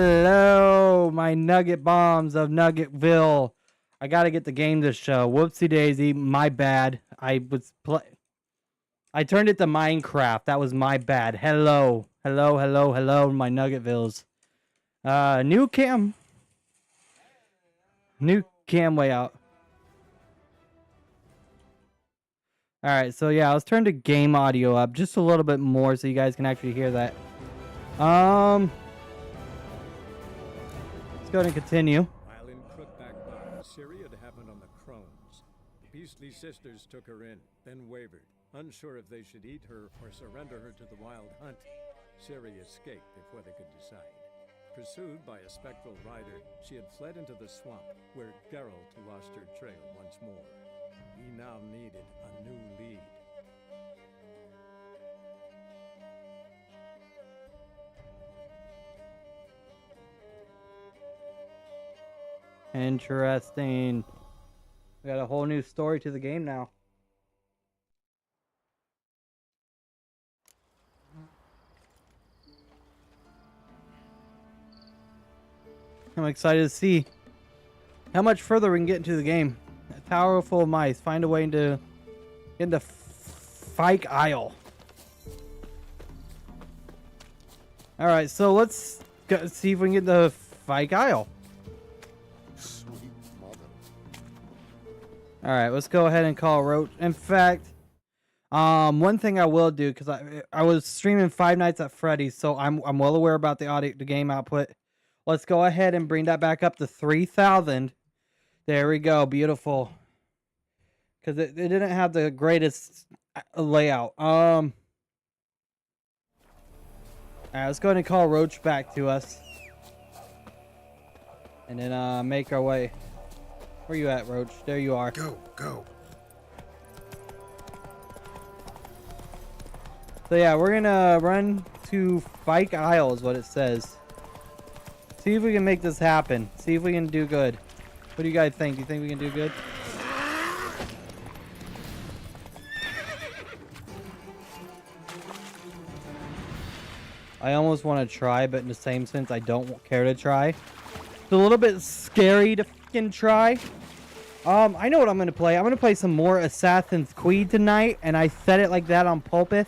Hello, my nugget bombs of Nuggetville. I gotta get the game to show. Whoopsie daisy, my bad. I turned it to Minecraft. That was my bad. Hello, my Nuggetvilles. New cam way out. All right, so yeah, let's turn the game audio up just a little bit more so you guys can actually hear that. Let's go ahead and continue. While in Crookback Bog, Syria had happened on the Crones. The beastly sisters took her in, then wavered, unsure if they should eat her or surrender her to the wild hunt. Syria escaped before they could decide. Pursued by a spectral rider, she had fled into the swamp, where Geralt lost her trail once more. He now needed a new lead. Interesting. We got a whole new story to the game now. I'm excited to see how much further we can get into the game. A tower full of mice. Find a way into Fyke Isle. Alright, so let's go see if we can get the Fyke Isle. Alright, let's go ahead and call Roach. In fact, one thing I will do, because I was streaming Five Nights at Freddy's, so I'm well aware about the game output. Let's go ahead and bring that back up to 3,000. There we go, beautiful. Because it didn't have the greatest layout. Alright, let's go ahead and call Roach back to us. And then make our way. Where you at, Roach? There you are. Go. So yeah, we're gonna run to Fyke Isle is what it says. See if we can make this happen. See if we can do good. What do you guys think? Do you think we can do good? I almost want to try, but in the same sense, I don't care to try. It's a little bit scary to fucking try. I know what I'm going to play. I'm going to play some more Assassin's Creed tonight, and I said it like that on Pulpith.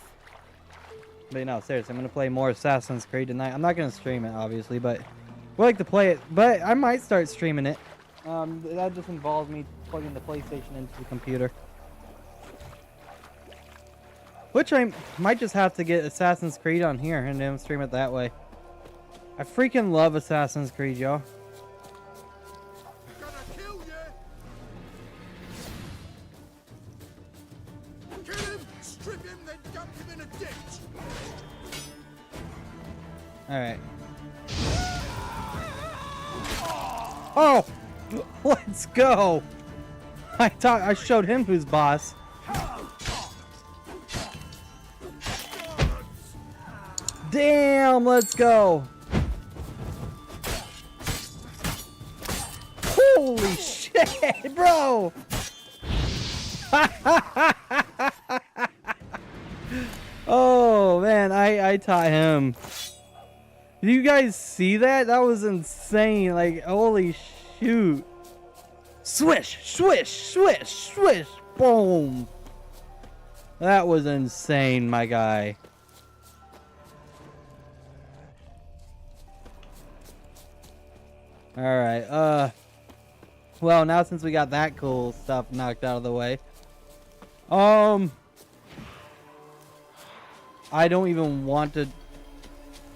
But no, seriously, I'm going to play more Assassin's Creed tonight. I'm not going to stream it, obviously, but I like to play it. But I might start streaming it. That just involves me plugging the PlayStation into the computer. Which I might just have to get Assassin's Creed on here and then stream it that way. I freaking love Assassin's Creed, y'all. Alright. Oh! Let's go! I showed him who's boss. Damn, let's go! Holy shit, bro! Oh, man, I taught him. Did you guys see that? That was insane. Like, holy shoot. Swish, swish, swish, swish. Boom. That was insane, my guy. Alright, well, now since we got that cool stuff knocked out of the way, I don't even want to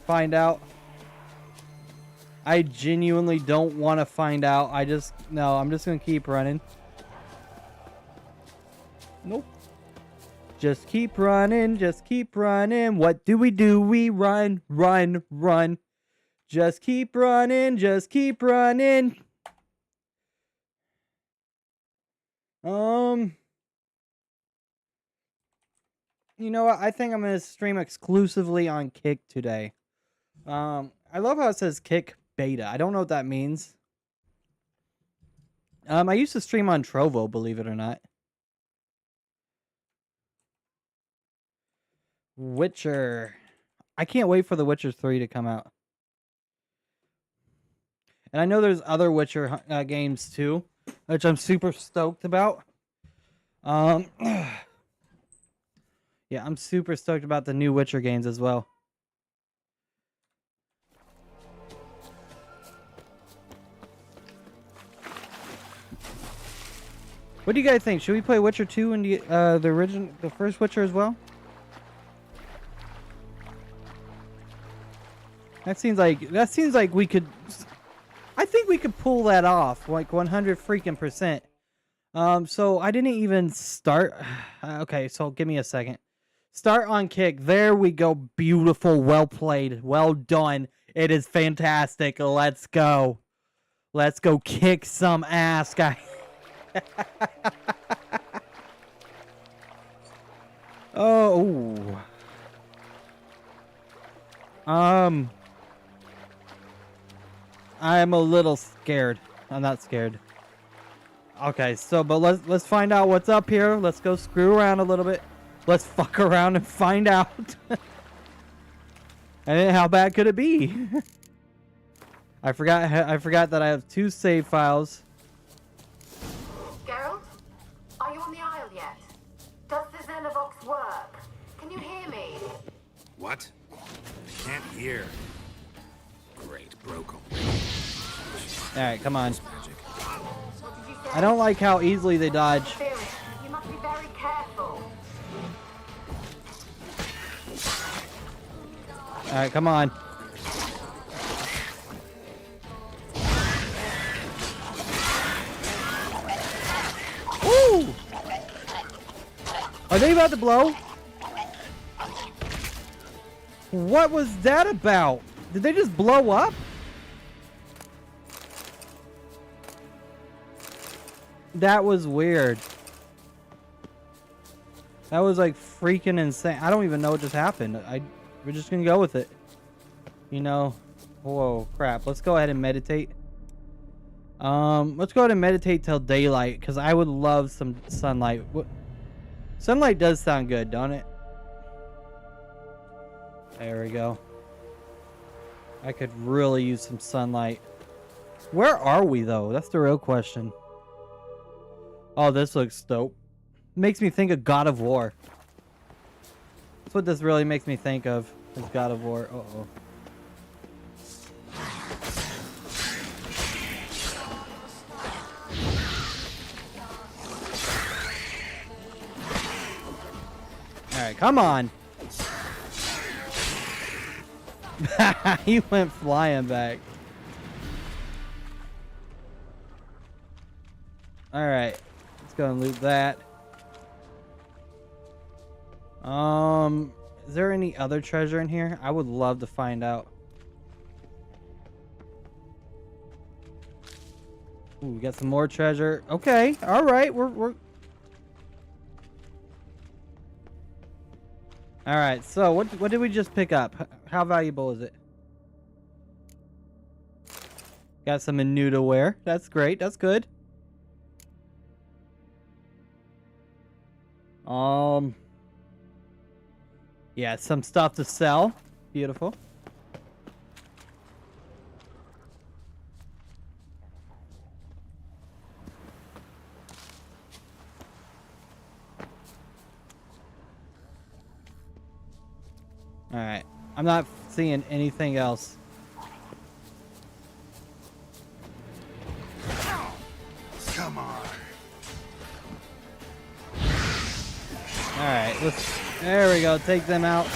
find out. I genuinely don't want to find out. I'm just gonna keep running. Nope. Just keep running, just keep running. What do? We run, run, run. Just keep running, just keep running. You know what? I think I'm gonna stream exclusively on Kick today. I love how it says Kick Beta. I don't know what that means. I used to stream on Trovo, believe it or not. Witcher. I can't wait for The Witcher 3 to come out. And I know there's other Witcher games too, which I'm super stoked about. Yeah, I'm super stoked about the new Witcher games as well. What do you guys think? Should we play Witcher 2 and the first Witcher as well? That seems like we could. I think we could pull that off, like 100 freaking percent. So I didn't even start. Okay, so give me a second. Start on kick. There we go. Beautiful. Well played. Well done. It is fantastic. Let's go. Let's go kick some ass, guy. Oh. I'm a little scared. I'm not scared. Okay, so but let's find out what's up here. Let's go screw around a little bit. Let's fuck around and find out. And how bad could it be? I forgot that I have 2 save files. Geralt, are you on the Isle yet? Does the Xenovox work? Can you hear me? What? I can't hear. Great, broke. Alright, come on. Magic. What did you say? I don't like how easily they dodge. Seriously, you must be very careful. Alright, come on. Woo! Are they about to blow? What was that about? Did they just blow up? That was weird. That was like freaking insane. I don't even know what just happened. We're just gonna go with it. You know. Whoa, crap. Let's go ahead and meditate. Let's go ahead and meditate till daylight, because I would love some sunlight. Sunlight does sound good, don't it? There we go. I could really use some sunlight. Where are we, though? That's the real question. Oh, this looks dope. Makes me think of God of War. That's what this really makes me think of, is God of War. Uh-oh. Alright, come on. He went flying back. Alright. Let's go and loot that. Is there any other treasure in here? I would love to find out. Ooh, we got some more treasure. Okay, alright, we're Alright, so what did we just pick up? How valuable is it? Got some Menuda wear. That's great. That's good. Yeah, some stuff to sell. Beautiful. Alright. I'm not seeing anything else. Come on. Alright, there we go. Take them out.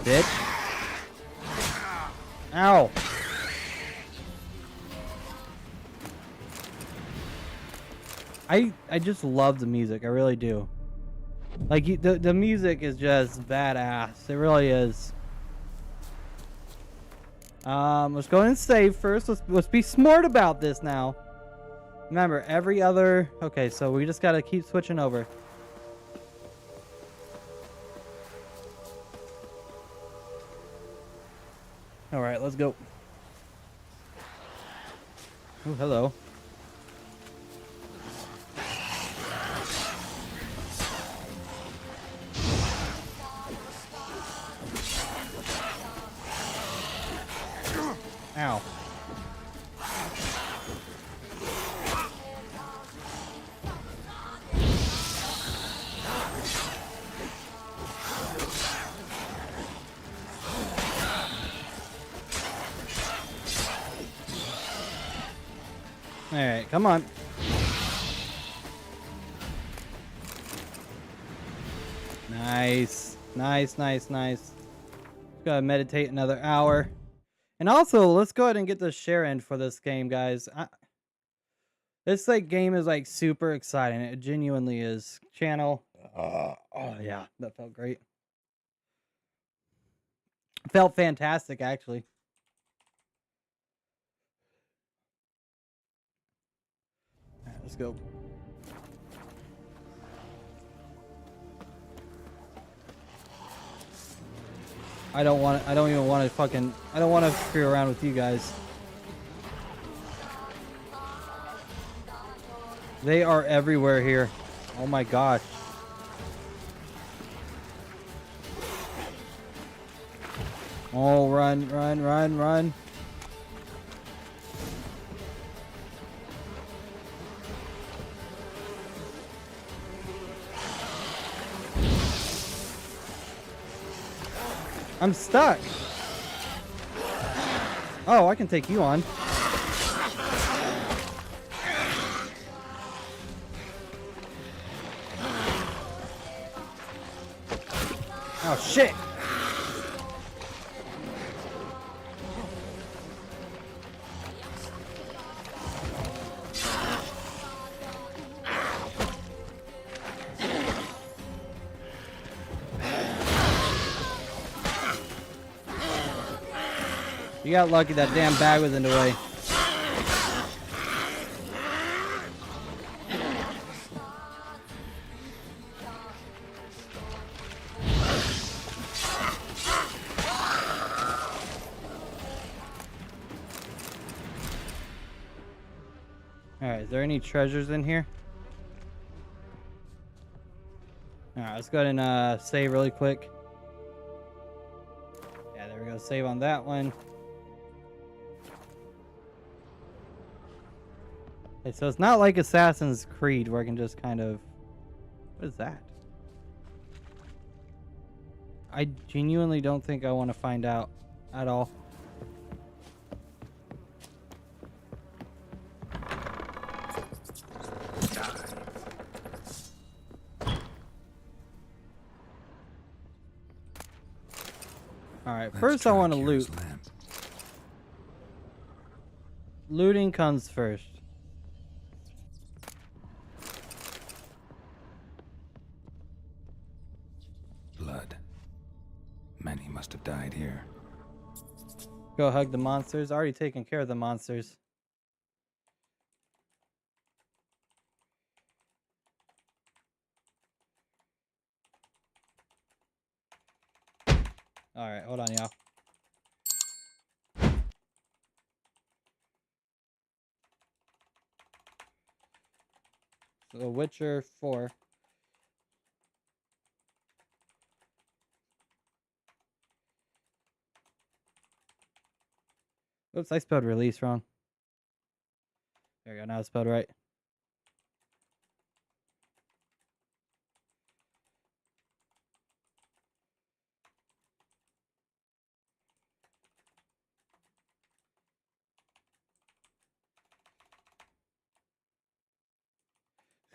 Bitch. Ow. I just love the music. I really do. Like, the music is just badass. It really is. Let's go and save first. Let's be smart about this now. Remember, every other... Okay, so we just gotta keep switching over. Alright, let's go. Oh, hello. Ow. Alright, come on. Nice. Nice, nice, nice. Gotta meditate another hour. And also, let's go ahead and get the share end for this game, guys. This game is like super exciting. It genuinely is. Channel. Oh yeah, that felt great. Felt fantastic, actually. All right, let's go. I don't even want to I don't want to screw around with you guys. They are everywhere here. Oh my gosh. Oh, run, run, run, run. I'm stuck. Oh, I can take you on. Oh, shit. You got lucky that damn bag was in the way. Alright, is there any treasures in here? Alright, let's go ahead and save really quick. Yeah, there we go. Save on that one. Okay, so it's not like Assassin's Creed where I can just kind of... What is that? I genuinely don't think I want to find out at all. Alright, first I want to loot. Looting comes first. Blood. Many must have died here. Go hug the monsters. Already taken care of the monsters. Alright, hold on, y'all. So, Witcher 4. Oops, I spelled release wrong. There we go, now it's spelled right.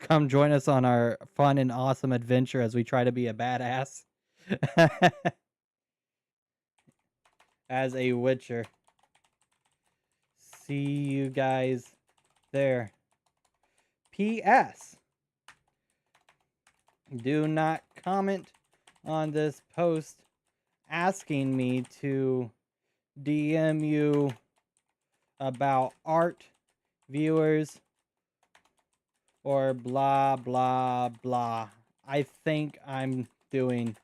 Come join us on our fun and awesome adventure as we try to be a badass. As a Witcher. See you guys there. P.S. Do not comment on this post asking me to DM you about art, viewers, or blah, blah, blah. I think I'm doing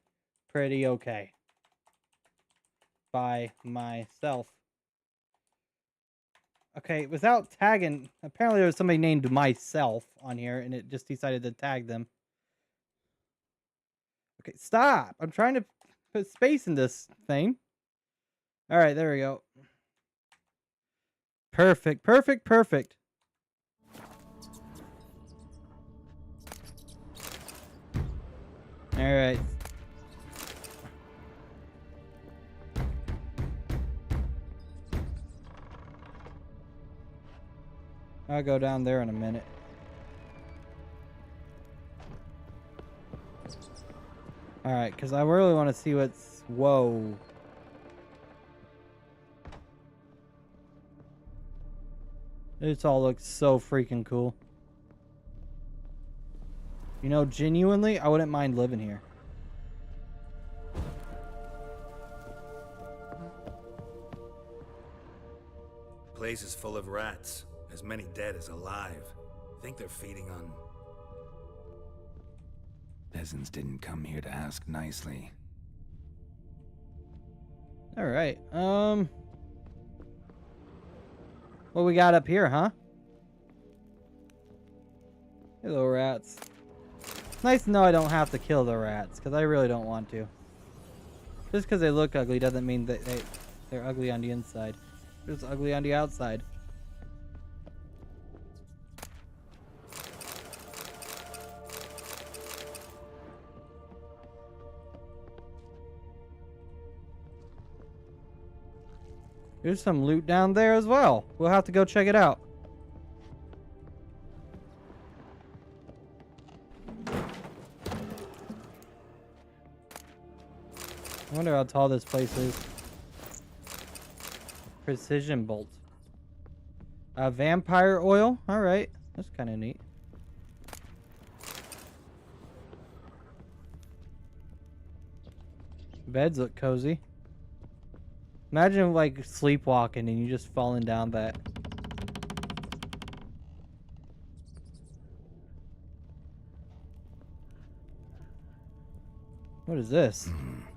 pretty okay by myself. Okay, without tagging, apparently there was somebody named myself on here, and it just decided to tag them. Okay, stop! I'm trying to put space in this thing. Alright, there we go. Perfect, perfect, perfect. All right. I'll go down there in a minute. All right, because I really want to see what's... Whoa. This all looks so freaking cool. You know, genuinely, I wouldn't mind living here. Place is full of rats. As many dead as alive. Think they're feeding on... Peasants didn't come here to ask nicely. All right. What we got up here, huh? Hello, rats. It's nice to know I don't have to kill the rats, because I really don't want to. Just because they look ugly doesn't mean that they're ugly on the inside. They're just ugly on the outside. There's some loot down there as well. We'll have to go check it out. I wonder how tall this place is. Precision bolt. Vampire oil. Alright. That's kind of neat. Beds look cozy. Imagine like sleepwalking and you just falling down that. What is this?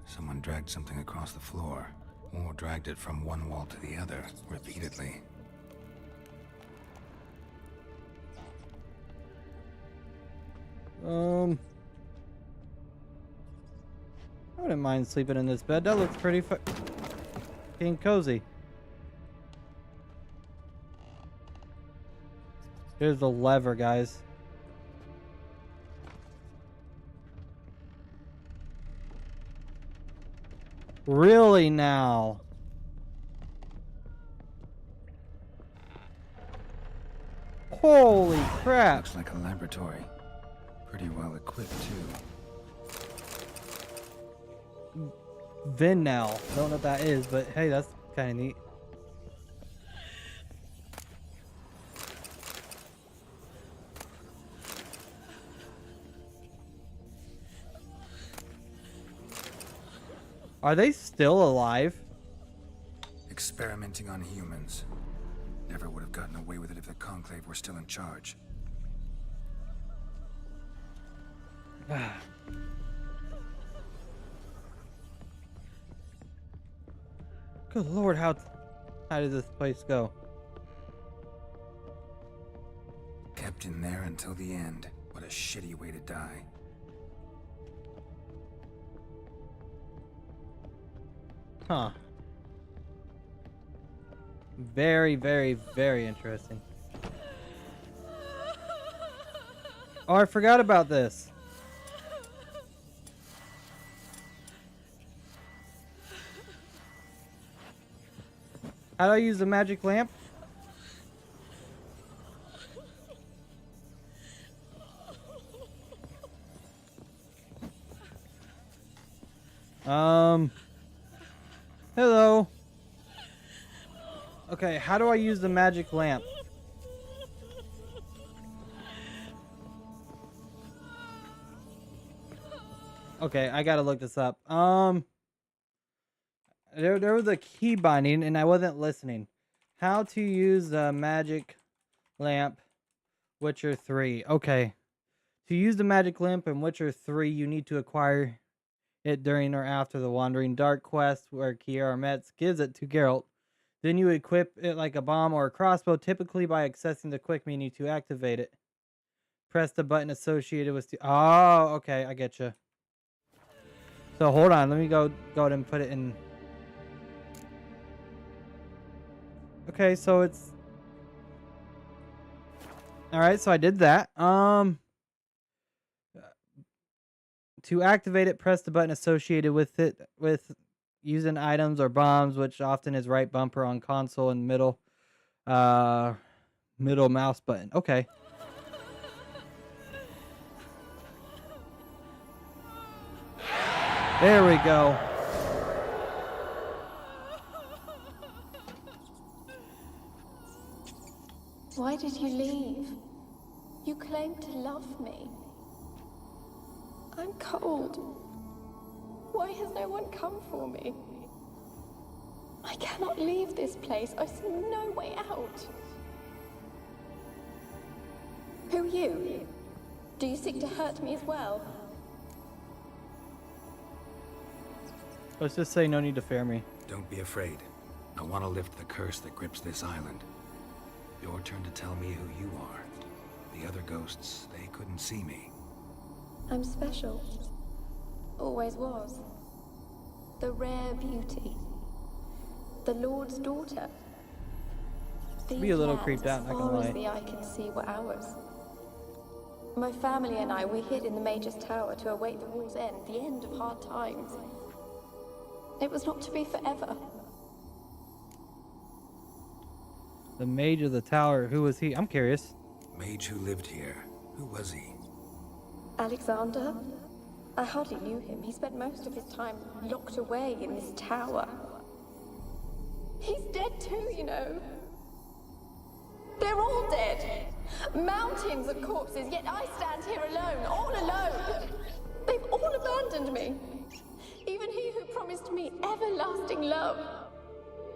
Someone dragged something across the floor. Or dragged it from one wall to the other, repeatedly. I wouldn't mind sleeping in this bed. That looks pretty fucking cozy. Here's the lever, guys. Really now? Holy crap. Looks like a laboratory. Pretty well equipped, too. Vinnell. Don't know what that is, but hey, that's kind of neat. Are they still alive? Experimenting on humans. Never would have gotten away with it if the Conclave were still in charge. Good lord, how did this place go? Kept in there until the end. What a shitty way to die. Huh. Very, very, very interesting. Oh, I forgot about this. How do I use the magic lamp? Hello. Okay, how do I use the magic lamp? Okay, I gotta look this up. There was a key binding and I wasn't listening. How to use the magic lamp, Witcher 3. Okay. To use the magic lamp in Witcher 3, you need to acquire it during or after the Wandering Dark quest, where Kiara Metz gives it to Geralt. Then you equip it like a bomb or a crossbow, typically by accessing the quick menu to activate it. Press the button associated with the... Oh, okay, I get you. So hold on, let me go ahead and put it in... Okay, so it's right, so I did that. To activate it, press the button associated with it with using items or bombs, which often is right bumper on console and middle mouse button. Okay. There we go. Why did you leave? You claimed to love me. I'm cold. Why has no one come for me? I cannot leave this place. I see no way out. Who are you? Do you seek to hurt me as well? Let's just say no need to fear me. Don't be afraid. I want to lift the curse that grips this island. Your turn to tell me who you are. The other ghosts, they couldn't see me. I'm special. Always was. The rare beauty. The Lord's daughter. These Be a little lands, creeped out, as not gonna far as lie. the eye can see, were ours. My family and I, we hid in the Major's Tower to await the war's end, the end of hard times. It was not to be forever. The mage of the tower, who was he? I'm curious. Mage who lived here. Who was he? Alexander? I hardly knew him. He spent most of his time locked away in this tower. He's dead too, you know. They're all dead. Mountains of corpses, yet I stand here alone, all alone. They've all abandoned me. Even he who promised me everlasting love.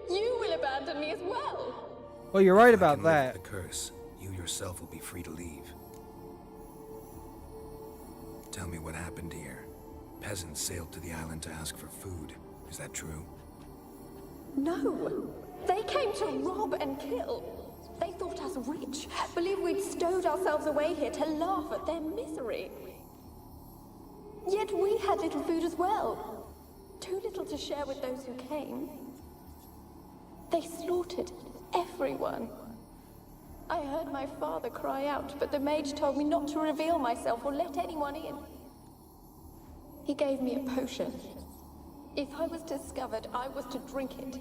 You will abandon me as well. Well, you're right If I about can that. lift the curse, you yourself will be free to leave. Tell me what happened here. Peasants sailed to the island to ask for food. Is that true? No. They came to rob and kill. They thought us rich, believed we'd stowed ourselves away here to laugh at their misery. Yet we had little food as well. Too little to share with those who came. They slaughtered everyone. I heard my father cry out, but the mage told me not to reveal myself or let anyone in. He gave me a potion. If I was discovered, I was to drink it.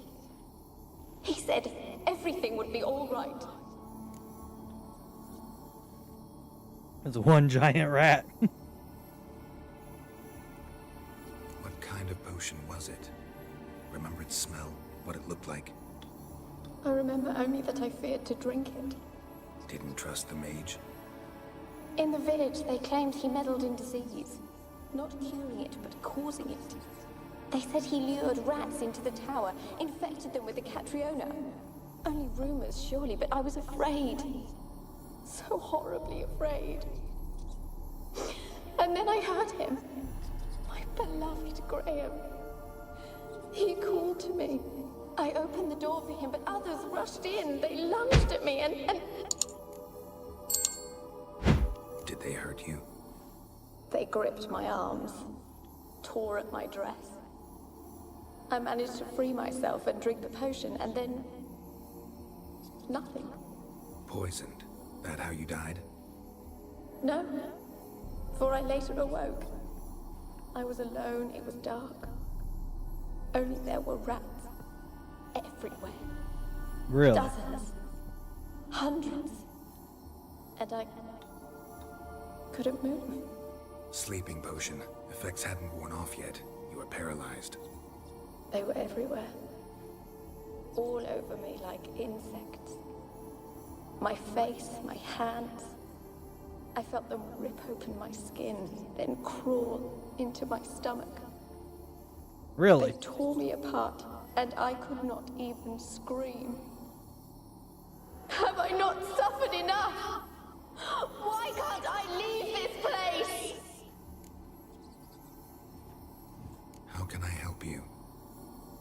He said everything would be all right. It's one giant rat. What kind of potion was it? Remember its smell? What it looked like? I remember only that I feared to drink it. Didn't trust the mage? In the village, they claimed he meddled in disease. Not curing it, but causing it. They said he lured rats into the tower, infected them with the Catriona. Only rumors, surely, but I was afraid. So horribly afraid. And then I heard him. My beloved Graham. He called to me. I opened the door for him, but others rushed in. They lunged at me and... Did they hurt you? They gripped my arms, tore at my dress. I managed to free myself and drink the potion, and then... nothing. Poisoned? That how you died? No, for I later awoke. I was alone, it was dark. Only there were rats everywhere. Really? Dozens. Hundreds. And I couldn't move. Sleeping potion. Effects hadn't worn off yet. You were paralyzed. They were everywhere. All over me like insects. My face, my hands. I felt them rip open my skin, then crawl into my stomach. Really? They tore me apart, and I could not even scream. Have I not suffered enough? Why can't I leave this place? How can I help you?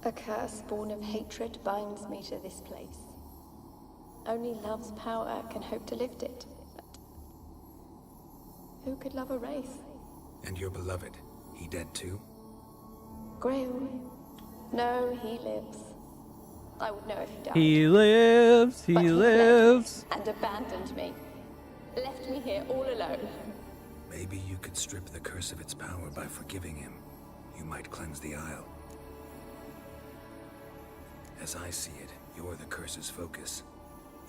A curse born of hatred binds me to this place. Only love's power can hope to lift it. But who could love a race? And your beloved, he dead too? Graham? No, he lives. I would know if he died. He lives. He But he lives. fled and abandoned me. left me here all alone. Maybe you could strip the curse of its power by forgiving him. You might cleanse the Isle. As I see it, you're the curse's focus.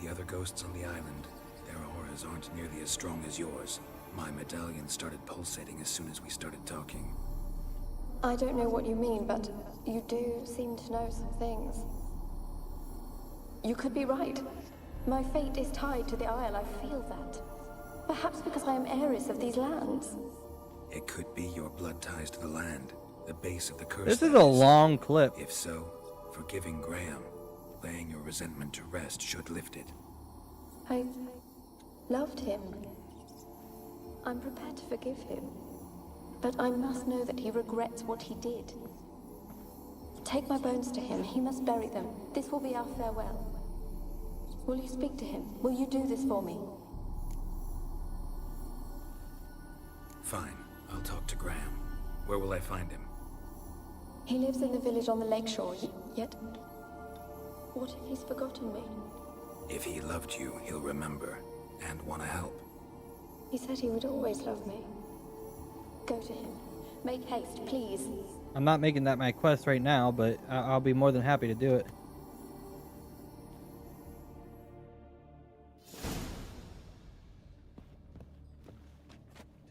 The other ghosts on the island, their auras aren't nearly as strong as yours. My medallion started pulsating as soon as we started talking. I don't know what you mean, but you do seem to know some things. You could be right. My fate is tied to the Isle, I feel that. Perhaps because I am heiress of these lands. It could be your blood ties to the land, the base of the curse. This is that a long clip. If so, forgiving Graham, laying your resentment to rest should lift it. I loved him. I'm prepared to forgive him. But I must know that he regrets what he did. Take my bones to him. He must bury them. This will be our farewell. Will you speak to him? Will you do this for me? Fine, I'll talk to Graham. Where will I find him? He lives in the village on the lakeshore, yet... What if he's forgotten me? If he loved you, he'll remember, and want to help. He said he would always love me. Go to him. Make haste, please. I'm not making that my quest right now, but I'll be more than happy to do it.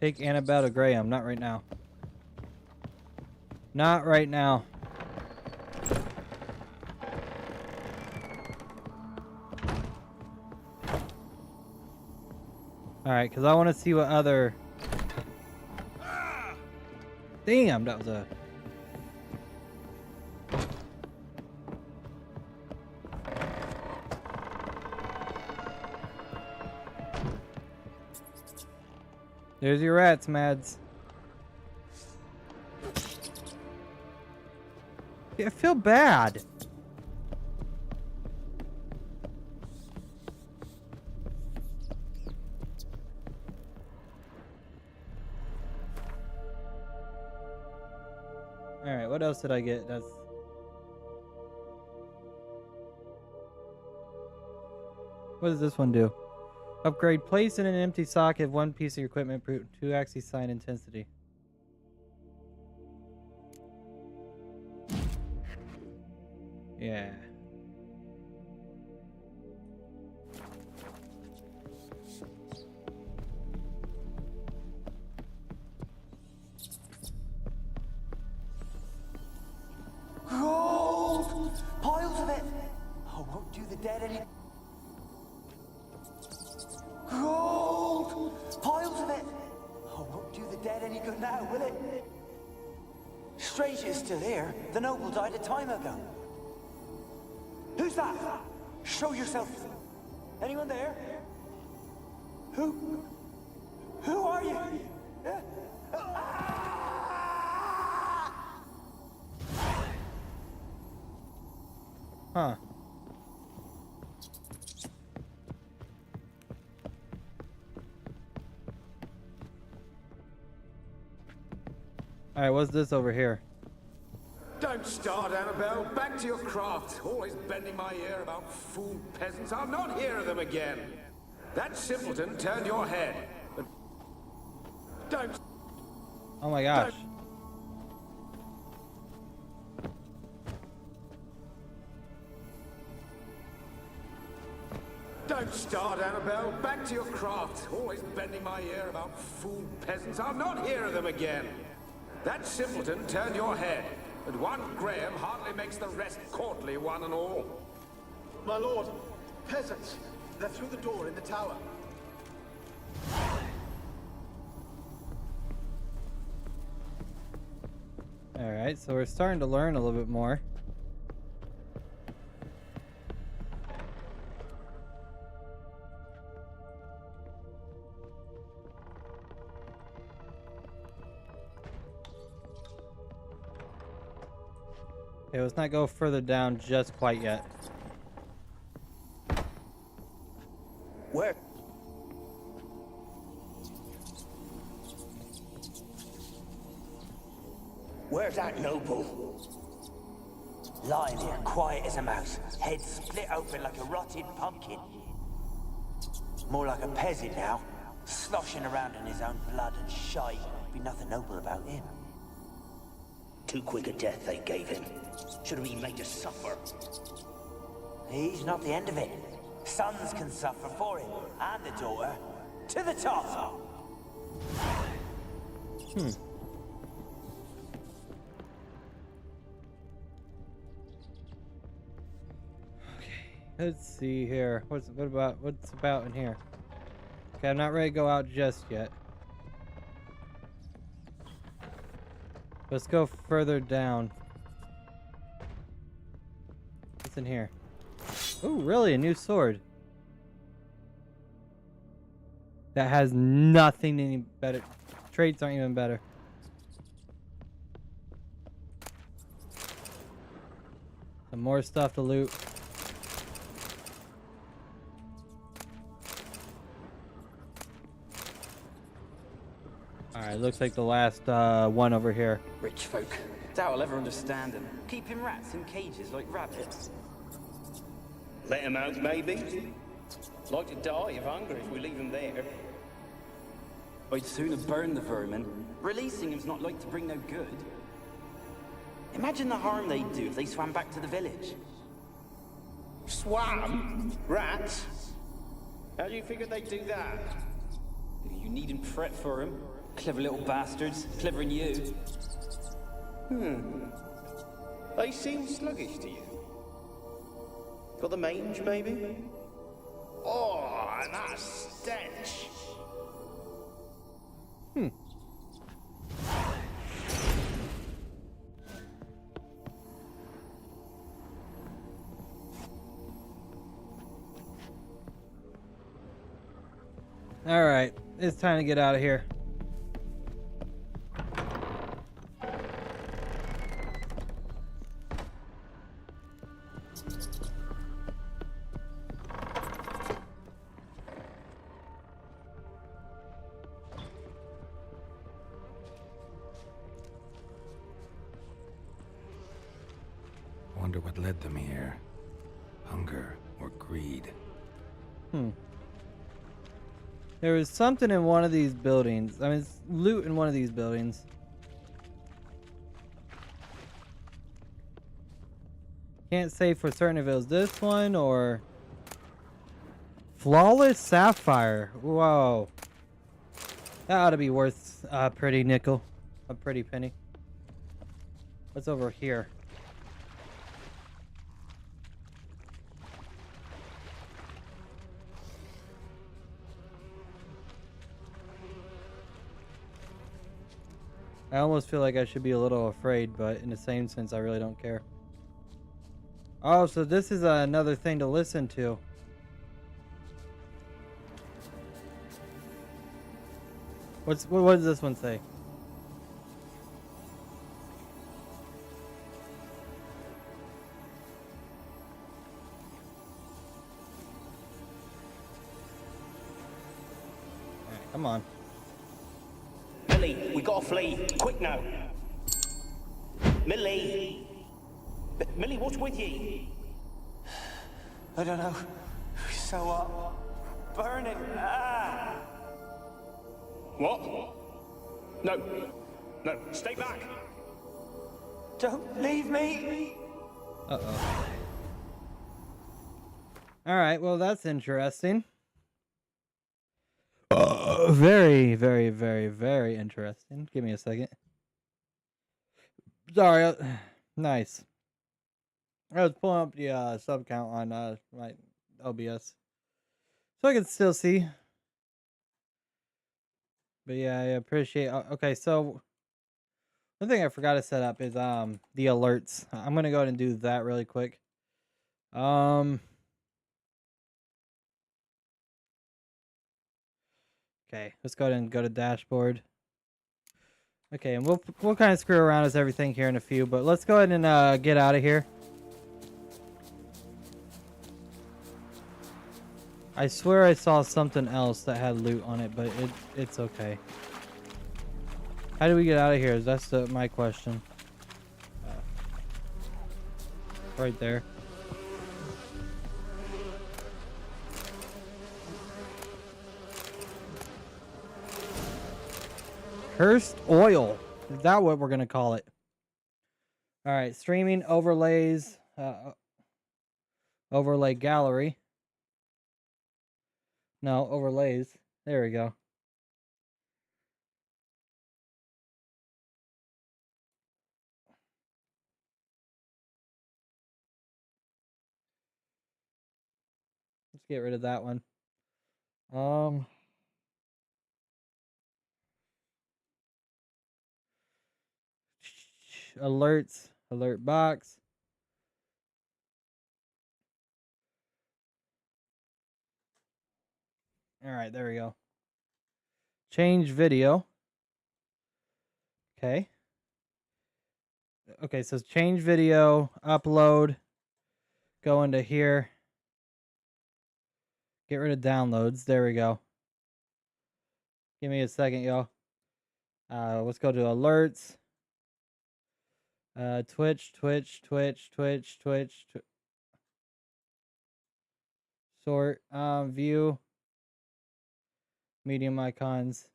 Take Annabelle to Graham. Not right now. Not right now. Alright, because I want to see what other... Damn, that was a... There's your rats, Mads. I feel bad. Alright, what else did I get? That's... What does this one do? Upgrade. Place in an empty socket one piece of your equipment, 2 axis sign intensity. Yeah. Gold! Piles of it! I won't do the dead any... Gold! Piles of it! I won't do the dead any good now, will it? Strange it's still here. The noble died a time ago. Who's that? Show yourself. Anyone there? Who are you? Huh. Alright, what's this over here? Don't start, Annabelle. Back to your craft. Always bending my ear about fool peasants. I'll not hear of them again. That simpleton turned your head. But don't... Oh my gosh. Don't start, Annabelle. Back to your craft. Always bending my ear about fool peasants. I'll not hear of them again. That simpleton turned your head. But one Graham hardly makes the rest courtly, one and all. My lord, peasants. They're through the door in the tower. Alright, so we're starting to learn a little bit more. Okay, let's not go further down just quite yet. Where? Where's that noble? Lying here, quiet as a mouse, head split open like a rotted pumpkin. More like a peasant now. Sloshing around in his own blood and shite. Be nothing noble about him. Too quick a death they gave him. Should have been made to suffer. He's not the end of it. Sons can suffer for him, and the daughter. To the top! Let's see here. What's about in here? Okay, I'm not ready to go out just yet. Let's go further down. What's in here? Oh, really? A new sword. That has nothing any better. Traits aren't even better. Some more stuff to loot. Alright, looks like the last one over here. Rich folk. Doubt I'll ever understand them. Keeping rats in cages like rabbits. Let him out, maybe? Like to die of hunger if we leave him there. I'd sooner burn the vermin. Releasing him's not like to bring no good. Imagine the harm they'd do if they swam back to the village. Swam? Rats? How do you figure they'd do that? You needn't fret for him. Clever little bastards. Clever than you. They seem sluggish to you. Got the mange, maybe? Oh, and that stench! Alright, it's time to get out of here. Wonder what led them here. Hunger or greed. There was something in one of these buildings. I mean, it's loot in one of these buildings. Can't say for certain if it was this one or... Flawless Sapphire. Whoa. That ought to be worth a pretty nickel. A pretty penny. What's over here? I almost feel like I should be a little afraid, but in the same sense, I really don't care. Oh, so this is another thing to listen to. What does this one say? All right, come on. Millie, we gotta flee. Quick now. Millie! Millie, what's with you? I don't know. So what? Burning. Ah! What? No. No, stay back. Don't leave me. Uh-oh. Alright, well that's interesting. Very, very, very, very interesting. Give me a second. Sorry. Nice. I was pulling up the sub count on my OBS. So I can still see. But yeah, I appreciate... Okay, so... One thing I forgot to set up is the alerts. I'm going to go ahead and do that really quick. Okay, let's go ahead and go to dashboard. Okay, and we'll kind of screw around with everything here in a few, but let's go ahead and get out of here. I swear I saw something else that had loot on it, but it's okay. How do we get out of here? That's my question. Right there. Cursed oil. Is that what we're gonna call it? All right, streaming overlays, overlay gallery. No, overlays. There we go. Let's get rid of that one. Alerts, alert box. All right, there we go. Change video. Okay. Okay, so change video, upload, go into here. Get rid of downloads. There we go. Give me a second, y'all. Let's go to alerts. Twitch. Sort, view. Medium icons.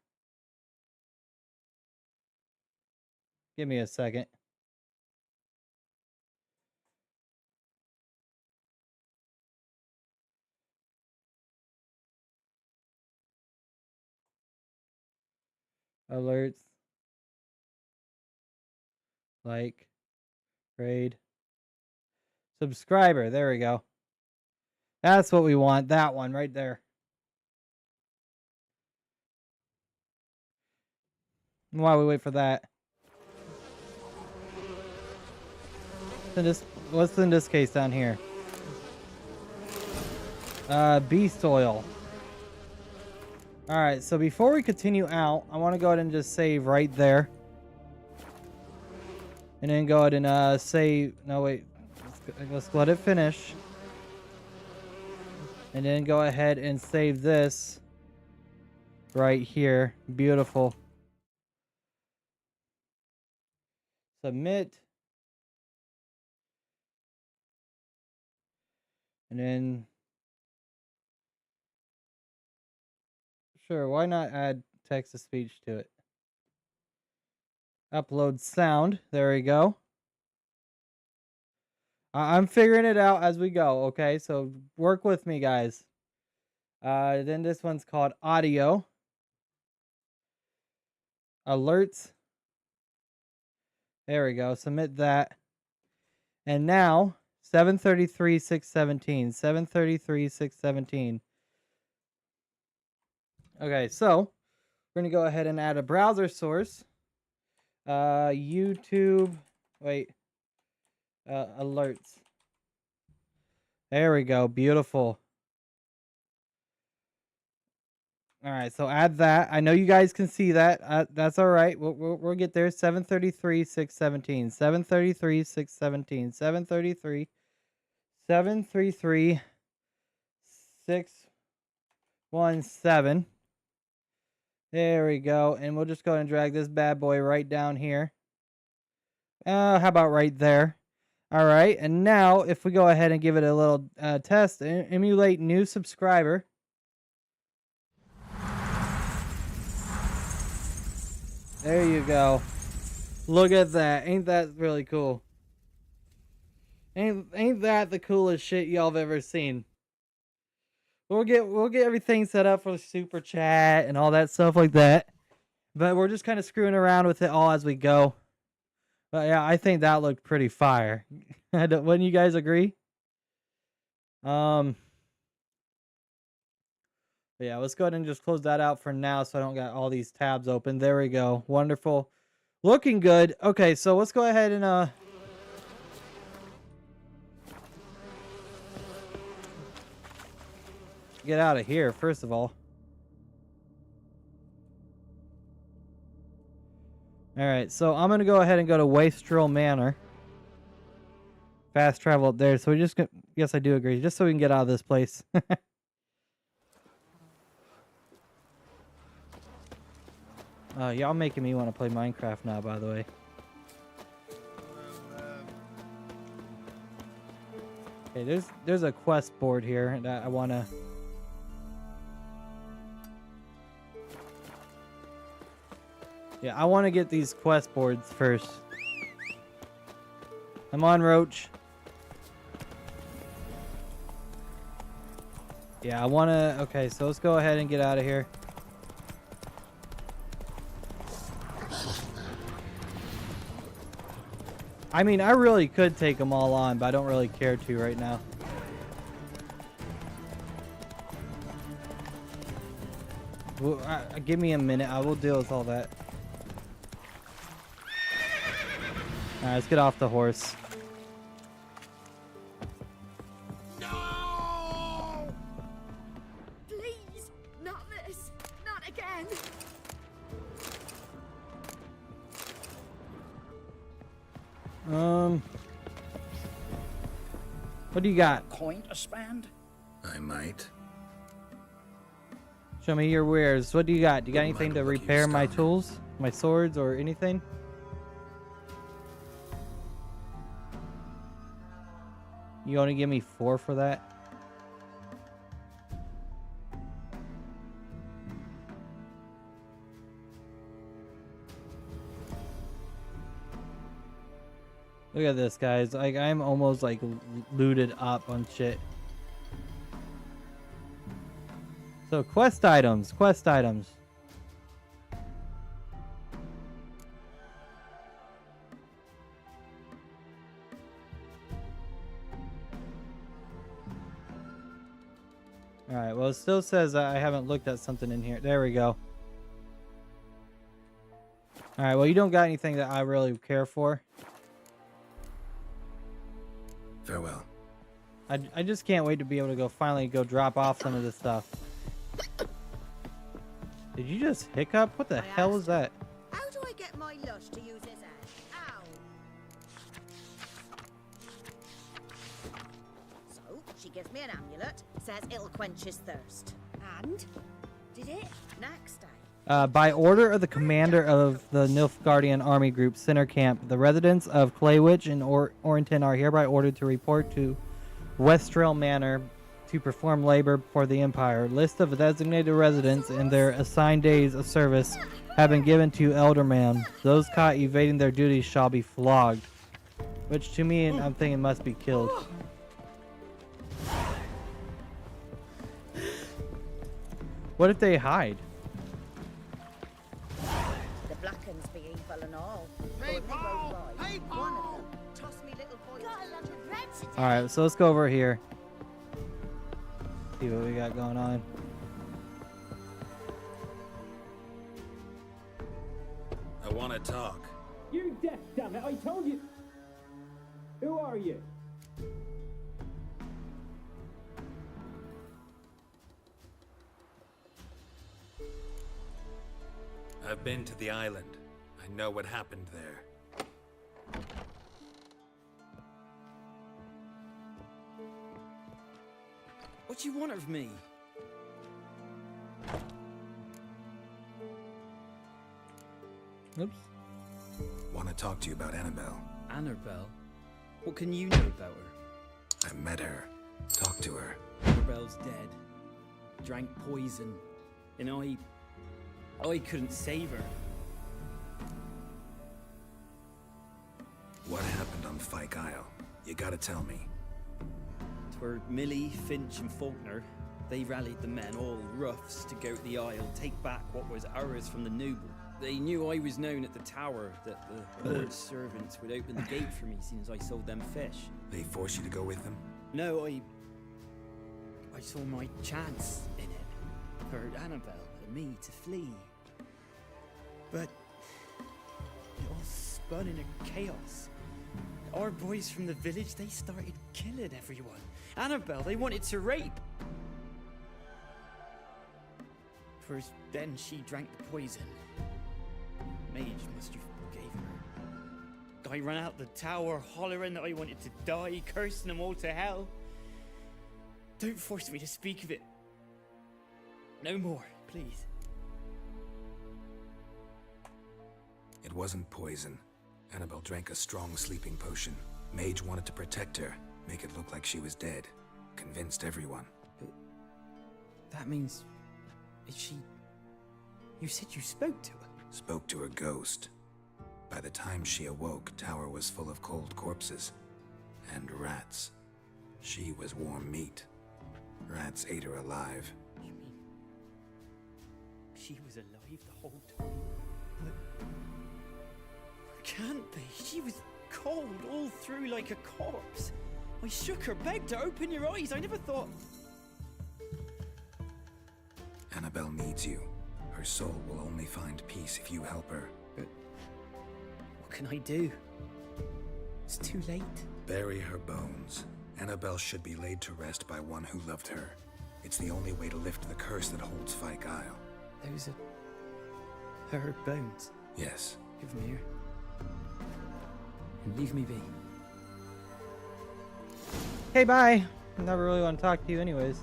Give me a second. Alerts. Like. Grade. Subscriber. There we go. That's what we want. That one right there. While we wait for that. What's in this case down here? Beast oil. Alright, so before we continue out, I want to go ahead and just save right there. And then go ahead and save. No, wait. Let's let it finish. And then go ahead and save this right here. Beautiful. Submit. And then, sure, why not add text to speech to it? Upload sound. There we go. I'm figuring it out as we go, okay? So work with me, guys. Then this one's called audio. Alerts. There we go. Submit that. And now 733.617. 733.617. Okay, so we're going to go ahead and add a browser source. YouTube. Wait. Alerts. There we go. Beautiful. All right, so add that. I know you guys can see that. That's all right. We'll get there. 733.617. 733.617. 733. 733.617. There we go. And we'll just go ahead and drag this bad boy right down here. How about right there? All right. And now if we go ahead and give it a little test, emulate new subscriber. There you go. Look at that. Ain't that really cool? Ain't that the coolest shit y'all have ever seen? We'll get everything set up for the super chat and all that stuff like that. But we're just kind of screwing around with it all as we go. But yeah, I think that looked pretty fire. Wouldn't you guys agree? But yeah, let's go ahead and just close that out for now so I don't got all these tabs open. There we go. Wonderful. Looking good. Okay, so let's go ahead and get out of here, first of all. Alright, so I'm going to go ahead and go to Wastrel Manor. Fast travel up there. So we just... Yes, I do agree. Just so we can get out of this place. Y'all making me want to play Minecraft now, by the way. Okay, there's a quest board here that I want to... Yeah, I want to get these quest boards first. Come on, Roach. Yeah, I want to... Okay, so let's go ahead and get out of here. I mean, I really could take them all on, but I don't really care to right now. Well, give me a minute. I will deal with all that. Alright, let's get off the horse. No! Please, not this. Not again. What do you got? Coin to spend? I might. Show me your wares. What do you got? Do you got Wouldn't anything mind to a look at repair your my stun. tools? My swords or anything? You only give me 4 for that? Look at this, guys. Like, I'm almost like looted up on shit. So quest items, quest items. All right, well, it still says I haven't looked at something in here. There we go. All right, well, you don't got anything that I really care for. Farewell. I just can't wait to be able to finally go drop off some of this stuff. Did you just hiccup? What the hell was that? How do I get my lush to use his head? Ow! So, she gives me an amulet, says it'll quench his thirst. And? Did it? Next day. By order of the commander of the Nilfgaardian army group Center Camp, the residents of Claywitch and Orrington are hereby ordered to report to Westrail Manor to perform labor for the Empire. List of designated residents and their assigned days of service have been given to Elderman. Those caught evading their duties shall be flogged. Which to me, I'm thinking must be killed. What if they hide? The Blackens be evil and all. Hey, Paul! Hey, Paul! One of them tossed me little boy. Alright, so let's go over here. See what we got going on. I want to talk. You're deaf, damn it! I told you. Who are you? I've been to the island. I know what happened there. What do you want of me? Oops. Want to talk to you about Annabelle. Annabelle? What can you know about her? I met her. Talked to her. Annabelle's dead. Drank poison. And I couldn't save her. What happened on Fyke Isle? You gotta tell me. Twere Millie, Finch and Faulkner. They rallied the men, all roughs, to go to the Isle, take back what was ours from the noble. They knew I was known at the tower, that the Lord's servants would open the gate for me since I sold them fish. They forced you to go with them? No, I saw my chance in it. For Annabelle and me to flee. But it all spun in a chaos. Our boys from the village, they started killing everyone. Annabelle, they wanted to rape. First, then she drank the poison. Mage must have gave her. I ran out the tower hollering that I wanted to die, cursing them all to hell. Don't force me to speak of it. No more, please. It wasn't poison. Annabelle drank a strong sleeping potion. Mage wanted to protect her, make it look like she was dead. Convinced everyone. But that means... is she... You said you spoke to her? Spoke to her ghost. By the time she awoke, Tower was full of cold corpses. And rats. She was warm meat. Rats ate her alive. You mean she was alive the whole time? But can't be. She was cold all through like a corpse. I shook her, begged her, open your eyes. I never thought. Annabelle needs you. Her soul will only find peace if you help her. But what can I do? It's too late. Bury her bones. Annabelle should be laid to rest by one who loved her. It's the only way to lift the curse that holds Fyke Isle. Those are her bones. Yes. Give them here. And leave me be. Okay, bye. I never really want to talk to you anyways.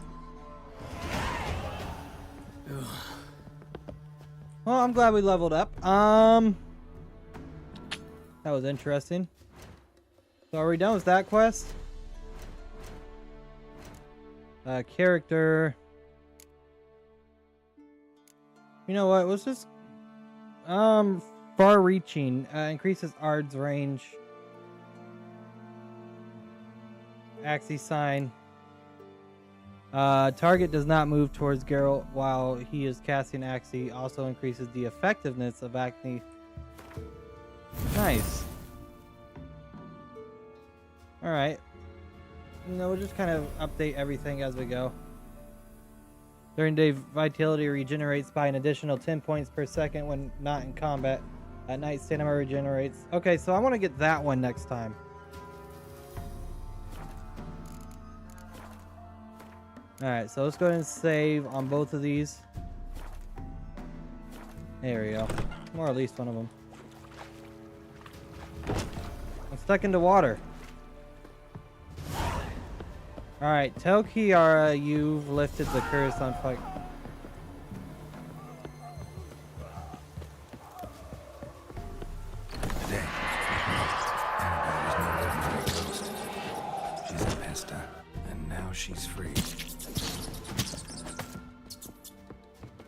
Well, I'm glad we leveled up. That was interesting. So are we done with that quest? Character. You know what? Let's just far-reaching. Increases Ard's range. Axie sign. Target does not move towards Geralt while he is casting Axie. Also increases the effectiveness of Acne. Nice. Alright. You know, we'll just kind of update everything as we go. During day, vitality regenerates by an additional 10 points per second when not in combat. At night, stamina regenerates. Okay, so I want to get that one next time. Alright, so let's go ahead and save on both of these. There we go. Or at least one of them. I'm stuck into water. Alright, tell Kiara you've lifted the curse on Fyke. Today, Annabelle was no ordinary ghost. She's a Pesta, and now she's free.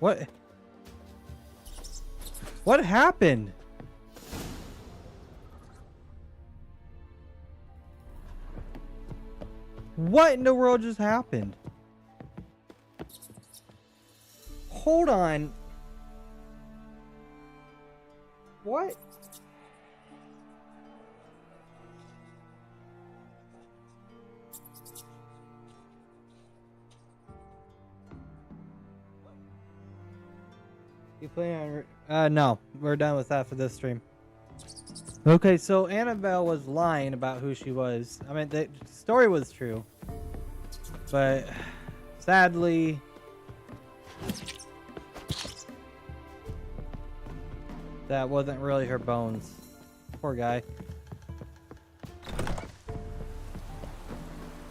What? What happened? What in the world just happened? Hold on. What? You playing on? No, we're done with that for this stream. Okay, so Annabelle was lying about who she was. I mean, the story was true, but sadly, that wasn't really her bones. Poor guy.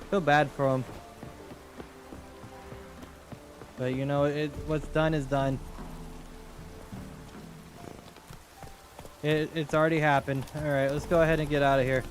Feel bad for him, but you know, what's done is done. It's already happened. Alright, let's go ahead and get out of here.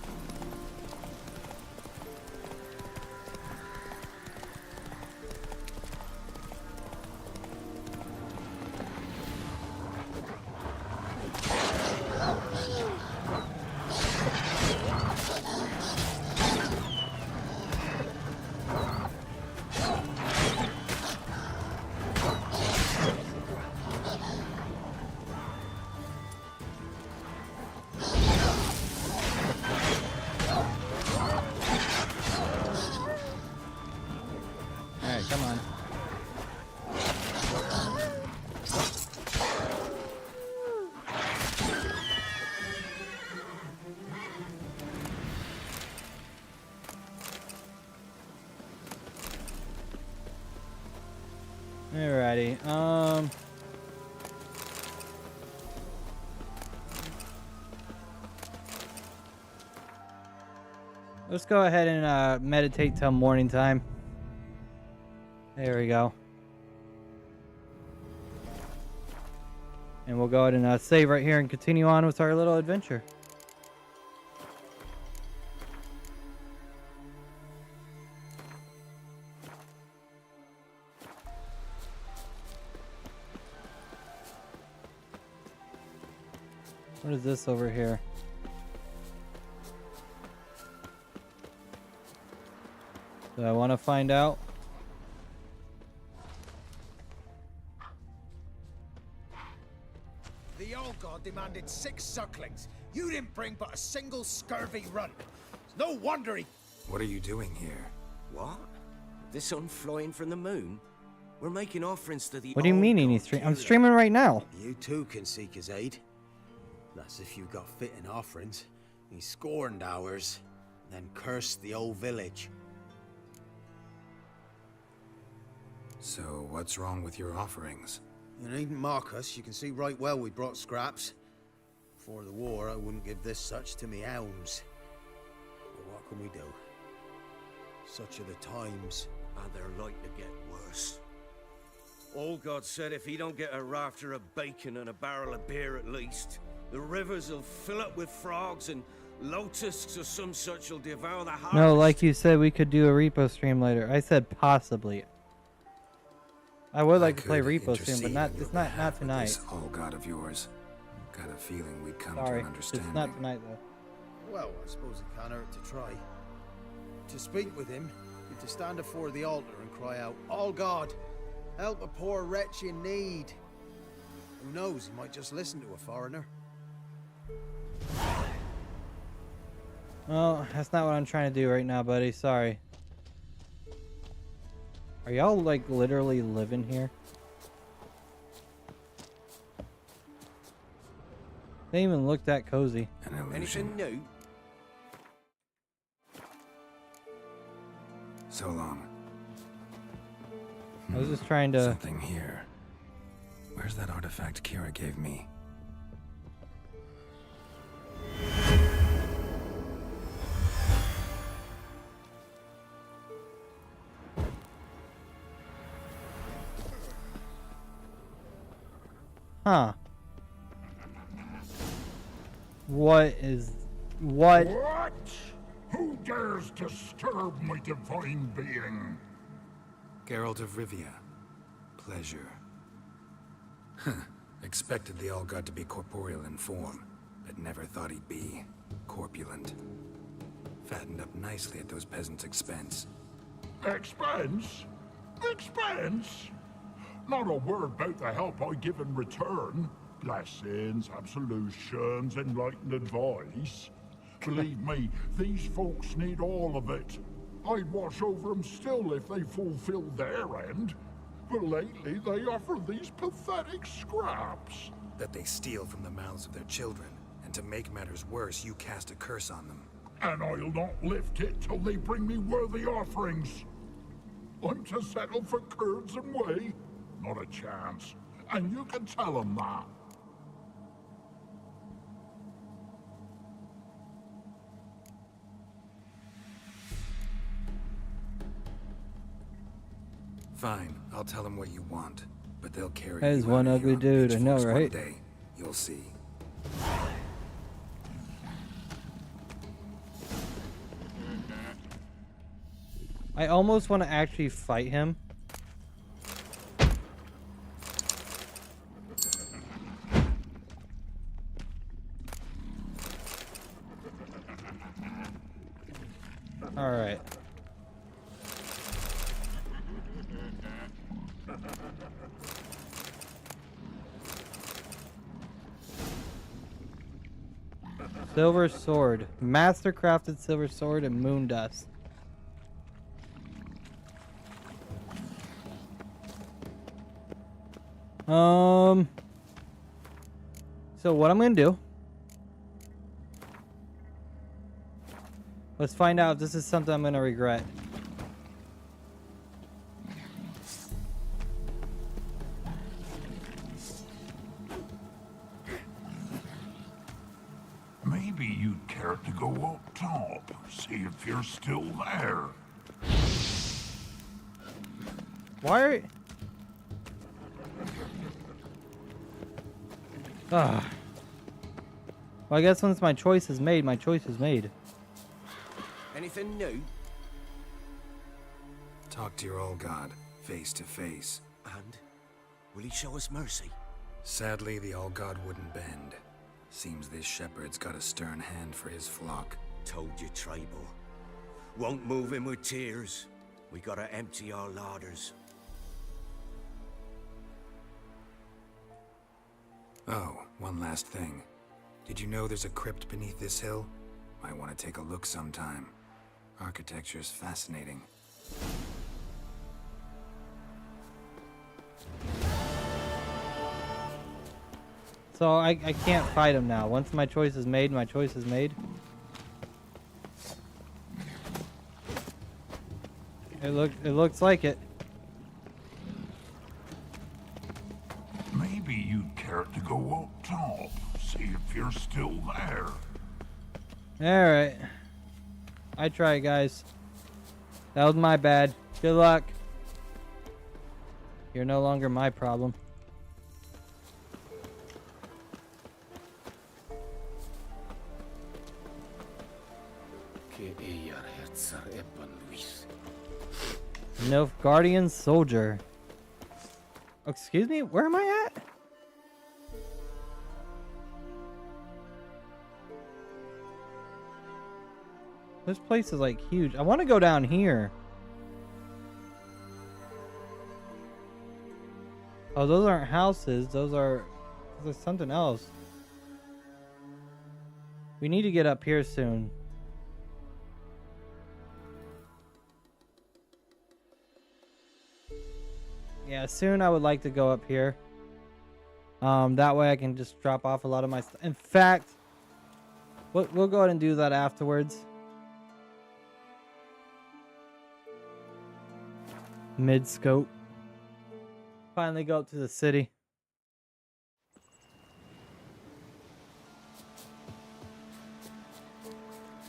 Come on. Alrighty. Let's go ahead and meditate till morning time. There we go. And we'll go ahead and save right here and continue on with our little adventure. What is this over here? Do I want to find out? The old god demanded 6 sucklings. You didn't bring but a single scurvy runt. It's no wonder he... What are you doing here? What? The sun flying from the moon? We're making offerings to the What do you old mean any god stream? I'm Kira. streaming right now. You too can seek his aid. That's if you got fitting offerings. He scorned ours, then cursed the old village. So, what's wrong with your offerings? You needn't mock us. You can see right well we brought scraps. Before the war, I wouldn't give this such to me elms. But what can we do? Such are the times. And they're like to get worse. Old God said if he don't get a rafter of bacon and a barrel of beer at least, the rivers will fill up with frogs and locusts or some such will devour the harvest. No, like you said, we could do a repo stream later. I said possibly. I would like to play repo stream, but not tonight. This all god of yours. Got a feeling we'd come to Sorry, an understanding. it's not tonight though. Well, I suppose it can't hurt to try. To speak with him, you'd to stand before the altar and cry out, "All God, help a poor wretch in need." Who knows, he might just listen to a foreigner. Well, that's not what I'm trying to do right now, buddy. Sorry. Are y'all like literally living here? They even look that cozy. An illusion. Anything new? So long. I was just trying to... Something here. Where's that artifact Kira gave me? Huh. What? What? Who dares disturb my divine being? Geralt of Rivia. Pleasure. Expected the All-God to be corporeal in form, but never thought he'd be corpulent. Fattened up nicely at those peasants' expense. Expense? Expense? Not a word about the help I give in return. Blessings, absolutions, enlightened advice. Believe me, these folks need all of it. I'd watch over them still if they fulfilled their end. But lately they offer these pathetic scraps. That they steal from the mouths of their children, and to make matters worse, you cast a curse on them. And I'll not lift it till they bring me worthy offerings. I'm to settle for curds and whey? Not a chance. And you can tell them that. Fine, I'll tell them what you want, but they'll carry That is you one out of ugly here on dude, I know, pitchforks one right? day. You'll see. I almost want to actually fight him. All right. Silver sword. Mastercrafted silver sword and moon dust. So what I'm gonna do, let's find out if this is something I'm gonna regret. Maybe you'd care to go up top, see if you're still there. Why are... Ah. Well, I guess once my choice is made, my choice is made. Anything new? Talk to your old god, face to face. And? Will he show us mercy? Sadly, the All-God wouldn't bend. Seems this shepherd's got a stern hand for his flock. Told you, Tribal. Won't move him with tears. We gotta empty our larders. Oh, one last thing. Did you know there's a crypt beneath this hill? Might want to take a look sometime. Architecture's fascinating. So I can't fight him now. Once my choice is made, my choice is made. It looks like it. Maybe you'd care to go up top, see if you're still there. Alright. I try, guys. That was my bad. Good luck. You're no longer my problem. Nilfgaardian soldier. Excuse me? Where am I at? This place is like huge. I want to go down here. Oh, those aren't houses. Those are... There's something else. We need to get up here soon. Yeah, soon I would like to go up here. That way I can just drop off a lot of my stuff. In fact, we'll go ahead and do that afterwards. Mid-scope. Finally go up to the city.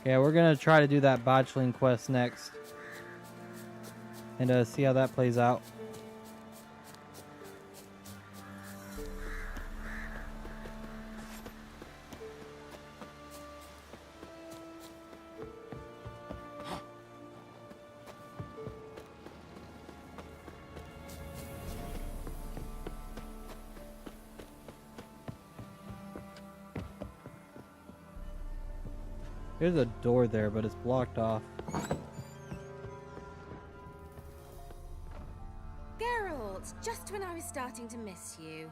Yeah, we're gonna try to do that botchling quest next. And see how that plays out. There's a door there, but it's blocked off. Geralt, just when I was starting to miss you.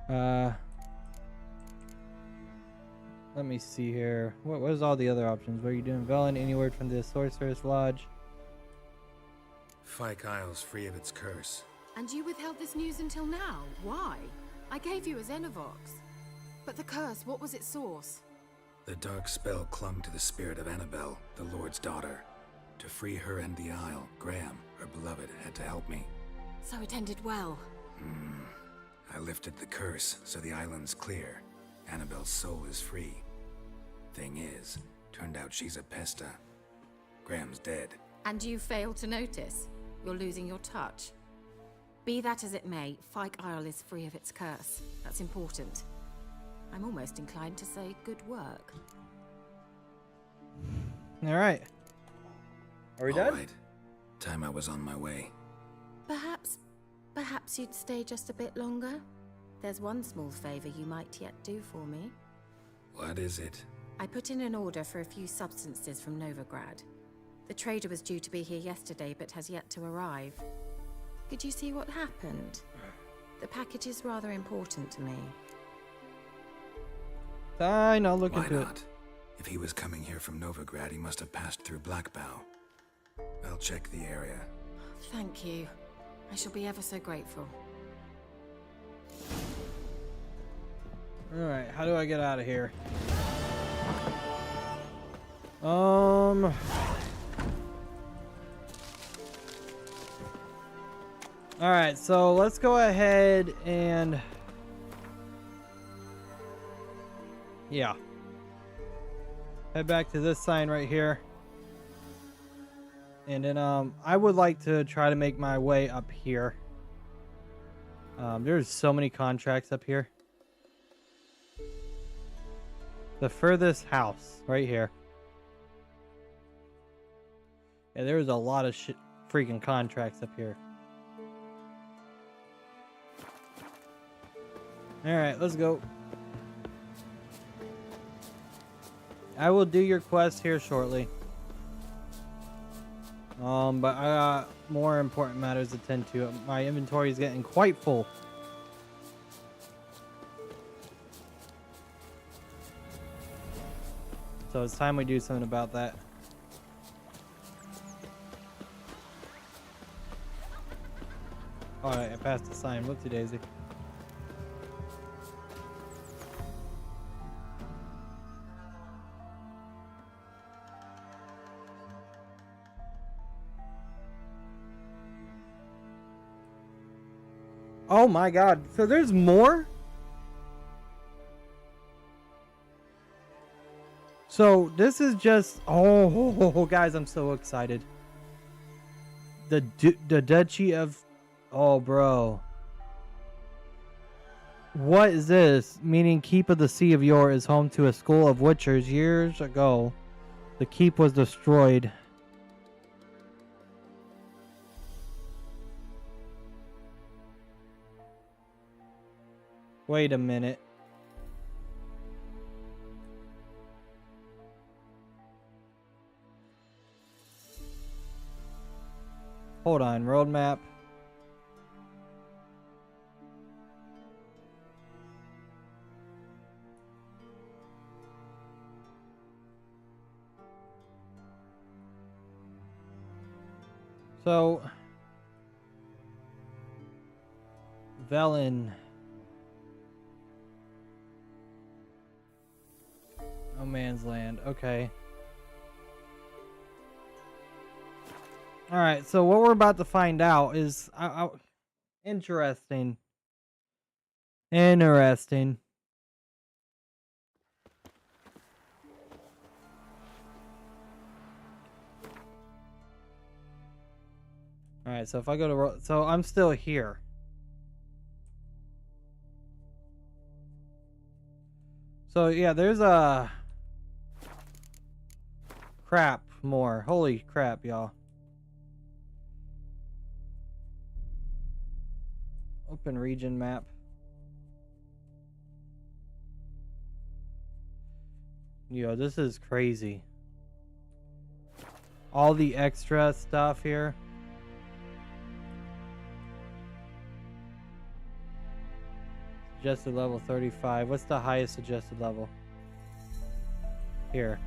Let me see here. What's all the other options? What are you doing? Velen, any word from the Sorcerer's Lodge? Fyke Isle's free of its curse. And you withheld this news until now? Why? I gave you a Xenovox. But the curse, what was its source? The dark spell clung to the spirit of Annabelle, the Lord's daughter. To free her and the Isle, Graham, her beloved, had to help me. So it ended well. I lifted the curse, so the island's clear. Annabelle's soul is free. Thing is, turned out she's a pesta. Graham's dead. And you failed to notice? You're losing your touch. Be that as it may, Fyke Isle is free of its curse. That's important. I'm almost inclined to say good work. Alright. Are we done? All right. Time I was on my way. Perhaps you'd stay just a bit longer? There's one small favor you might yet do for me. What is it? I put in an order for a few substances from Novigrad. The trader was due to be here yesterday, but has yet to arrive. Could you see what happened? The package is rather important to me. Fine, I'll look Why into not? it. If he was coming here from Novigrad, he must have passed through Blackbow. I'll check the area. Thank you. I shall be ever so grateful. Alright, how do I get out of here? Alright, so let's go ahead and... Yeah. Head back to this sign right here. And then, I would like to try to make my way up here. There's so many contracts up here. The furthest house, right here. Yeah, there's a lot of freaking contracts up here. Alright, let's go. I will do your quest here shortly. But I got more important matters to tend to. My inventory is getting quite full. So it's time we do something about that. Alright, I passed the sign. Whoopsie daisy. Oh my god. So there's more? So this is just... Oh, guys, I'm so excited. The Duchy of... Oh, bro. What is this? Meaning Keep of the Sea of Yore is home to a school of witchers. Years ago, the keep was destroyed. Wait a minute. Hold on, roadmap. So, Velen. No Man's Land. Okay. Alright, so what we're about to find out is... interesting. Interesting. Alright, so if I go to... So I'm still here. So yeah, there's a... Crap more. Holy crap, y'all. Open region map. Yo, this is crazy. All the extra stuff here. Suggested level 35. What's the highest suggested level? Here.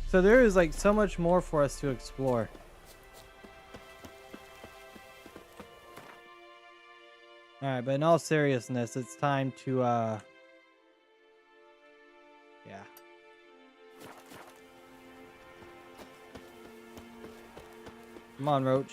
So there is like so much more for us to explore. Alright, but in all seriousness, it's time to yeah. Come on, Roach.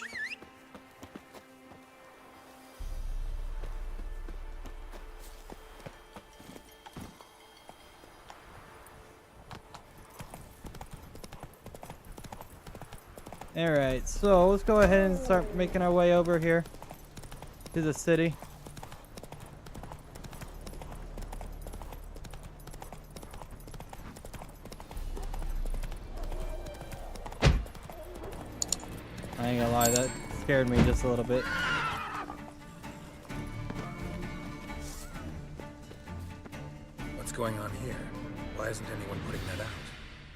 Alright, so let's go ahead and start making our way over here to the city. I ain't gonna lie, that scared me just a little bit. What's going on here? Why isn't anyone putting that out?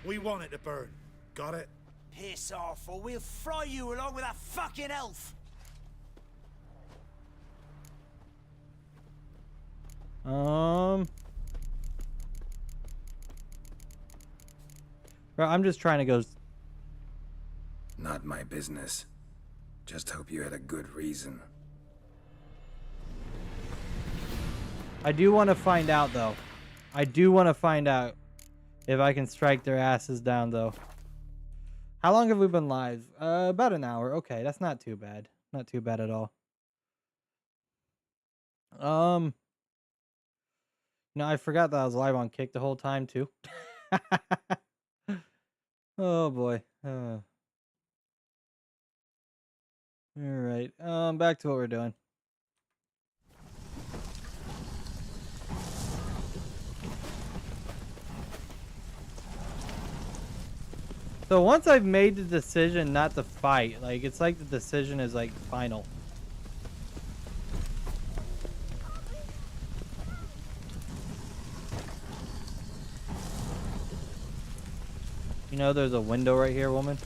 We want it to burn. Got it? Piss off, or we'll fry you along with that fucking elf! Bro, I'm just trying to go... Not my business. Just hope you had a good reason. I do want to find out, though. I do want to find out if I can strike their asses down, though. How long have we been live? About an hour. Okay, that's not too bad. Not too bad at all. No, I forgot that I was live on Kick the whole time, too. Oh, boy. Alright, back to what we're doing. So once I've made the decision not to fight, like, it's like the decision is, like, final. You know there's a window right here, woman?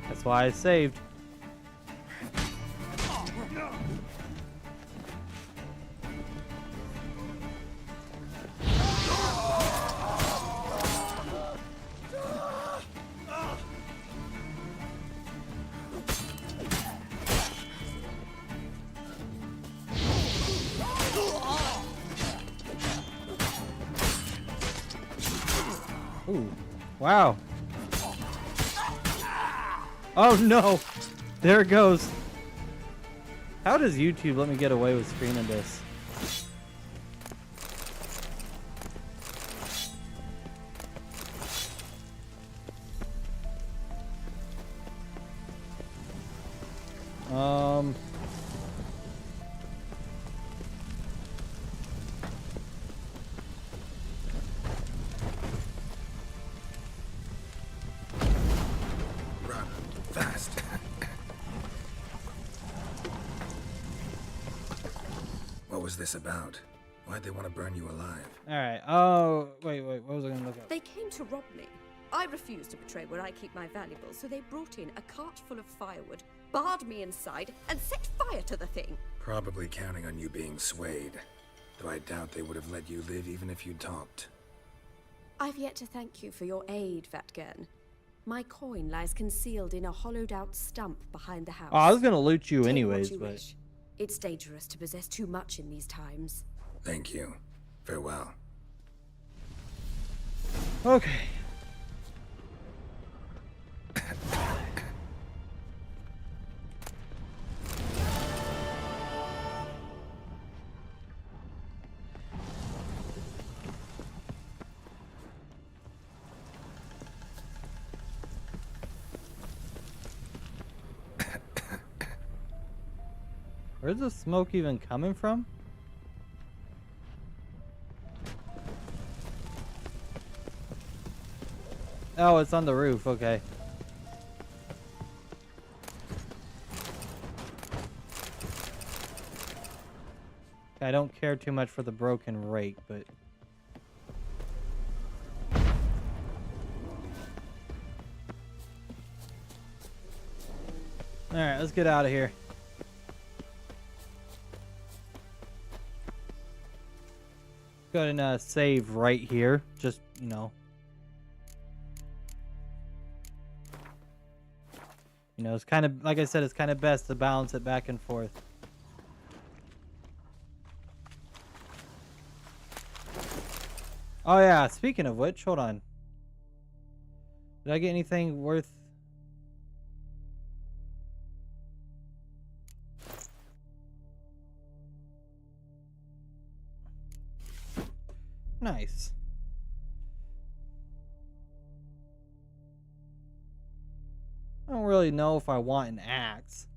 That's why I saved. Ooh, wow. Oh no! There it goes. How does YouTube let me get away with screening this? Run fast. What was this about? Why'd they want to burn you alive? Alright, oh, wait, what was I gonna look up? They came to rob me. I refused to betray where I keep my valuables, so they brought in a cart full of firewood, barred me inside, and set fire to the thing. Probably counting on you being swayed. Though I doubt they would have let you live even if you talked. I've yet to thank you for your aid, Vatgern. My coin lies concealed in a hollowed-out stump behind the house. Oh, I was gonna loot you Take anyways, what you but... wish. It's dangerous to possess too much in these times. Thank you. Farewell. Okay. Where's the smoke even coming from? Oh, it's on the roof, okay. I don't care too much for the broken rake, but... Alright, let's get out of here. Go ahead and save right here. Just, you know. You know, it's kind of, like I said, it's kind of best to balance it back and forth. Oh yeah, speaking of which, hold on. Did I get anything worth... Nice. I don't really know if I want an axe.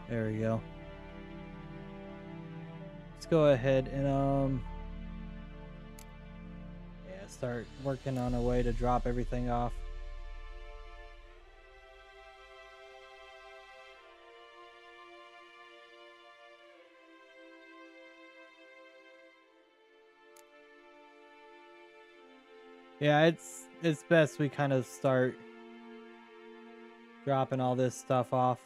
There we go. Let's go ahead and start working on a way to drop everything off. Yeah, it's best we kind of start dropping all this stuff off.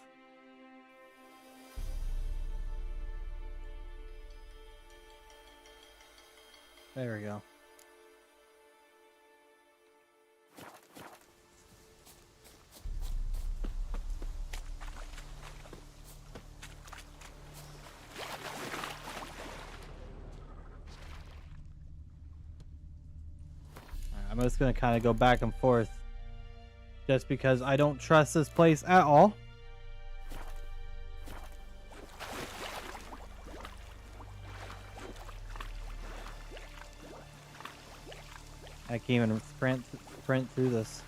There we go. I'm just going to kind of go back and forth just because I don't trust this place at all. I can't even sprint through this.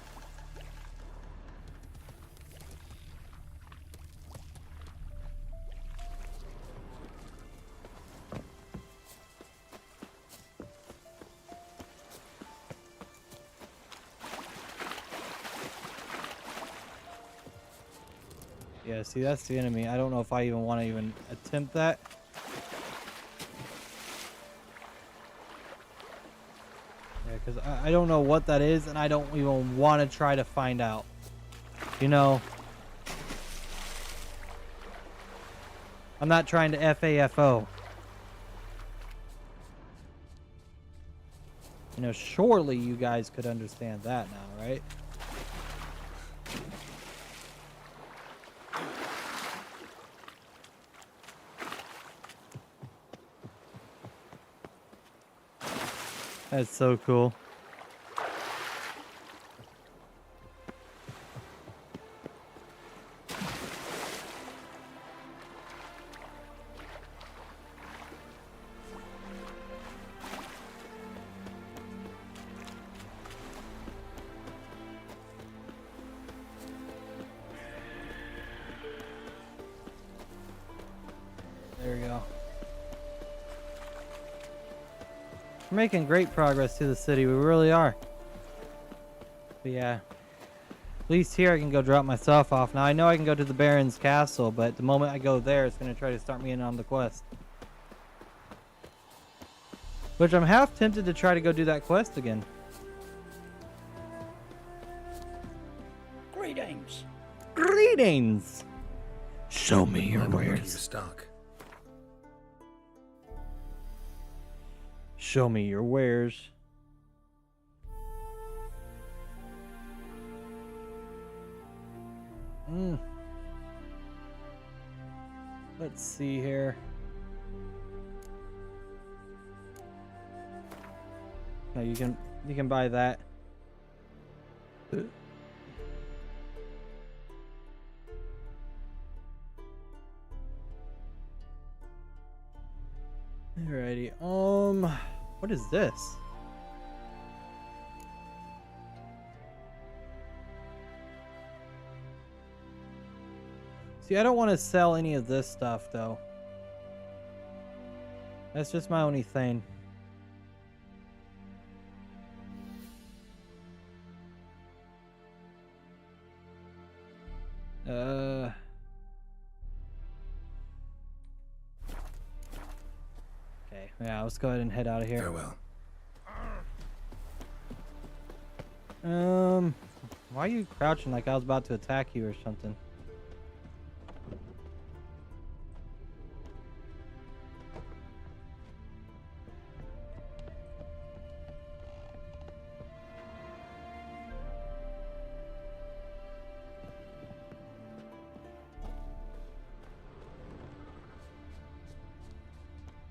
Yeah, see, that's the enemy. I don't know if I even want to even attempt that. Yeah, because I don't know what that is, and I don't even want to try to find out. You know? I'm not trying to FAFO. You know, surely you guys could understand that now, right? That's so cool. There we go. We're making great progress to the city. We really are. But yeah. At least here I can go drop myself off. Now I know I can go to the Baron's castle, but the moment I go there, it's going to try to start me in on the quest. Which I'm half tempted to try to go do that quest again. Greetings. Greetings. Show me your Look at your wares. stock. Show me your wares. Let's see here. No, you can buy that. Alrighty. What is this? See, I don't want to sell any of this stuff, though. That's just my only thing. Okay, yeah, let's go ahead and head out of here. Farewell. Why are you crouching like I was about to attack you or something?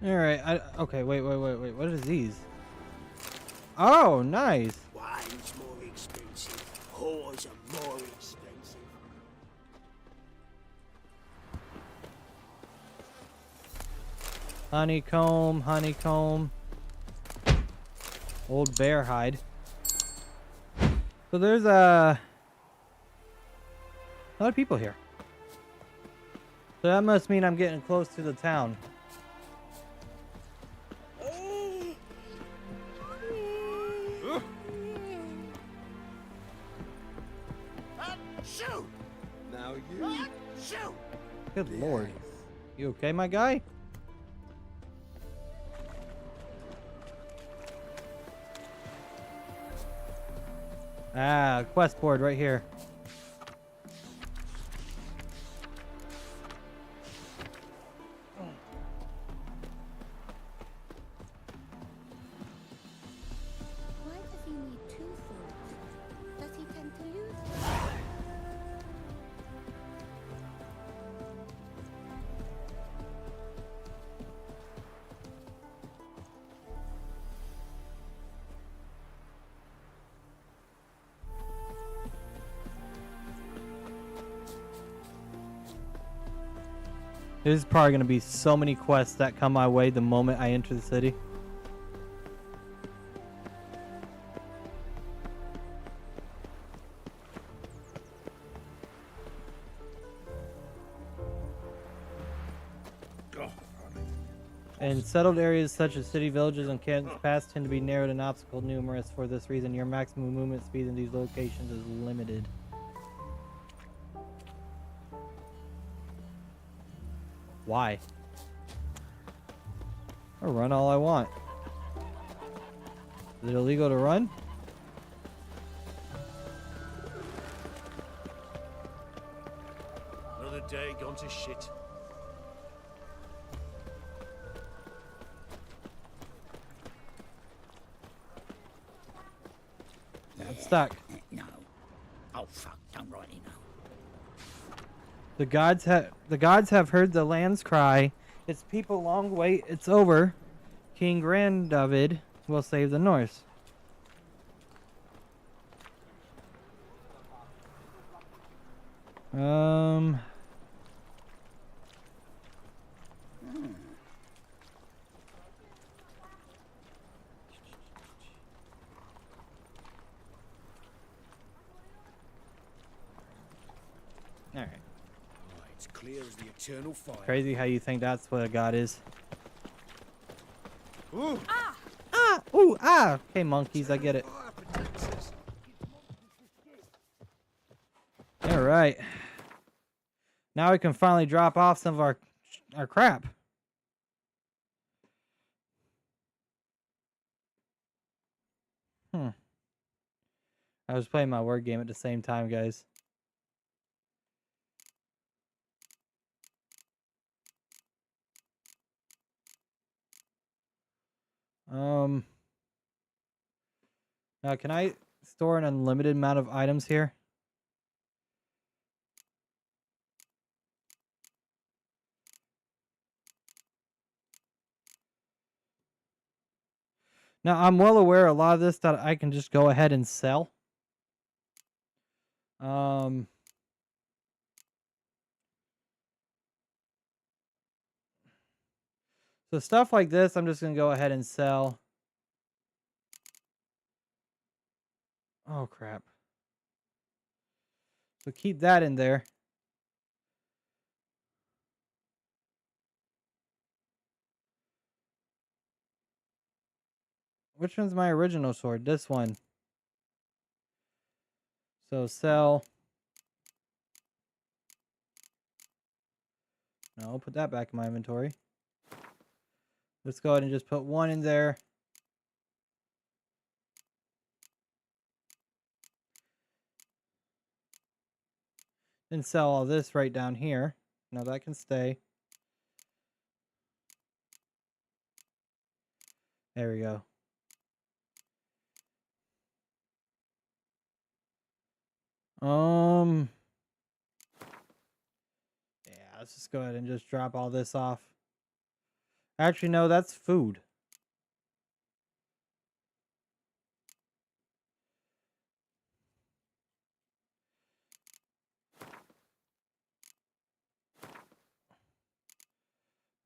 Alright, okay, wait. What are these? Oh, nice. Wine's more expensive. Whores are more expensive. Honeycomb. Old bear hide. So there's a lot of people here. So that must mean I'm getting close to the town. Shoot! Now you. Shoot! Good lord. You okay, my guy? Ah, quest board right here. Why does he need two swords? Does he tend to use There's probably going to be so many quests that come my way the moment I enter the city. And settled areas such as city villages and canyons paths tend to be narrowed and obstacle numerous. For this reason, your maximum movement speed in these locations is limited. Why? I'll run all I want. Is it illegal to run? Another day gone to shit. I'm stuck. No. Oh fuck, don't rightly know. The gods have heard the land's cry. Its people long wait. It's over. King Grandavid will save the Norse. All right. It's clear as the eternal fire. Crazy how you think that's what a god is. Ooh. Ah! Ooh! Ah! Okay, monkeys, I get it. All right. Now we can finally drop off some of our crap. I was playing my word game at the same time, guys. Now can I store an unlimited amount of items here? Now I'm well aware a lot of this that I can just go ahead and sell. So stuff like this, I'm just gonna go ahead and sell. Oh crap. So keep that in there. Which one's my original sword? This one. So sell. No, put that back in my inventory. Let's go ahead and just put one in there. And sell all this right down here. No, that can stay. There we go. Yeah, let's just go ahead and just drop all this off. Actually, no, that's food.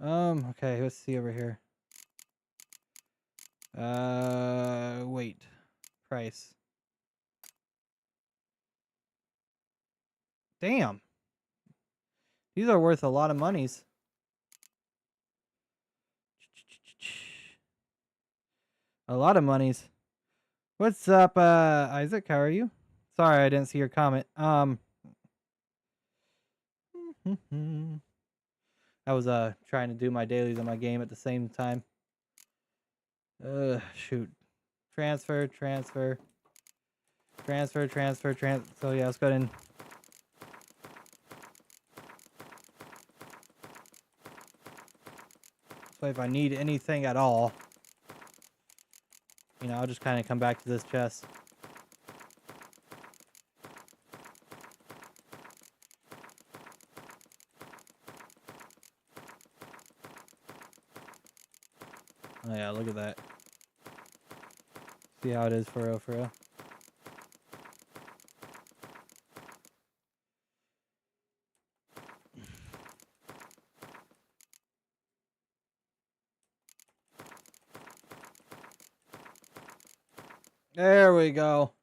Okay, let's see over here. Wait. Price. Damn. These are worth a lot of monies. A lot of monies. What's up, Isaac? How are you? Sorry, I didn't see your comment. I was trying to do my dailies on my game at the same time. Shoot. Transfer. So yeah, let's go ahead and so if I need anything at all, you know, I'll just kind of come back to this chest. Oh yeah, look at that. See how it is for real, for real. There we go.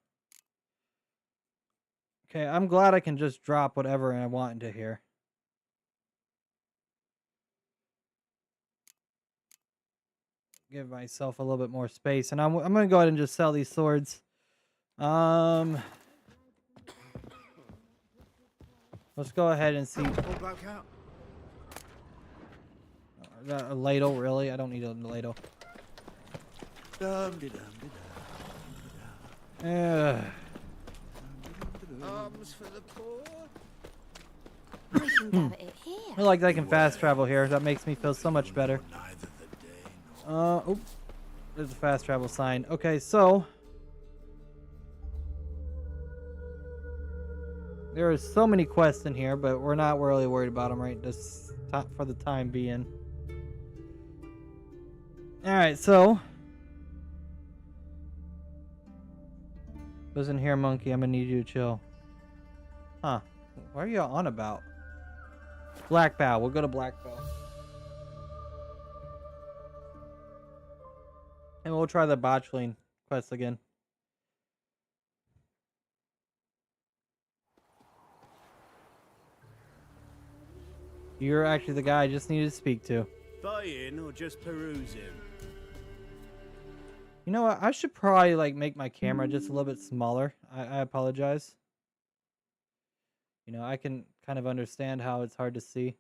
Okay, I'm glad I can just drop whatever I want into here. give myself a little bit more space, and I'm gonna go ahead and just sell these swords. Let's go ahead and see. A ladle, really? I don't need a ladle. Arms for the poor. I like that I can fast travel here. That makes me feel so much better. Oh, there's a fast travel sign. Okay, so there are so many quests in here, but we're not really worried about them right this for the time being. All right, so listen here, monkey. I'm gonna need you to chill. Huh? What are you on about? Black Bow. We'll go to Black Bow. And we'll try the botchling quest again. You're actually the guy I just needed to speak to. Buying or just perusing? You know what? I should probably like make my camera just a little bit smaller. I apologize. You know, I can kind of understand how it's hard to see.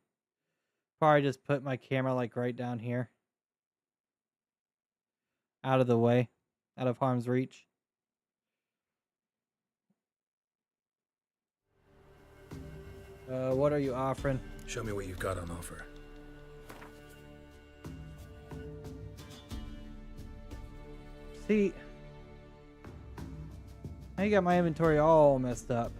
Probably just put my camera like right down here. Out of the way. Out of harm's reach. What are you offering? Show me what you've got on offer. See, I got my inventory all messed up.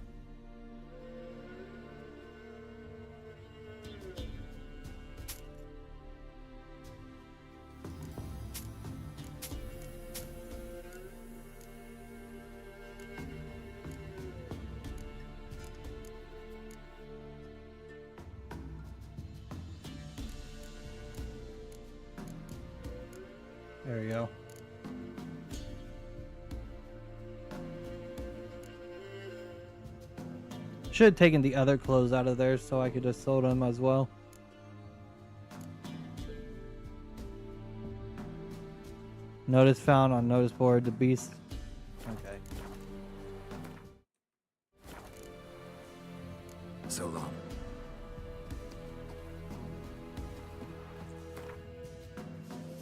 There we go. Should have taken the other clothes out of there so I could just sold them as well. Notice found on notice board, the beast. Okay. So long.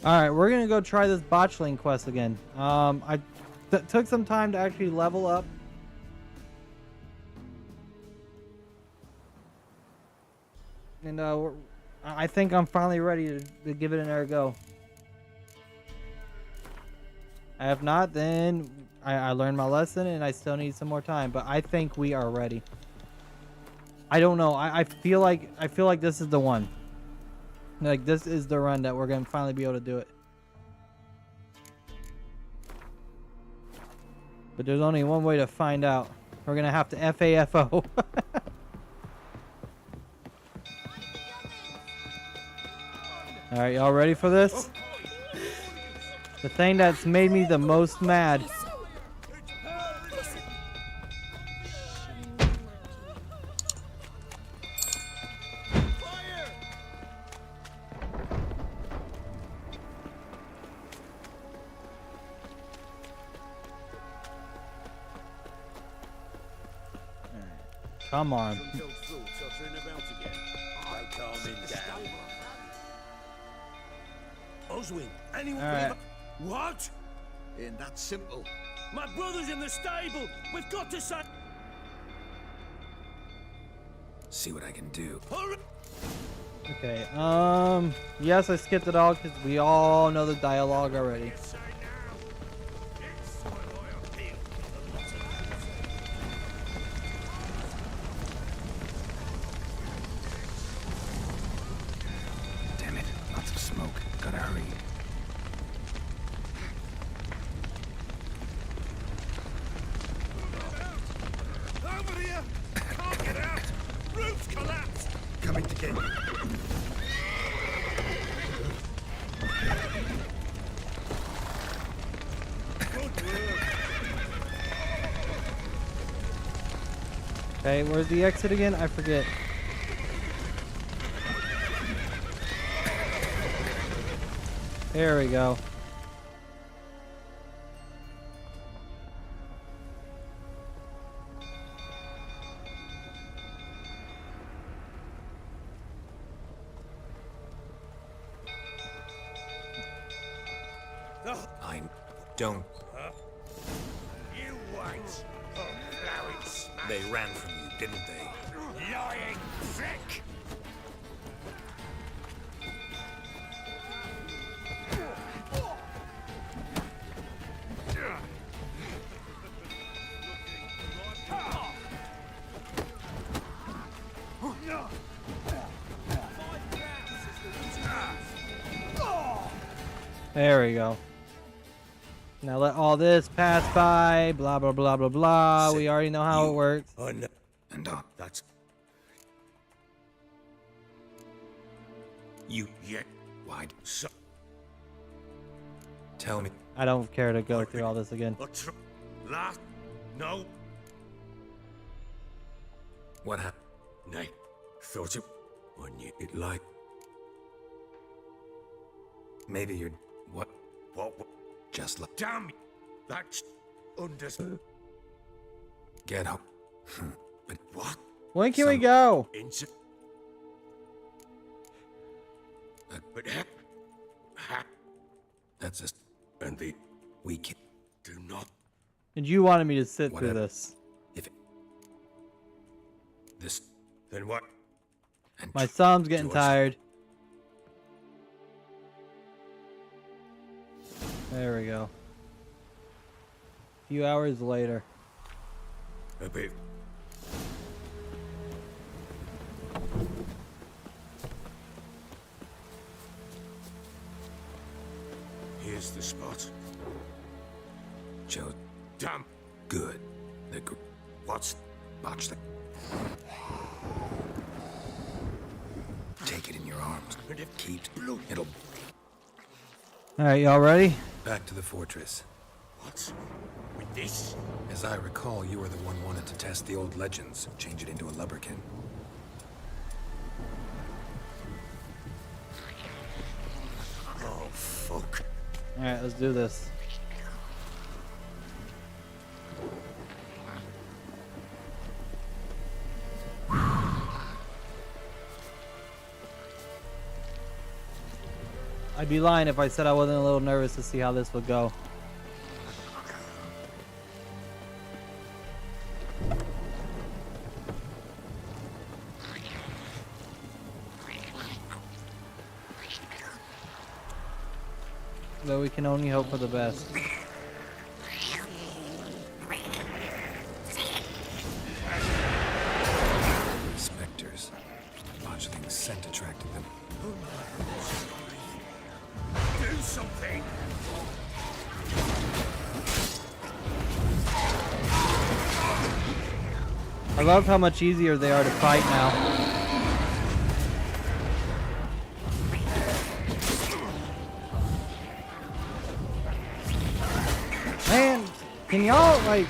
Alright, we're gonna go try this botchling quest again. I took some time to actually level up. And I think I'm finally ready to give it another go. If not, then I learned my lesson and I still need some more time. But I think we are ready. I don't know. I feel like this is the one. Like this is the run that we're gonna finally be able to do it. But there's only one way to find out. We're gonna have to FAFO. Alright, y'all ready for this? The thing that's made me the most mad. Come on. Oswin, anyone Alright. What? Ain't that simple. My brother's in the stable. We've got to say. See what I can do. Okay, yes, I skipped it all because we all know the dialogue already. Damn it, lots of smoke. Gotta hurry. Over here! Can't get out! Roof's collapsed! Coming to get you. Okay, where's the exit again? I forget. There we go. Don't. You wait. Oh, blow it smack. They ran from you, didn't they? Lying prick! There we go. Now let all this pass by. Blah, blah, blah, blah, blah. We already know how it works. And that's... You yet wide so. Tell me. I don't care to go through all this again. Last. No. What happened? Nay. Thought it. I knew it like. Maybe you're... What? What? Just like... Damn. That's... Understood. Get up. But what? When can we go? Into... But that's just... And the... We can... Do not... And you wanted me to sit Whatever. through this. If it... This... Then what? And My thumb's getting tired. There we go. A few hours later. A bit. Here's the spot. Joe. Damn. Good. What's... Botch the... Take it in your arms. And if keeps... It'll... Alright, y'all ready? Back to the fortress. What? With this? As I recall, you were the one wanted to test the old legends, change it into a lubberkin. Oh, fuck. Alright, let's do this. I'd be lying if I said I wasn't a little nervous to see how this would go. Though we can only hope for the best. Spectres. Botchling's scent attracted them. Do something! I love how much easier they are to fight now. Man, can y'all, like...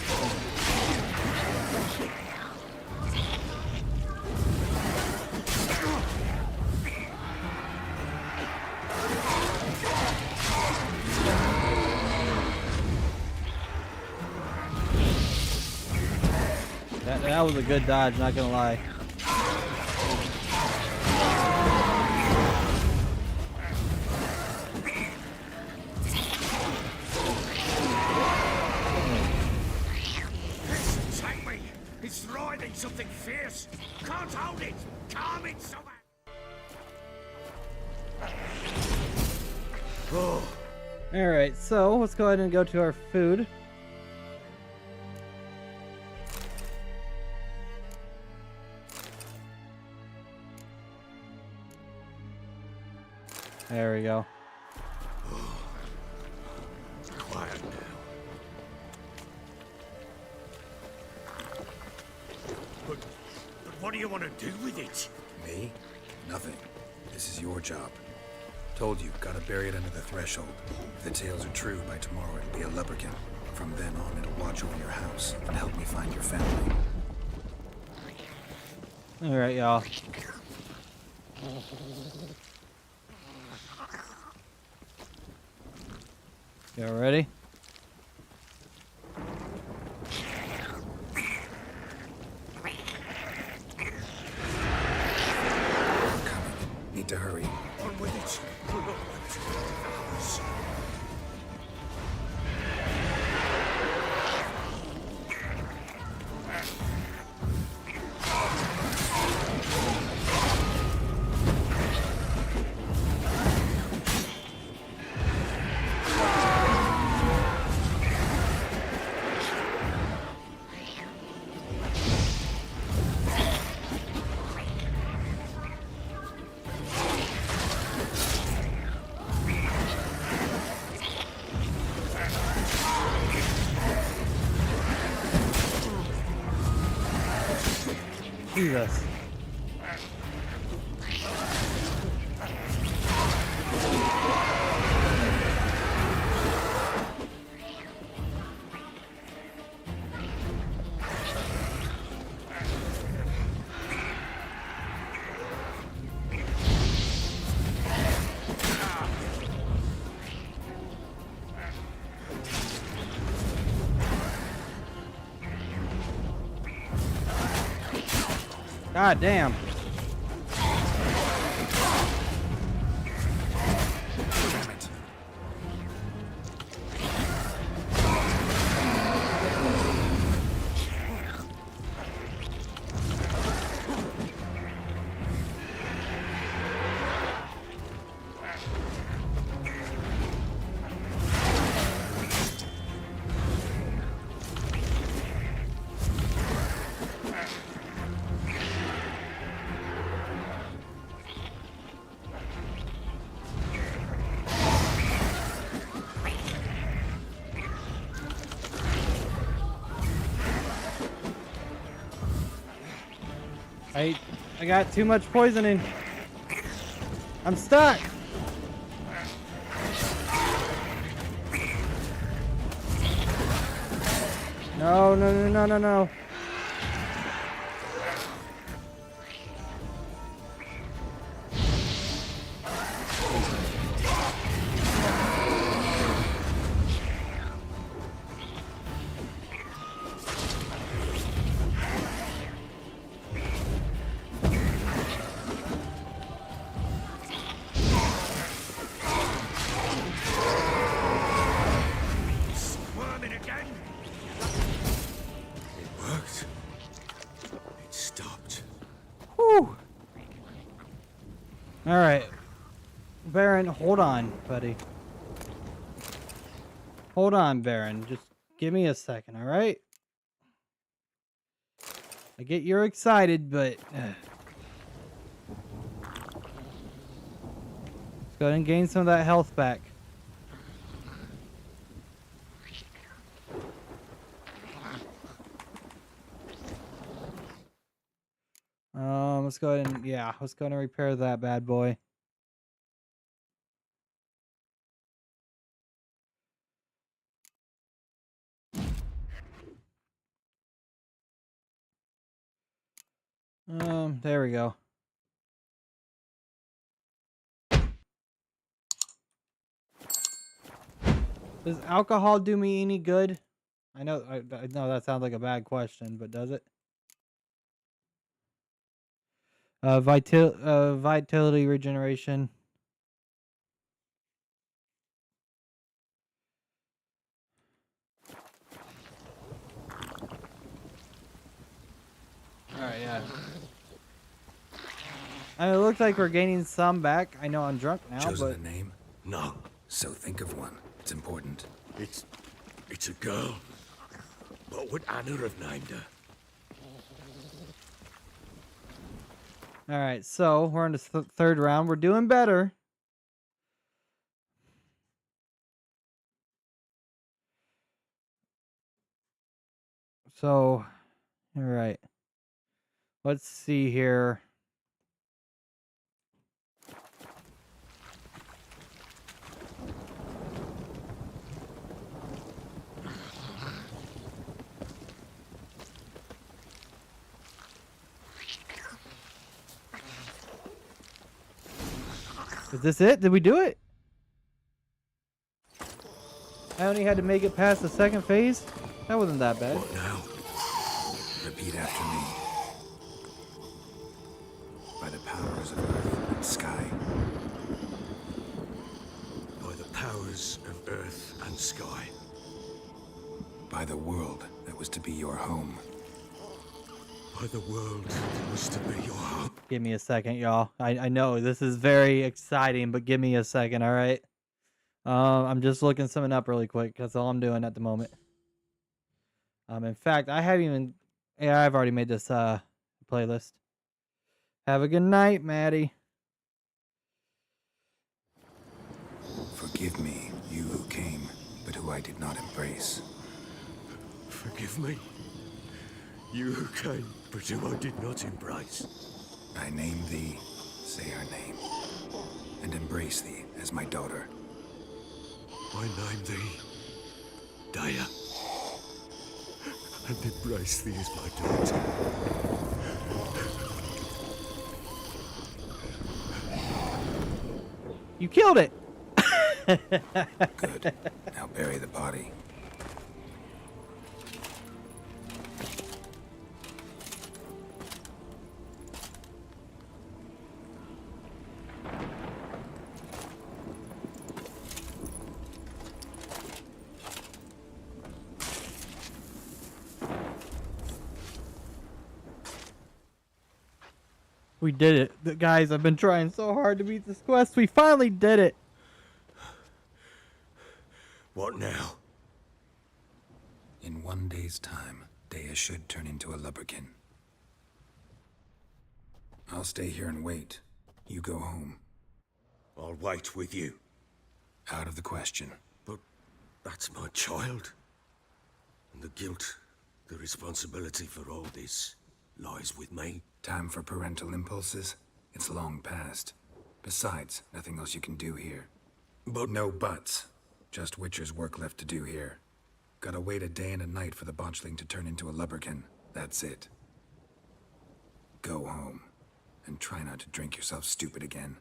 That was a good dodge, not gonna lie. Take me! It's writhing something fierce! Can't hold it! Calm it somewhere! Oh. Alright, so let's go ahead and go to our food. There we go. Quiet now. But what do you want to do with it? Me? Nothing. This is your job. Told you, gotta bury it under the threshold. If the tales are true, by tomorrow it'll be a lubberkin. From then on, it'll watch over your house and help me find your family. Alright, y'all. Y'all ready? Need to hurry. On with it. Jesus. God damn. Damn it. I got too much poisoning. I'm stuck. No, no, no, no, no, no. Squirming again. It worked. It stopped. Whew. All right. Baron, hold on, buddy. Hold on, Baron. Just give me a second, all right? I get you're excited, but... Let's go ahead and gain some of that health back. Let's go ahead and... Yeah, let's go ahead and repair that bad boy. There we go. Does alcohol do me any good? I know that sounds like a bad question, but does it? Vitality regeneration. Alright, yeah. It looks like we're gaining some back. I know I'm drunk now, Chosen but... a name? No. So think of one. It's important. It's a girl. What would Anna have named her? Alright, so we're in the third round. We're doing better. So, alright. Let's see here. Is this it? Did we do it? I only had to make it past the second phase? That wasn't that bad. What now? Repeat after me. By the powers of earth and sky. By the powers of earth and sky. By the world that was to be your home. By the world that was to be your home. Give me a second, y'all. I know this is very exciting, but give me a second, all right? I'm just looking something up really quick. That's all I'm doing at the moment. In fact, I haven't even... Yeah, I've already made this playlist. Have a good night, Maddie. Forgive me, you who came, but who I did not embrace. Forgive me. You came, but who I did not embrace. I name thee, say her name, and embrace thee as my daughter. I name thee Dea, and embrace thee as my daughter. You killed it! Good. Now bury the body. We did it. Guys, I've been trying so hard to beat this quest. We finally did it. What now? In 1 day's time, Dea should turn into a lubberkin. I'll stay here and wait. You go home. I'll wait with you. Out of the question. But that's my child. And the guilt, the responsibility for all this lies with me. Time for parental impulses? It's long past. Besides, nothing else you can do here. But no buts. Just Witcher's work left to do here. Gotta wait a day and a night for the botchling to turn into a lubberkin. That's it. Go home. And try not to drink yourself stupid again.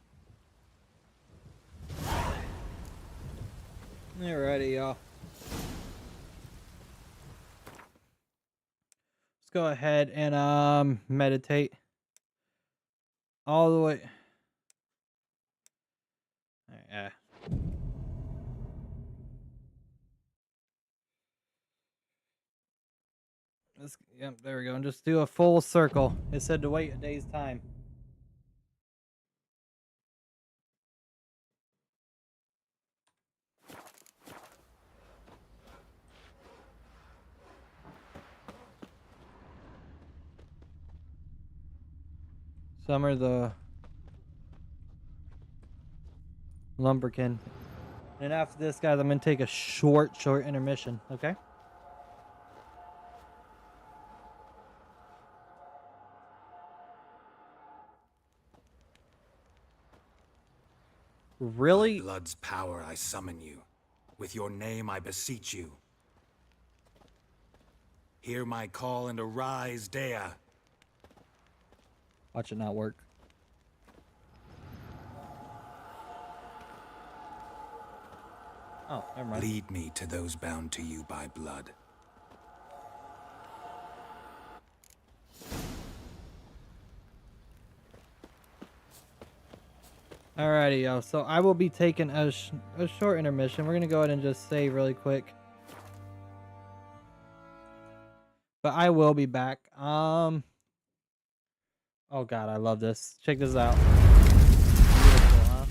Alrighty, y'all. Let's go ahead and meditate. All the way. Yeah. Yep, there we go. And just do a full circle. It said to wait a day's time. Summer the Lumberkin. And after this, guys, I'm going to take a short intermission, okay? Really? By blood's power, I summon you. With your name, I beseech you. Hear my call and arise, Dea. Watch it not work. Oh, never mind. Lead me to those bound to you by blood. Alrighty, yo. So I will be taking a short intermission. We're gonna go ahead and just save really quick. But I will be back. Oh god, I love this. Check this out. Beautiful, huh?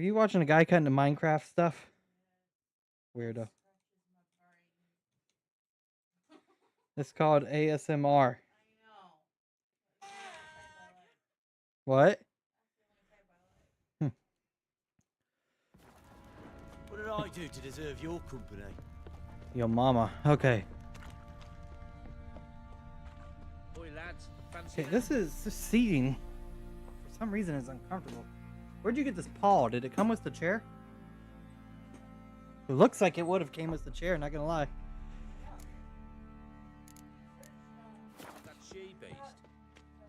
you watching a guy cutting the Minecraft stuff? Weirdo. It's called ASMR. What? What did I do to deserve your company? Yo, mama. Okay. Boy, lads, fancy Okay, this seating. For some reason, is uncomfortable. Where'd you get this paw? Did it come with the chair? It looks like it would have came with the chair. Not gonna lie. that she beast.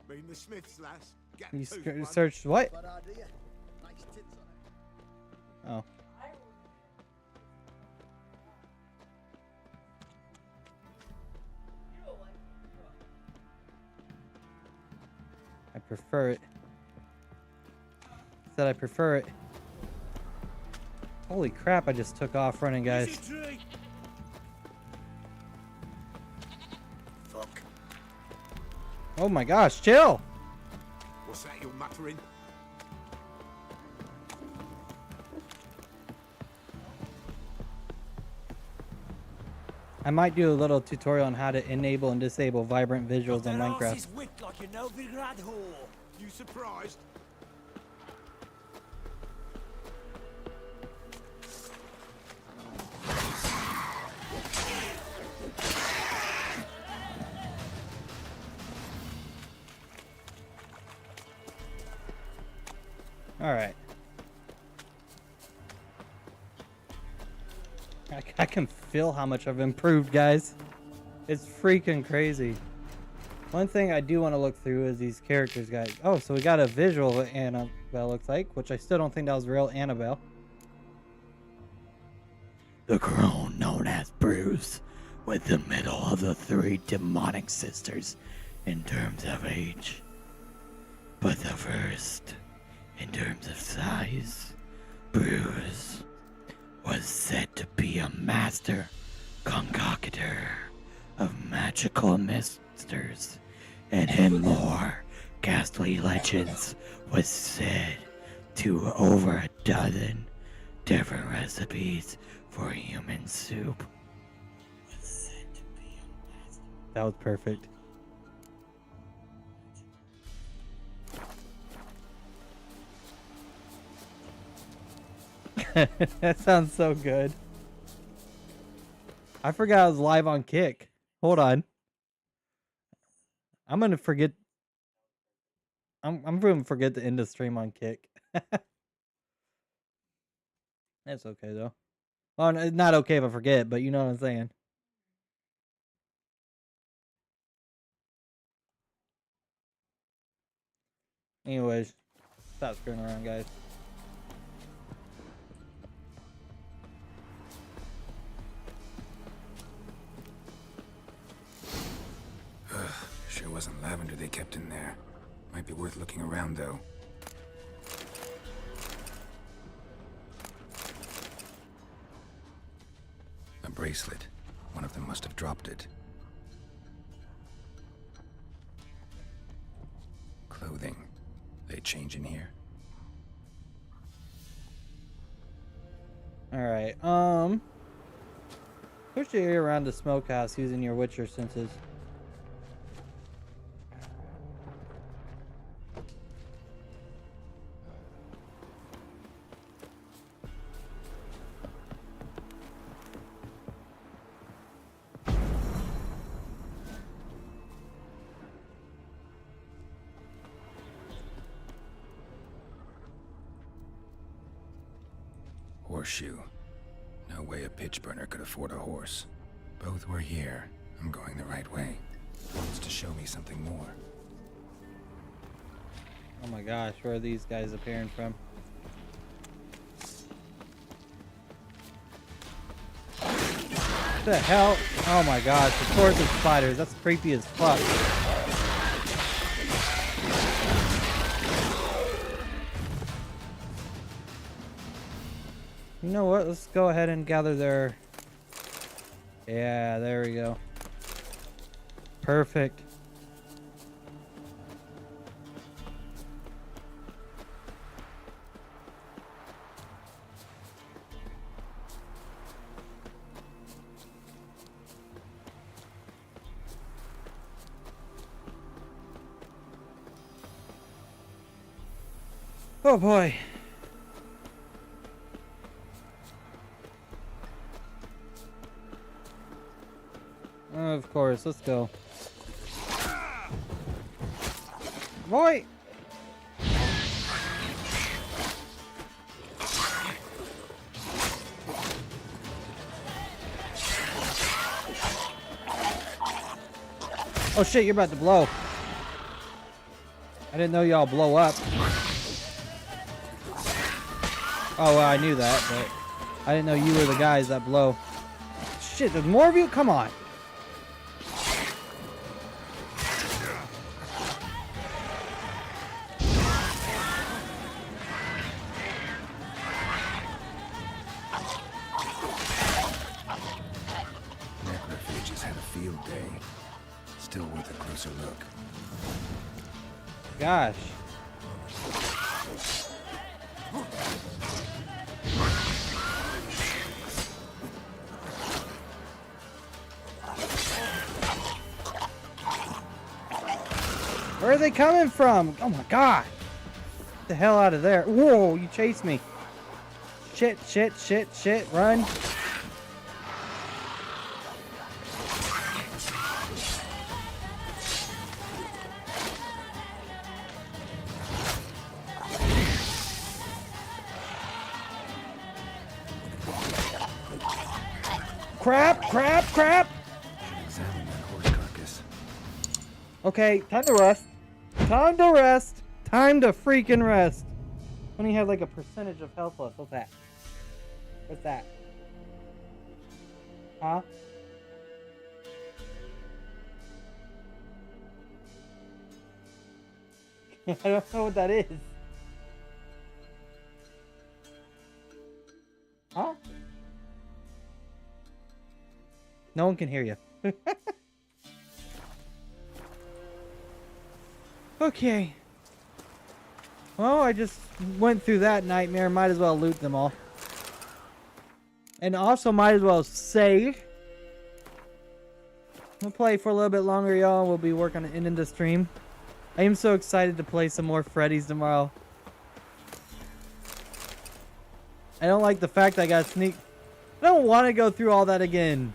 Been the Smiths, lass. Get You two for one. searched what? Bad idea. Nice tits on it. Oh. I prefer it. Said I prefer it. Holy crap, I just took off running, guys. Fuck. Oh my gosh, chill! What's that you're muttering? I might do a little tutorial on how to enable and disable vibrant visuals on Minecraft. Whipped like a Novigrad whore. You surprised? Alright. I can feel how much I've improved, guys. It's freaking crazy. One thing I do want to look through is these characters, guys. Oh, so we got a visual of what Annabelle looks like, which I still don't think that was real Annabelle. The crone known as Bruce was the middle of the three demonic sisters in terms of age. But the first, in terms of size, Bruce was said to be a master concoctor of magical mixtures, and in more ghastly legends was said to over a dozen different recipes for human soup. That was perfect. That sounds so good. I forgot I was live on Kick. Hold on. I'm gonna forget. I'm gonna forget to end the stream on Kick. That's okay though. Well, it's not okay if I forget, but you know what I'm saying. Anyways, stop screwing around, guys. Sure wasn't lavender they kept in there. Might be worth looking around, though. A bracelet. One of them must have dropped it. Clothing. They change in here? Alright, push your ear around the smokehouse using your Witcher senses. Horseshoe. No way a pitch burner could afford a horse. Both were here. I'm going the right way. Wants to show me something more. Oh my gosh, where are these guys appearing from? What the hell? Oh my gosh, of course it's spiders. That's creepy as fuck. You know what? Let's go ahead and gather their... Yeah, there we go. Perfect. Oh boy. Of course, let's go. Boy! Oh shit, you're about to blow. I didn't know y'all blow up. Oh, well, I knew that, but I didn't know you were the guys that blow. Shit, there's more of you? Come on. Necrophages had a field day. Still worth a closer look. Gosh. Where are they coming from? Oh my god. Get the hell out of there. Whoa, you chased me. Shit, shit, shit, shit. Run. Crap, crap, crap. Examine that horse carcass. Okay, time to rest. Time to rest. Time to freaking rest. When you have like a percentage of health left. What's that? What's that? Huh? I don't know what that is. Huh? No one can hear you. Okay. Well, I just went through that nightmare. Might as well loot them all. And also might as well save. We'll play for a little bit longer, y'all. We'll be working on ending the stream. I am so excited to play some more Freddy's tomorrow. I don't like the fact I got sneak. I don't want to go through all that again.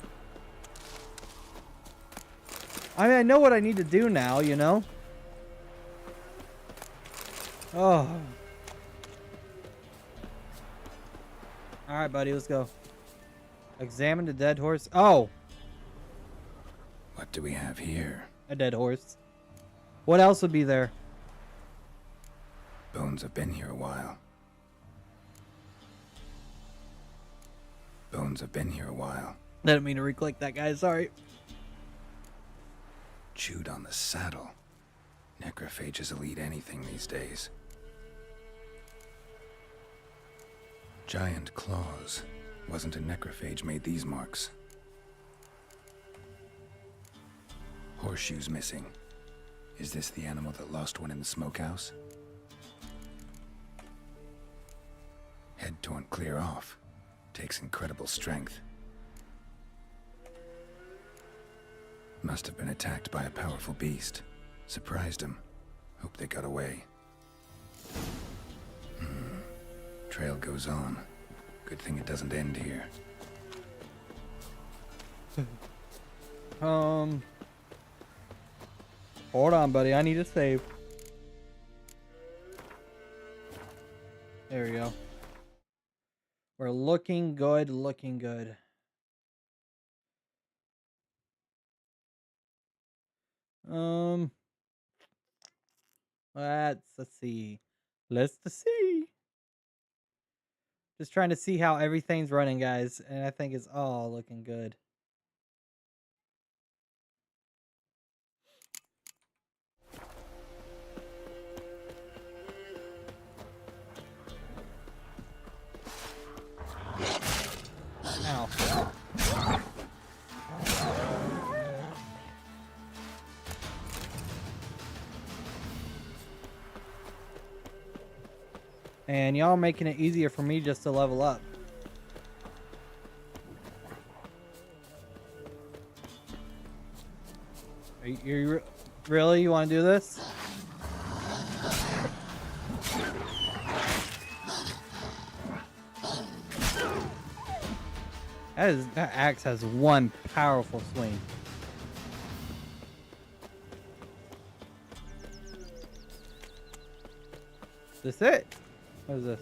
I mean, I know what I need to do now, you know? Oh. Alright, buddy, let's go. Examine the dead horse. Oh! What do we have here? A dead horse. What else would be there? Bones have been here a while. Bones have been here a while. I didn't mean to re-click that, guy. Sorry. Chewed on the saddle. Necrophages will eat anything these days. Giant claws. Wasn't a necrophage made these marks. Horseshoes missing. Is this the animal that lost one in the smokehouse? Head torn clear off. Takes incredible strength. Must have been attacked by a powerful beast. Surprised him. Hope they got away. Trail goes on. Good thing it doesn't end here. Hold on, buddy. I need to save. There we go. We're looking good, looking good. Let's see. Let's see. Just trying to see how everything's running, guys, and I think it's all looking good. Ow. And y'all making it easier for me just to level up. Really? You want to do this? That axe has one powerful swing. Is this it? What is this?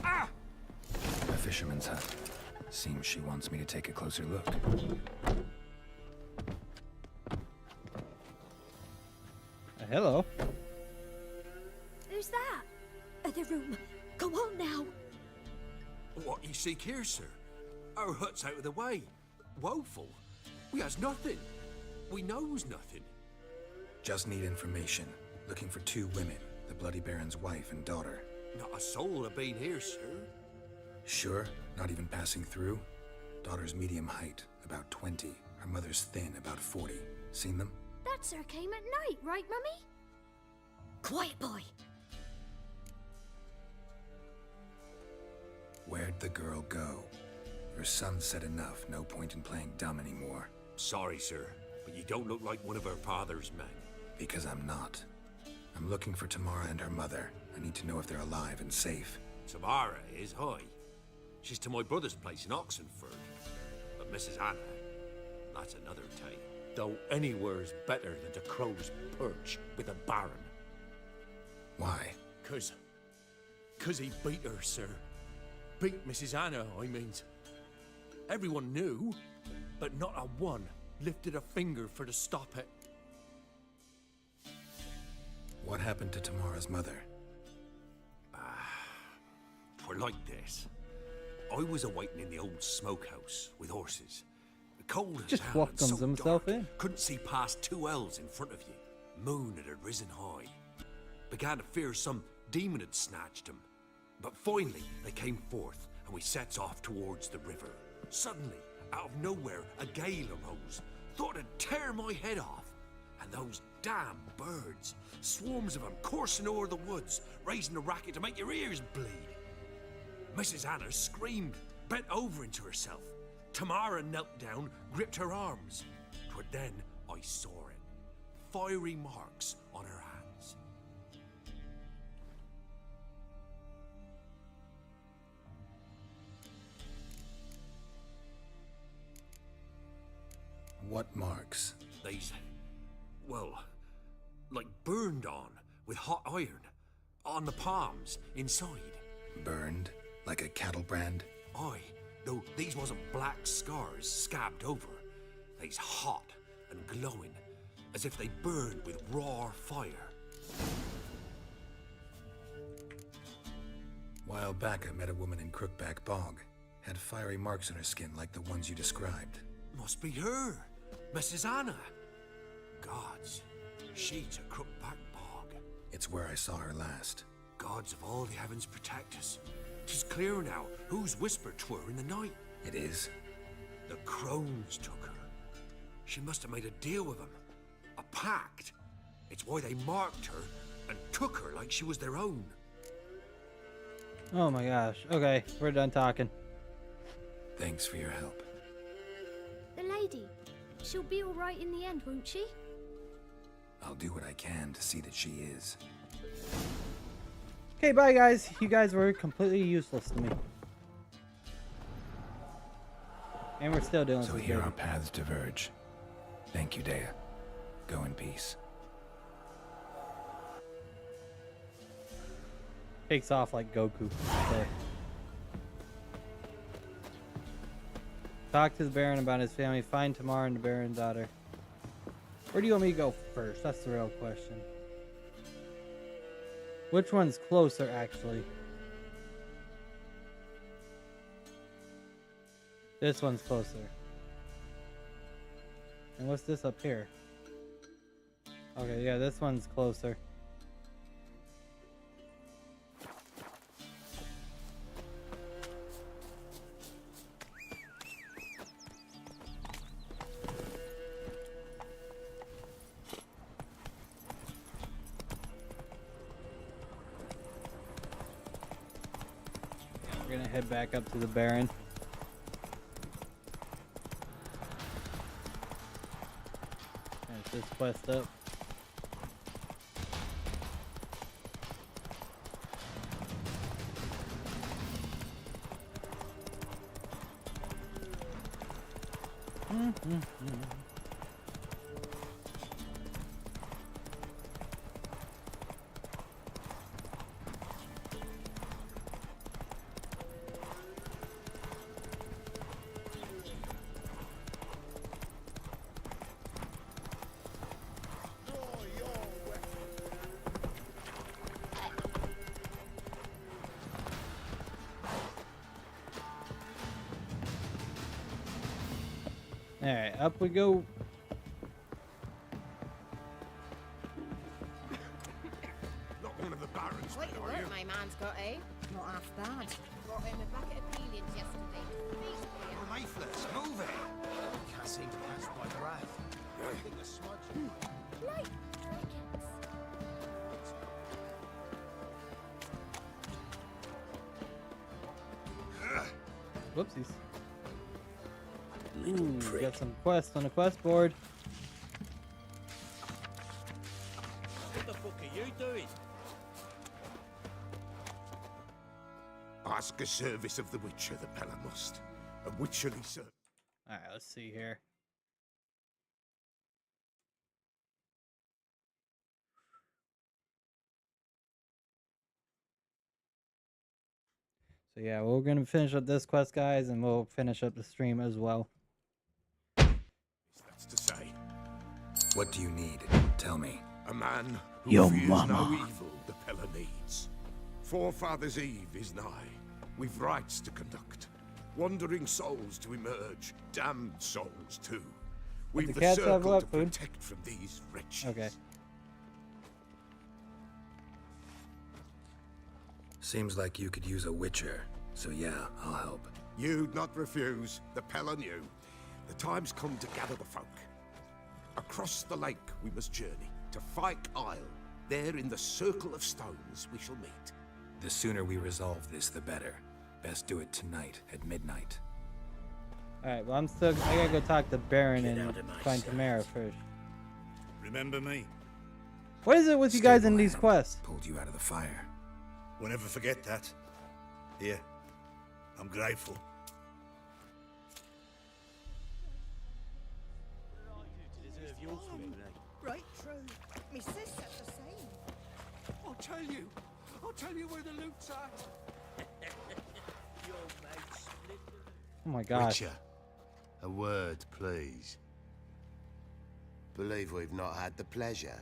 A fisherman's hut. Seems she wants me to take a closer look. Hello. Who's that? The room. Go on now. What you seek here, sir? Our hut's out of the way. Woeful. We has nothing. We knows nothing. Just need information. Looking for 2 women, the Bloody Baron's wife and daughter. Not a soul have been here, sir. Sure? Not even passing through? Daughter's medium height, about 20. Her mother's thin, about 40. Seen them? That sir came at night, right, Mummy? Quiet, boy. Where'd the girl go? Your son said enough. No point in playing dumb anymore. Sorry, sir, but you don't look like one of our father's men. Because I'm not. I'm looking for Tamara and her mother. I need to know if they're alive and safe. Tamara is, hi. She's to my brother's place in Oxenford. But Mrs. Anna, that's another tale. Though anywhere's better than the Crow's Perch with a baron. Why? Cause he beat her, sir. Beat Mrs. Anna, I means. Everyone knew, but not a one lifted a finger for to stop it. What happened to Tamara's mother? Twere like this. I was awaiting in the old smokehouse with horses. Cold as Just hell and welcomes so himself dark, in. couldn't see past 2 ells in front of you. Moon had risen high. Began to fear some demon had snatched him. But finally, they came forth, and we sets off towards the river. Suddenly, out of nowhere, a gale arose. Thought it'd tear my head off. And those damn birds, swarms of them coursing o'er the woods, raising a racket to make your ears bleed. Mrs. Anna screamed, bent over into herself. Tamara knelt down, gripped her arms. 'Twere then I saw it. Fiery marks on her hands. What marks? They's, well, like burned on with hot iron. On the palms, inside. Burned? Like a cattle brand? Aye, though these wasn't black scars scabbed over. They's hot and glowing, as if they burned with raw fire. While back, I met a woman in Crookback Bog. Had fiery marks on her skin like the ones you described. Must be her, Mrs. Anna. Gods, she's a Crookback Bog. It's where I saw her last. Gods of all the heavens protect us. 'Tis clear now whose whisper 'twere in the night. It is? The crones took her. She must have made a deal with them. A pact. It's why they marked her and took her like she was their own. Oh my gosh. Okay, we're done talking. Thanks for your help. The lady, she'll be all right in the end, won't she? I'll do what I can to see that she is. Okay, bye guys. You guys were completely useless to me. And we're still doing So this here baby. our paths diverge. Thank you, Dea. Go in peace. Takes off like Goku. Okay. Talk to the Baron about his family. Find Tamara and the Baron's daughter. Where do you want me to go first? That's the real question. Which one's closer, actually? This one's closer. And what's this up here? Okay, yeah, this one's closer. We're gonna head back up to the Baron. Finish this quest up. Alright, up we go. Not one of the barons, Quite the are work you? my man's got, eh? Not half bad. Brought him a bucket of peelings yesterday. Oh, Mayflies, move it! Can't seem to catch my breath. I think the smudge. Like crickets. Whoopsies. Ooh, got some quests on the quest board. What the fuck are you doing? Ask a service of the Witcher, the Pella must. A witcherly service. Alright, let's see here. So yeah, we're gonna finish up this quest, guys, and we'll finish up the stream as well. That's to say. What do you need? Tell me. A man who Your fears mama. no evil the Pella needs. Forefathers' Eve is nigh. We've rites to conduct. Wandering souls to emerge. Damned souls too. We've the the cats have circle what, to food? protect from these wretches. Okay. Seems like you could use a witcher. So yeah, I'll help. You'd not refuse. The Pella knew. The time's come to gather the folk. Across the lake we must journey to Fyke Isle. There in the circle of stones we shall meet. The sooner we resolve this, the better. Best do it tonight at midnight. Alright, well I gotta go talk to Baron Get and out of my find sight. Tamara first. Remember me? What is it with you guys in Stable these lamb quests? Pulled you out of the fire. We'll never forget that. Here, I'm grateful. Right true. Me sis said the same. I'll tell you. I'll tell you where the loot's at. Oh my gosh. Witcher, a word, please. Believe we've not had the pleasure.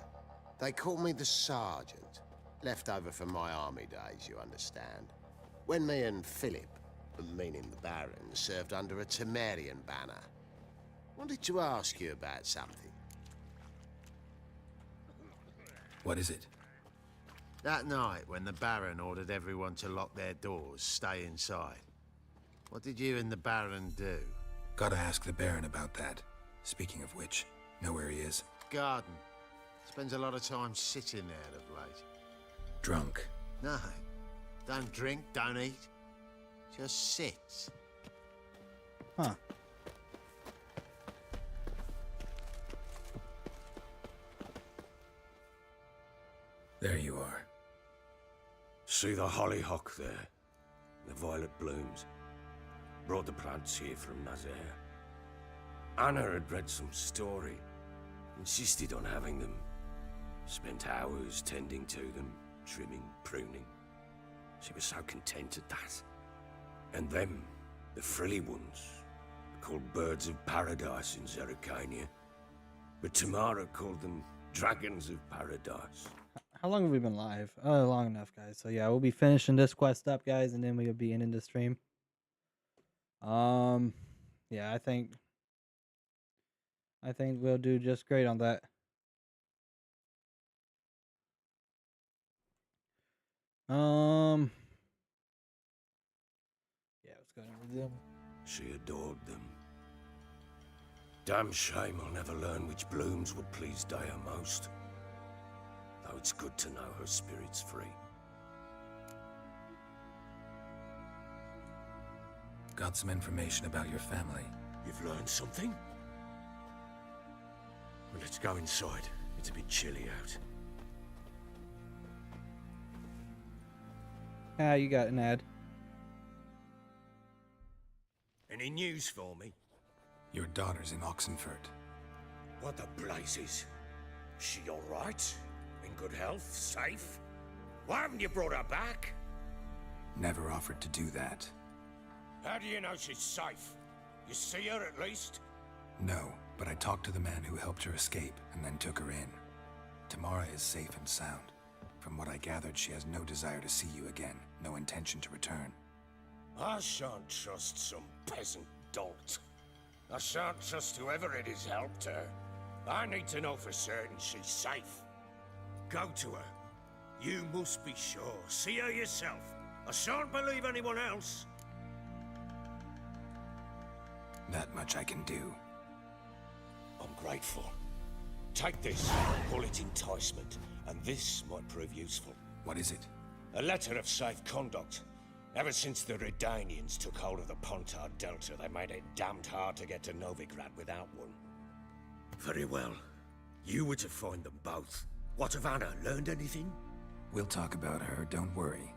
They call me the Sergeant. Left over from my army days, you understand. When me and Philip, meaning the Baron, served under a Temerian banner. Wanted to ask you about something. What is it? That night, when the Baron ordered everyone to lock their doors, stay inside. What did you and the Baron do? Gotta ask the Baron about that. Speaking of which, know where he is? Garden. Spends a lot of time sitting there of late. Drunk. No. Don't drink, don't eat. Just sits. Huh. There you are. See the hollyhock there? The violet blooms. Brought the plants here from Nazaire. Anna had read some story. Insisted on having them. Spent hours tending to them, trimming, pruning. She was so content at that. And them, the frilly ones, called birds of paradise in Zerrikania. But Tamara called them dragons of paradise. How long have we been live? Oh, long enough, guys. So yeah, we'll be finishing this quest up, guys, and then we'll be ending the stream. Yeah, I think we'll do just great on that. Yeah, let's go ahead and resume. She adored them. Damn shame I'll never learn which blooms would please Dea most. Though it's good to know her spirit's free. Got some information about your family. You've learned something? Well, let's go inside. It's a bit chilly out. Ah, you got an ad. Any news for me? Your daughter's in Oxenfurt. What the blazes? She all right? In good health? Safe? Why haven't you brought her back? Never offered to do that. How do you know she's safe? You see her at least? No, but I talked to the man who helped her escape and then took her in. Tamara is safe and sound. From what I gathered, she has no desire to see you again, no intention to return. I shan't trust some peasant dolt. I shan't trust whoever it is helped her. I need to know for certain she's safe. Go to her. You must be sure. See her yourself. I shan't believe anyone else. That much I can do. I'm grateful. Take this, call it enticement, and this might prove useful. What is it? A letter of safe conduct. Ever since the Redanians took hold of the Pontard Delta, they made it damned hard to get to Novigrad without one. Very well. You were to find them both. What of Anna? Learned anything? We'll talk about her, don't worry.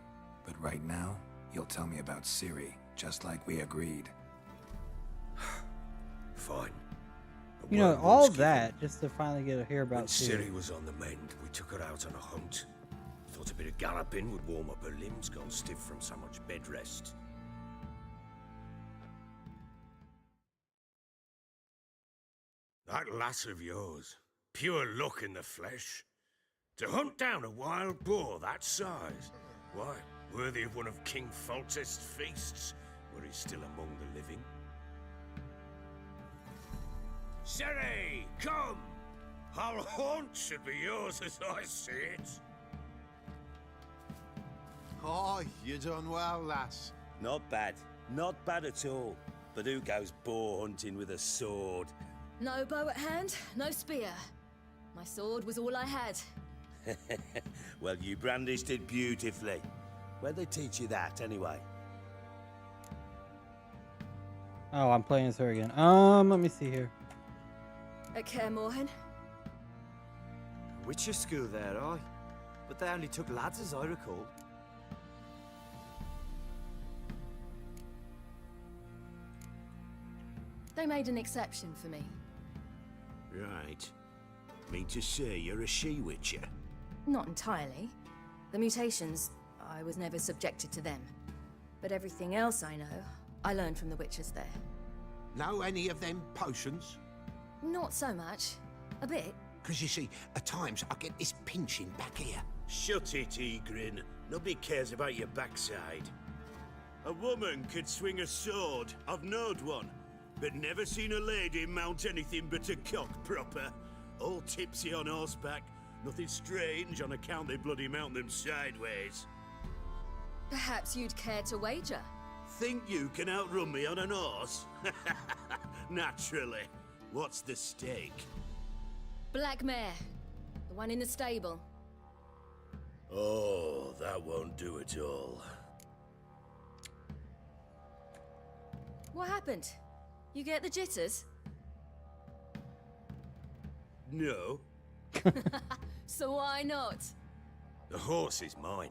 But right now, you'll tell me about Ciri, just like we agreed. Fine. But You know, word all was that just to finally get to hear about When Ciri. Ciri was on the mend, we took her out on a hunt. Thought a bit of galloping would warm up her limbs, gone stiff from so much bed rest. That lass of yours, pure luck in the flesh. To hunt down a wild boar that size, why, worthy of one of King Foltest's feasts, where he's still among the living. Ciri, come! Our haunt should be yours as I see it. Oh, you done well, lass. Not bad. Not bad at all. But who goes boar hunting with a sword? No bow at hand, no spear. My sword was all I had. Well, you brandished it beautifully. Where'd they teach you that, anyway? Oh, I'm playing this her again. Let me see here. At Kaer Morhen? Witcher school there, aye. But they only took lads, as I recall. They made an exception for me. Right. Mean to say you're a she-witcher? Not entirely. The mutations, I was never subjected to them. But everything else I know, I learned from the witches there. Know any of them potions? Not so much. A bit. Because you see, at times I get this pinching back here. Shut it, Egrin. Nobody cares about your backside. A woman could swing a sword. I've knowed one. But never seen a lady mount anything but a cock proper. All tipsy on horseback. Nothing strange on account they bloody mount them sideways. Perhaps you'd care to wager? Think you can outrun me on an horse? Naturally. What's the stake? Black mare. The one in the stable. Oh, that won't do at all. What happened? You get the jitters? No. So why not? The horse is mine.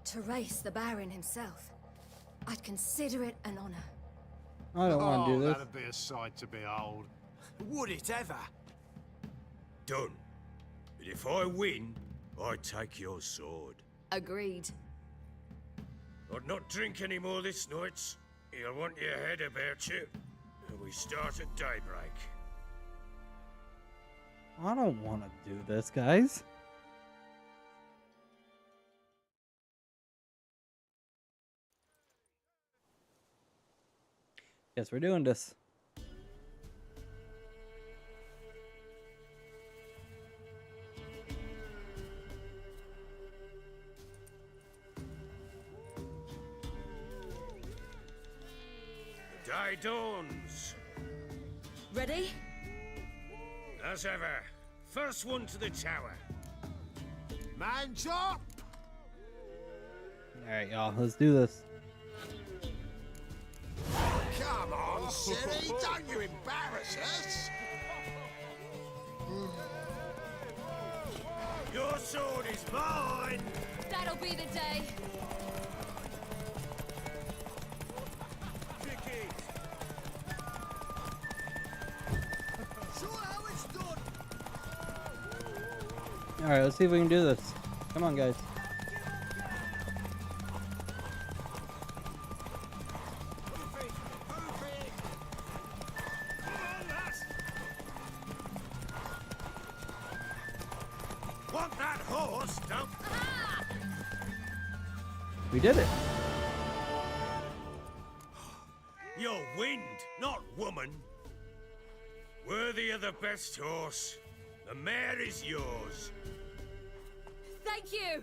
To race the Baron himself. I'd consider it an honor. I don't want to do this. That'd be a sight to behold. Would it ever? Done. But if I win, I take your sword. Agreed. I'd not drink any more this night. You'll want your head about you. And we start at daybreak. I don't want to do this, guys. Yes, we're doing this. The day dawns. Ready? As ever. First one to the tower. Man's up! Alright, y'all, let's do this. Come on, Ciri, don't you embarrass us! Your sword is mine! That'll be the day. Alright, let's see if we can do this. Come on, guys. Want that horse, don't... We did it. You're wind, not woman. Worthy of the best horse. The mare is yours. Thank you!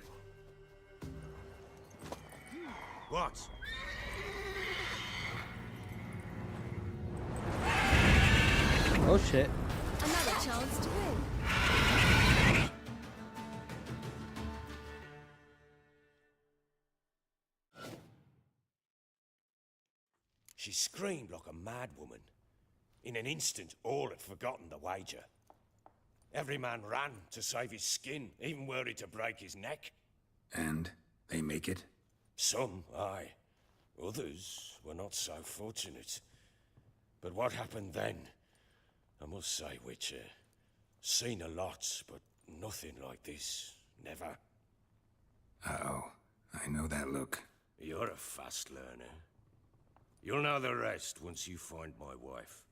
What? Oh shit. Another chance to win. She screamed like a mad woman. In an instant, all had forgotten the wager. Every man ran to save his skin, even were he to break his neck. And they make it? Some, aye. Others were not so fortunate. But what happened then? I must say, Witcher, seen a lot, but nothing like this. Never. Uh-oh. I know that look. You're a fast learner. You'll know the rest once you find my wife.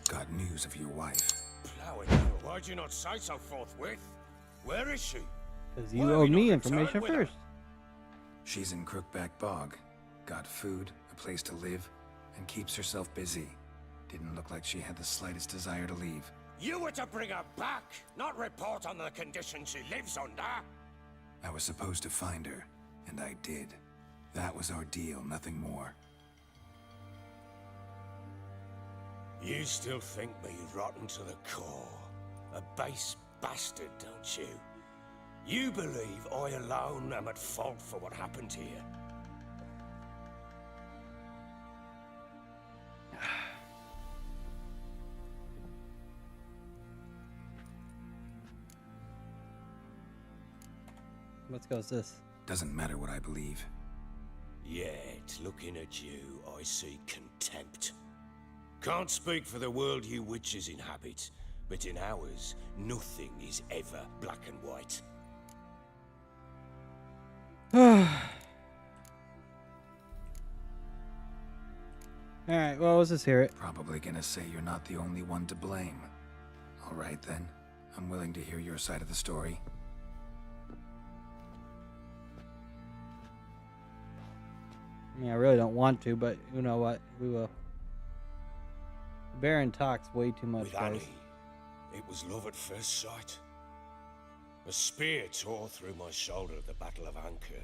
Got news of your wife. Plowing hell, why'd you not say so forthwith? Where is she? Because you owed me information with her? first. She's in Crookback Bog. Got food, a place to live, and keeps herself busy. Didn't look like she had the slightest desire to leave. You were to bring her back, not report on the conditions she lives under. I was supposed to find her, and I did. That was our deal, nothing more. You still think me rotten to the core. A base bastard, don't you? You believe I alone am at fault for what happened here. Let's go with this. Doesn't matter what I believe. Yet, looking at you, I see contempt. Can't speak for the world you witches inhabit, but in ours, nothing is ever black and white. Alright, well, let's just hear it. Probably gonna say you're not the only one to blame. Alright then. I'm willing to hear your side of the story. I mean, I really don't want to, but you know what? We will. The Baron talks way too much, With guys. Annie, it was love at first sight. A spear tore through my shoulder at the Battle of Anchor.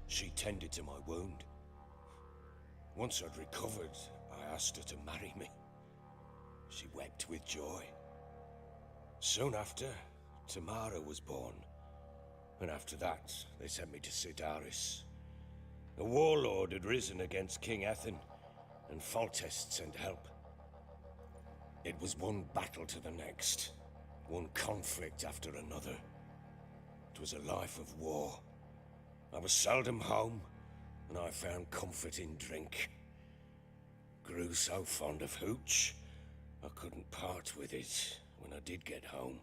She tended to my wound. Once I'd recovered, I asked her to marry me. She wept with joy. Soon after, Tamara was born. And after that, they sent me to Sidaris. A warlord had risen against King Ethan, and Foltest sent help. It was one battle to the next, one conflict after another. It was a life of war. I was seldom home, and I found comfort in drink. Grew so fond of hooch, I couldn't part with it when I did get home.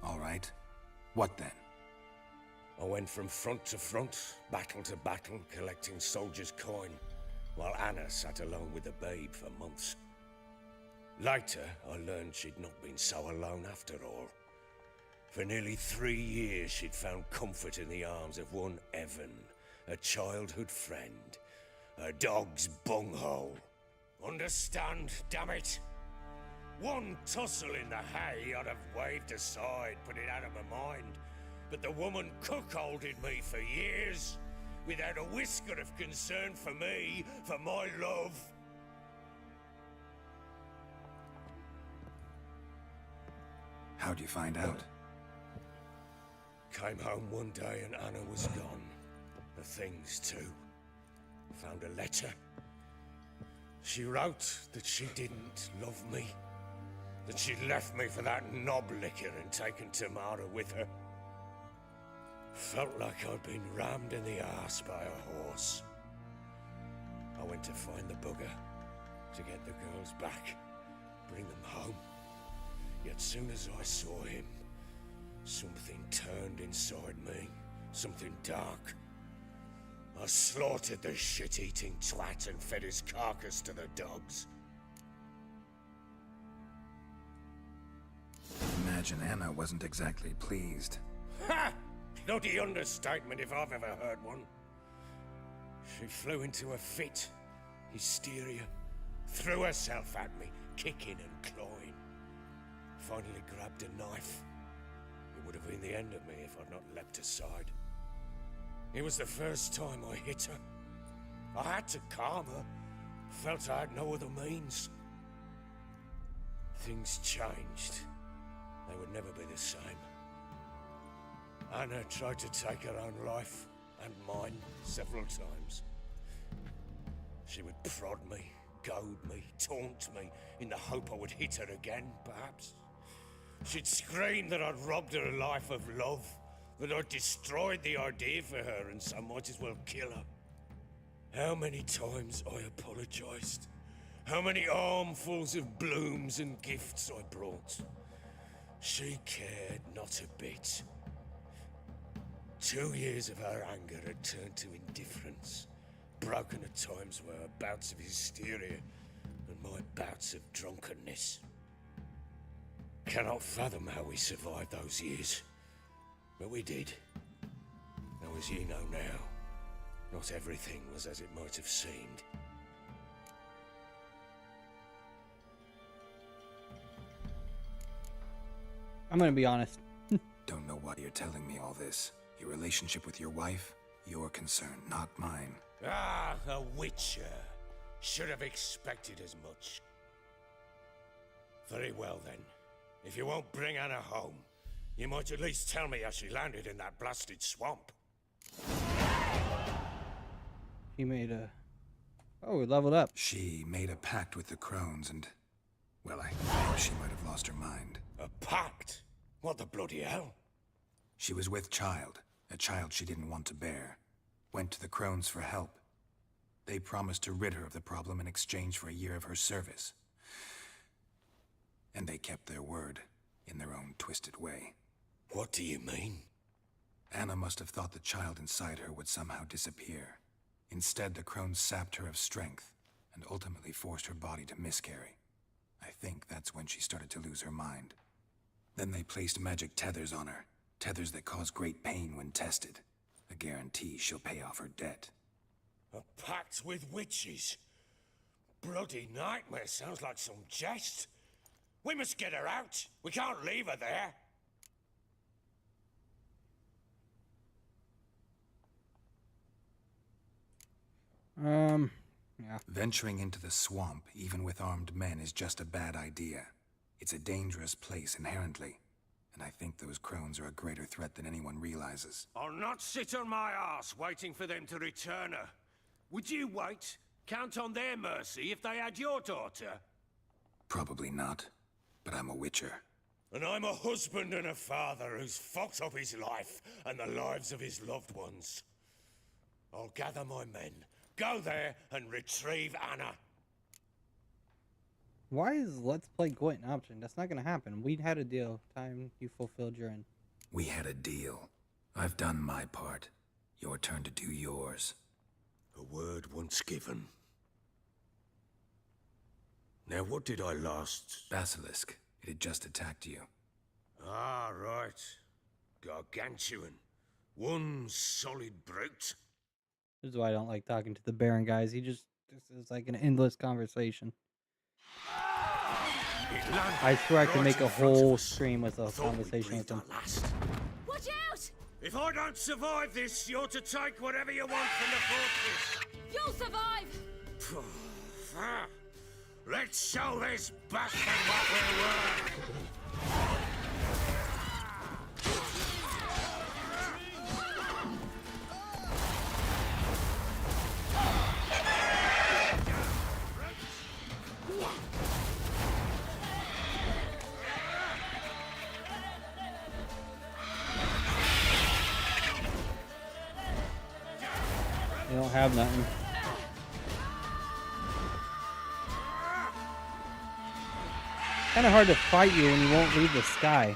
All right. What then? I went from front to front, battle to battle, collecting soldiers' coin, while Anna sat alone with the babe for months. Later, I learned she'd not been so alone after all. For nearly 3 years, she'd found comfort in the arms of one Evan, a childhood friend, a dog's bunghole. Understand, damn it? One tussle in the hay I'd have waved aside, put it out of my mind. But the woman cuckolded me for years, without a whisker of concern for me, for my love. How'd you find out? Came home one day and Anna was gone. The things too. Found a letter. She wrote that she didn't love me. That she'd left me for that knob licker and taken Tamara with her. Felt like I'd been rammed in the arse by a horse. I went to find the bugger, to get the girls back, bring them home. Yet soon as I saw him, something turned inside me, something dark. I slaughtered the shit-eating twat and fed his carcass to the dogs. Imagine Anna wasn't exactly pleased. Ha! Bloody understatement if I've ever heard one. She flew into a fit, hysteria, threw herself at me, kicking and clawing. Finally grabbed a knife. It would have been the end of me if I'd not leapt aside. It was the first time I hit her. I had to calm her. Felt I had no other means. Things changed. They would never be the same. Anna tried to take her own life, and mine, several times. She would prod me, goad me, taunt me, in the hope I would hit her again, perhaps. She'd scream that I'd robbed her life of love, that I'd destroyed the idea for her, and so might as well kill her. How many times I apologized. How many armfuls of blooms and gifts I brought. She cared not a bit. 2 years of her anger had turned to indifference, broken at times by her bouts of hysteria and my bouts of drunkenness. Cannot fathom how we survived those years, but we did. Now, as you know now, not everything was as it might have seemed. I'm gonna be honest. Don't know why you're telling me all this. Your relationship with your wife, your concern, not mine. Ah, a witcher. Should have expected as much. Very well then. If you won't bring Anna home, you might at least tell me how she landed in that blasted swamp. He made a... Oh, we leveled up. She made a pact with the crones and... Well, I think she might have lost her mind. A pact? What the bloody hell? She was with child, a child she didn't want to bear. Went to the crones for help. They promised to rid her of the problem in exchange for a year of her service. And they kept their word, in their own twisted way. What do you mean? Anna must have thought the child inside her would somehow disappear. Instead, the crones sapped her of strength, and ultimately forced her body to miscarry. I think that's when she started to lose her mind. Then they placed magic tethers on her, tethers that cause great pain when tested. A guarantee she'll pay off her debt. A pact with witches? Bloody nightmare, sounds like some jest. We must get her out. We can't leave her there. Yeah. Venturing into the swamp, even with armed men, is just a bad idea. It's a dangerous place inherently, and I think those crones are a greater threat than anyone realizes. I'll not sit on my ass waiting for them to return her. Would you wait? Count on their mercy if they had your daughter? Probably not, but I'm a witcher. And I'm a husband and a father who's fucked up his life and the lives of his loved ones. I'll gather my men, go there and retrieve Anna. Why is Let's Play quit an option? That's not gonna happen. We had a deal. Time you fulfilled your end. We had a deal. I've done my part. Your turn to do yours. A word once given. Now, what did I last... Basilisk. It had just attacked you. Ah, right. Gargantuan. One solid brute. This is why I don't like talking to the Baron guys. This is like an endless conversation. I swear I could make a whole stream with a conversation with them. Watch out! If I don't survive this, you're to take whatever you want from the fortress. You'll survive! Let's show this bastard what we're worth. They don't have nothing. Kind of hard to fight you when you won't leave the sky.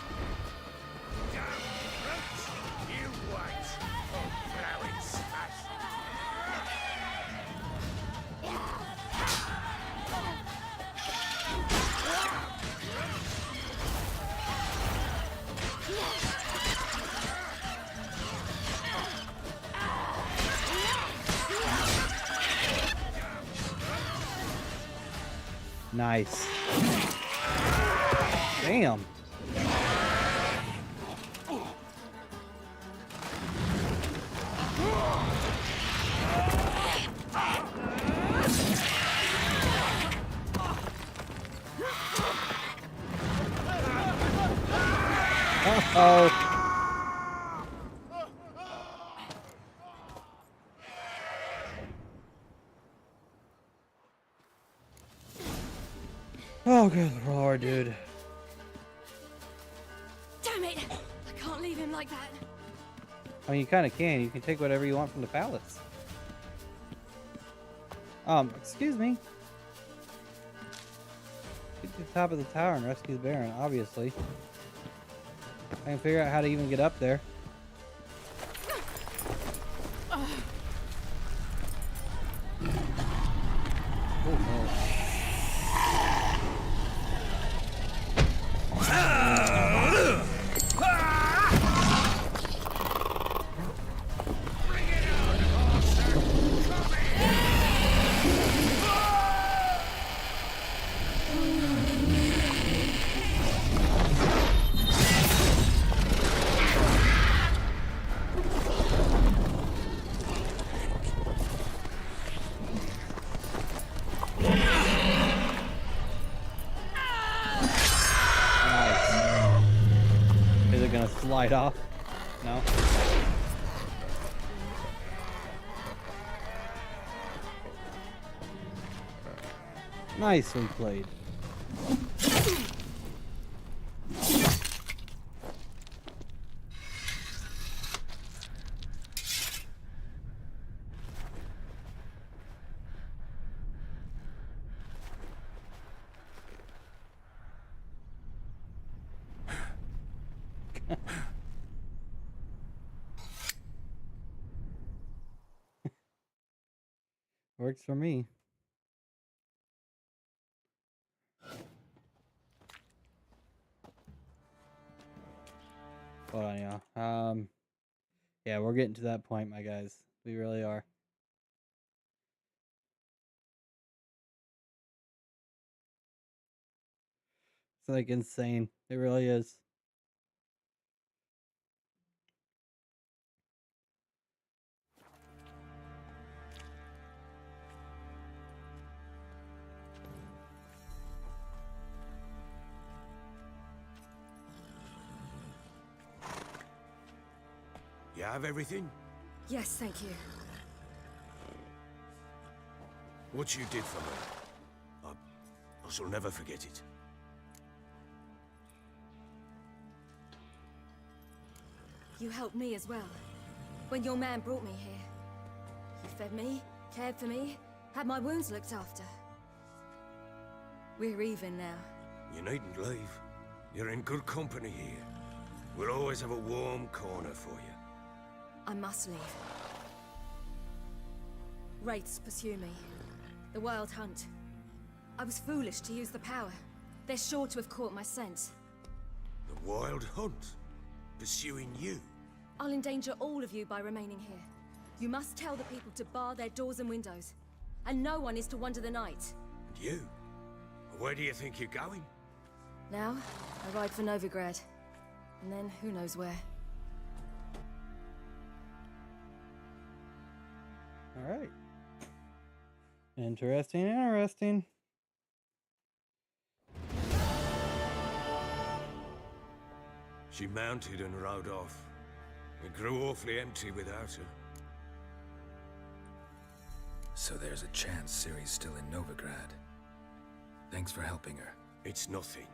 Nice. Damn. Uh-oh. Oh, good lord, dude. Damn it! I can't leave him like that. I mean, you kind of can. You can take whatever you want from the palace. Excuse me. Get to the top of the tower and rescue the Baron, obviously. I can figure out how to even get up there. Oh, no. Is it gonna slide off? No. Nicely played. Works for me. Hold on, y'all. Yeah, we're getting to that point, my guys. We really are. It's like insane. It really is. You have everything? Yes, thank you. What you did for me, I shall never forget it. You helped me as well. When your man brought me here. You fed me, cared for me, had my wounds looked after. We're even now. You needn't leave. You're in good company here. We'll always have a warm corner for you. I must leave. Wraiths pursue me. The Wild Hunt. I was foolish to use the power. They're sure to have caught my scent. The Wild Hunt? Pursuing you? I'll endanger all of you by remaining here. You must tell the people to bar their doors and windows. And no one is to wander the night. And you? Where do you think you're going? Now, I ride for Novigrad. And then, who knows where. Alright. Interesting, interesting. She mounted and rode off. It grew awfully empty without her. So there's a chance Ciri's still in Novigrad. Thanks for helping her. It's nothing.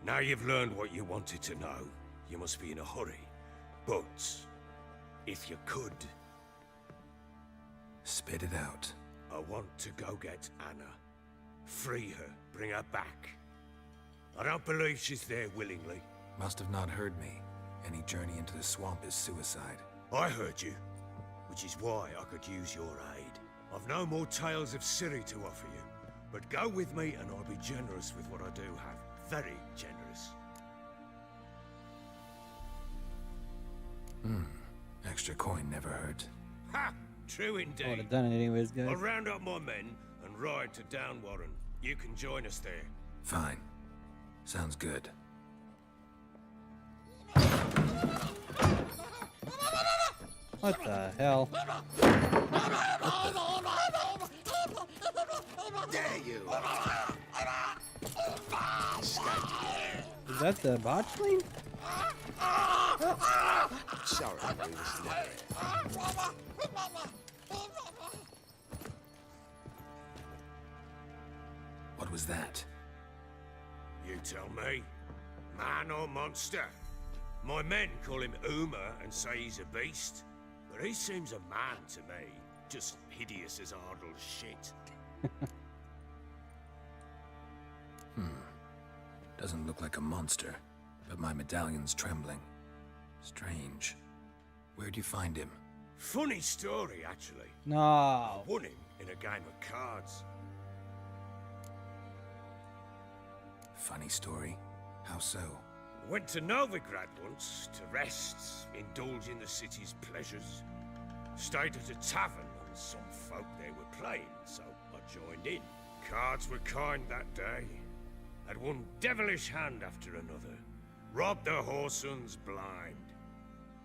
Now you've learned what you wanted to know, you must be in a hurry. But, if you could... Spit it out. I want to go get Anna. Free her, bring her back. I don't believe she's there willingly. Must have not heard me. Any journey into the swamp is suicide. I heard you, which is why I could use your aid. I've no more tales of Ciri to offer you, but go with me and I'll be generous with what I do have. Very generous. Extra coin never hurt. Ha! True I would indeed. have done it anyways, guys. I'll round up my men and ride to Downwarren. You can join us there. Fine. Sounds good. What the hell? Dare you! Is that the botchling? Sorry, we was never What was that? You tell me. Man or monster? My men call him Uma and say he's a beast, but he seems a man to me. Just hideous as Ardle's shit. Doesn't look like a monster, but my medallion's trembling. Strange. Where'd you find him? Funny story, actually. No. I won him in a game of cards. Funny story? How so? Went to Novigrad once to rest, indulge in the city's pleasures. Stayed at a tavern and some folk there were playing, so I joined in. Cards were kind that day. Had one devilish hand after another. Robbed the whoresons blind.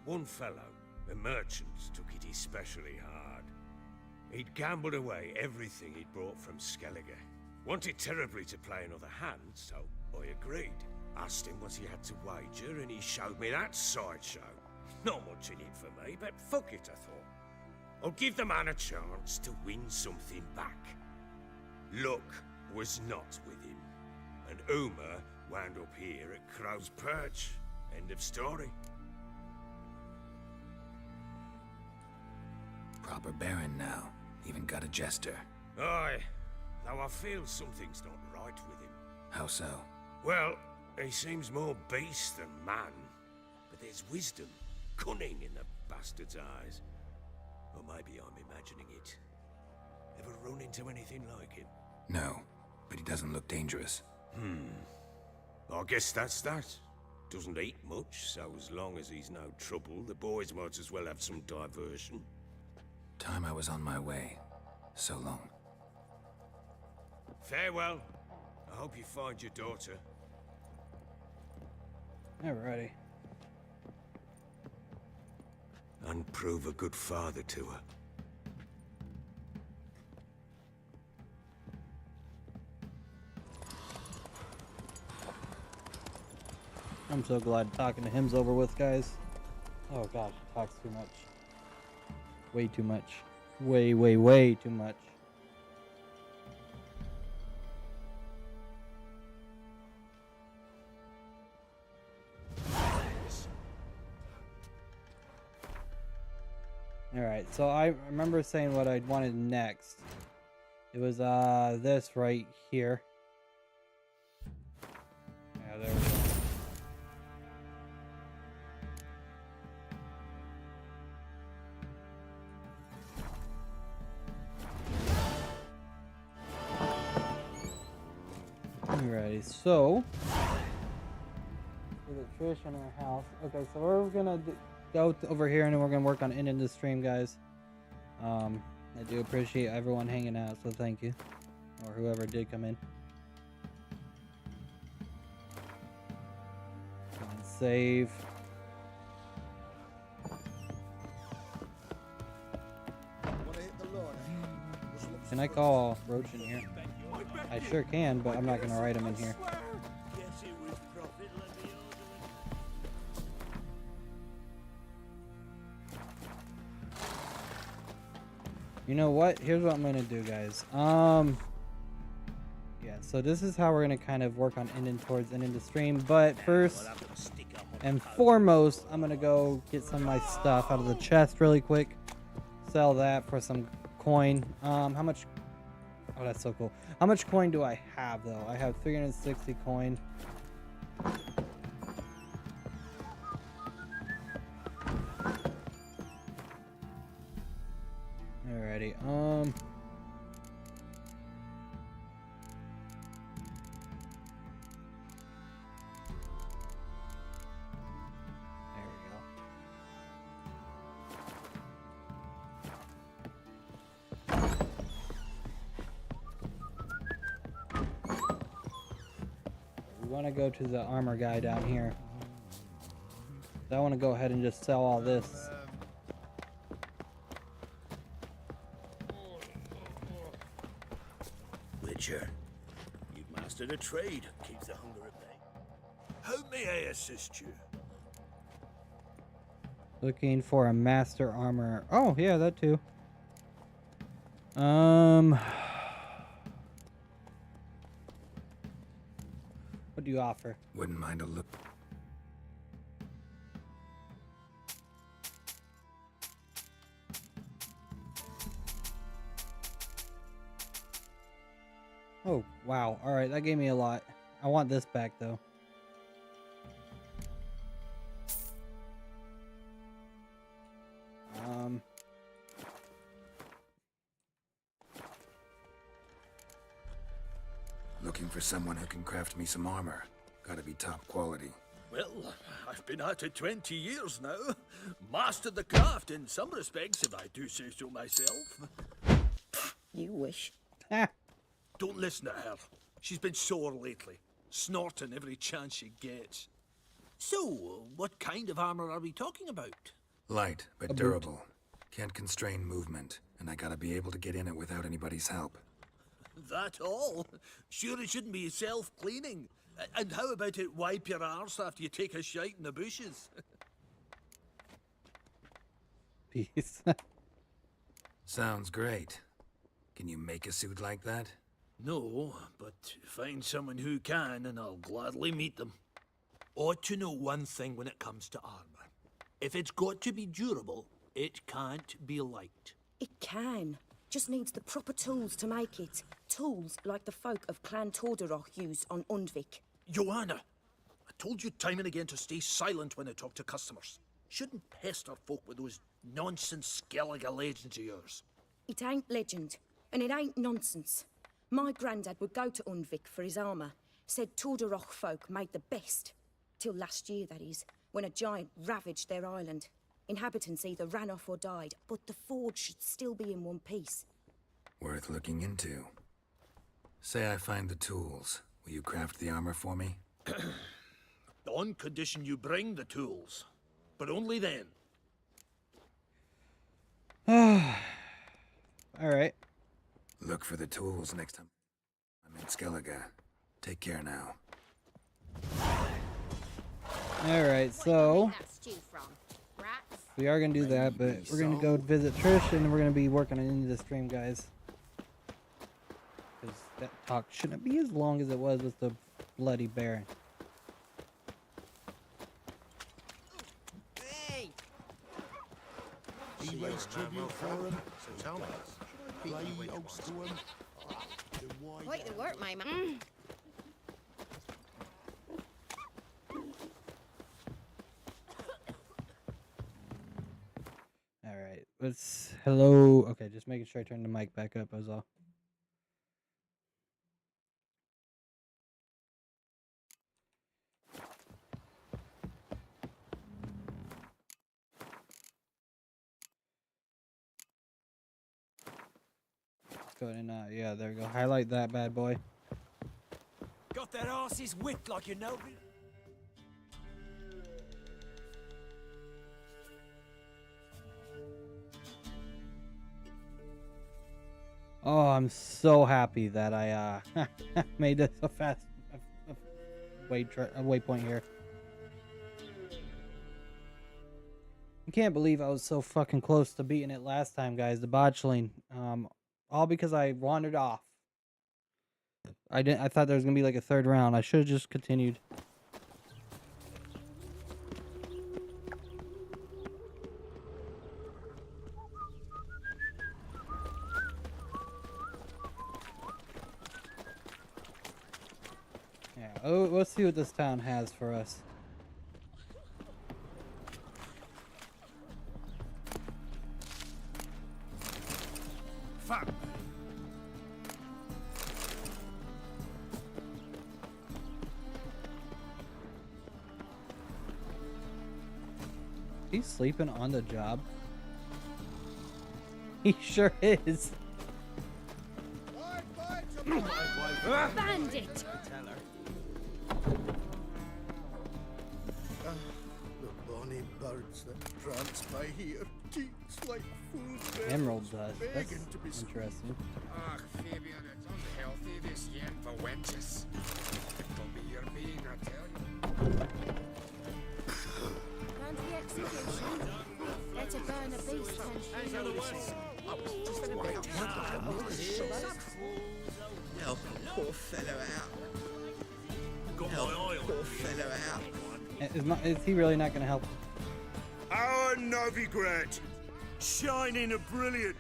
One fellow, a merchant, took it especially hard. He'd gambled away everything he'd brought from Skellige. Wanted terribly to play another hand, so I agreed. Asked him what he had to wager, and he showed me that sideshow. Not much in it for me, but fuck it, I thought. I'll give the man a chance to win something back. Luck was not with him, and Uma wound up here at Crow's Perch. End of story. Proper baron now. Even got a jester. Aye, though I feel something's not right with him. How so? Well, he seems more beast than man, but there's wisdom, cunning in the bastard's eyes. Or maybe I'm imagining it. Ever run into anything like him? No, but he doesn't look dangerous. I guess that's that. Doesn't eat much, so as long as he's no trouble, the boys might as well have some diversion. Time I was on my way. So long. Farewell. I hope you find your daughter. Alrighty. And prove a good father to her. I'm so glad talking to him's over with, guys. Oh gosh, he talks too much. Way too much. Way, way, way too much. Alright, so I remember saying what I wanted next. It was this right here. Yeah, there we go. Alrighty, so for the Trish in our house. Okay, so we're gonna go over here and then we're gonna work on ending the stream, guys. I do appreciate everyone hanging out, so thank you, or whoever did come in. Go and save. Can I call Roach in here? I sure can, but I'm not gonna write him in here. You know what? Here's what I'm gonna do, guys. Yeah, so this is how we're gonna kind of work on ending the stream. But first and foremost, I'm gonna go get some of my stuff out of the chest really quick. Sell that for some coin. How much? Oh, that's so cool. How much coin do I have though? I have 360 coin. Alrighty, there we go. We want to go to the armor guy down here. I want to go ahead and just sell all this. Witcher, you've mastered a trade. Keeps the hunger at bay. How may I assist you? Looking for a master armor. Oh, yeah, that too. What do you offer? Wouldn't mind a look. Oh, wow. All right, that gave me a lot. I want this back, though. Looking for someone who can craft me some armor. Gotta be top quality. Well, I've been at it 20 years now. Mastered the craft in some respects, if I do say so myself. You wish. Don't listen to her. She's been sore lately, snorting every chance she gets. So, what kind of armor are we talking about? Light, but durable. Can't constrain movement, and I gotta be able to get in it without anybody's help. That all? Sure it shouldn't be self-cleaning. And how about it wipe your arse after you take a shite in the bushes? Peace. Sounds great. Can you make a suit like that? No, but find someone who can and I'll gladly meet them. Ought to know one thing when it comes to armor. If it's got to be durable, it can't be light. It can. Just needs the proper tools to make it. Tools like the folk of Clan Torderoch used on Undvik. Joanna, I told you time and again to stay silent when I talk to customers. Shouldn't pester folk with those nonsense Skellige legends of yours. It ain't legend, and it ain't nonsense. My granddad would go to Undvik for his armour. Said Torderoch folk made the best. Till last year, that is, when a giant ravaged their island. Inhabitants either ran off or died, but the forge should still be in one piece. Worth looking into. Say I find the tools. Will you craft the armor for me? On condition you bring the tools. But only then. Alright. Look for the tools next time I'm in Skellige. Take care now. Alright, so we are gonna do that, but we're gonna go visit Trish and we're gonna be working on into the stream, guys. Because that talk shouldn't be as long as it was with the Bloody Baron. He raised tribute for him. So tell me, should I play host to him? Quite the work, my man. Alright, let's... Hello... Okay, just making sure I turn the mic back up, was all. Let's go ahead and, yeah, there we go. Highlight that bad boy. Got their asses whipped like you know. Oh, I'm so happy that I made this a fast waypoint here. I can't believe I was so fucking close to beating it last time, guys. The botchling, all because I wandered off. I thought there was gonna be like a third round. I should have just continued. Yeah, oh, let's see what this town has for us. Fuck! He's sleeping on the job. He sure is. Bandit! The bonny birds that prance by here, teats like food. Emerald dust. That's begging to be interesting. Ach, Fabian, it's unhealthy this yen for wenches. It'll be your being, I tell you. Round the execution. Better burn a beast than Help a poor fellow out. Got my eye on Poor fellow out. Is he really not going to help? Our Novigrad, shining and brilliant.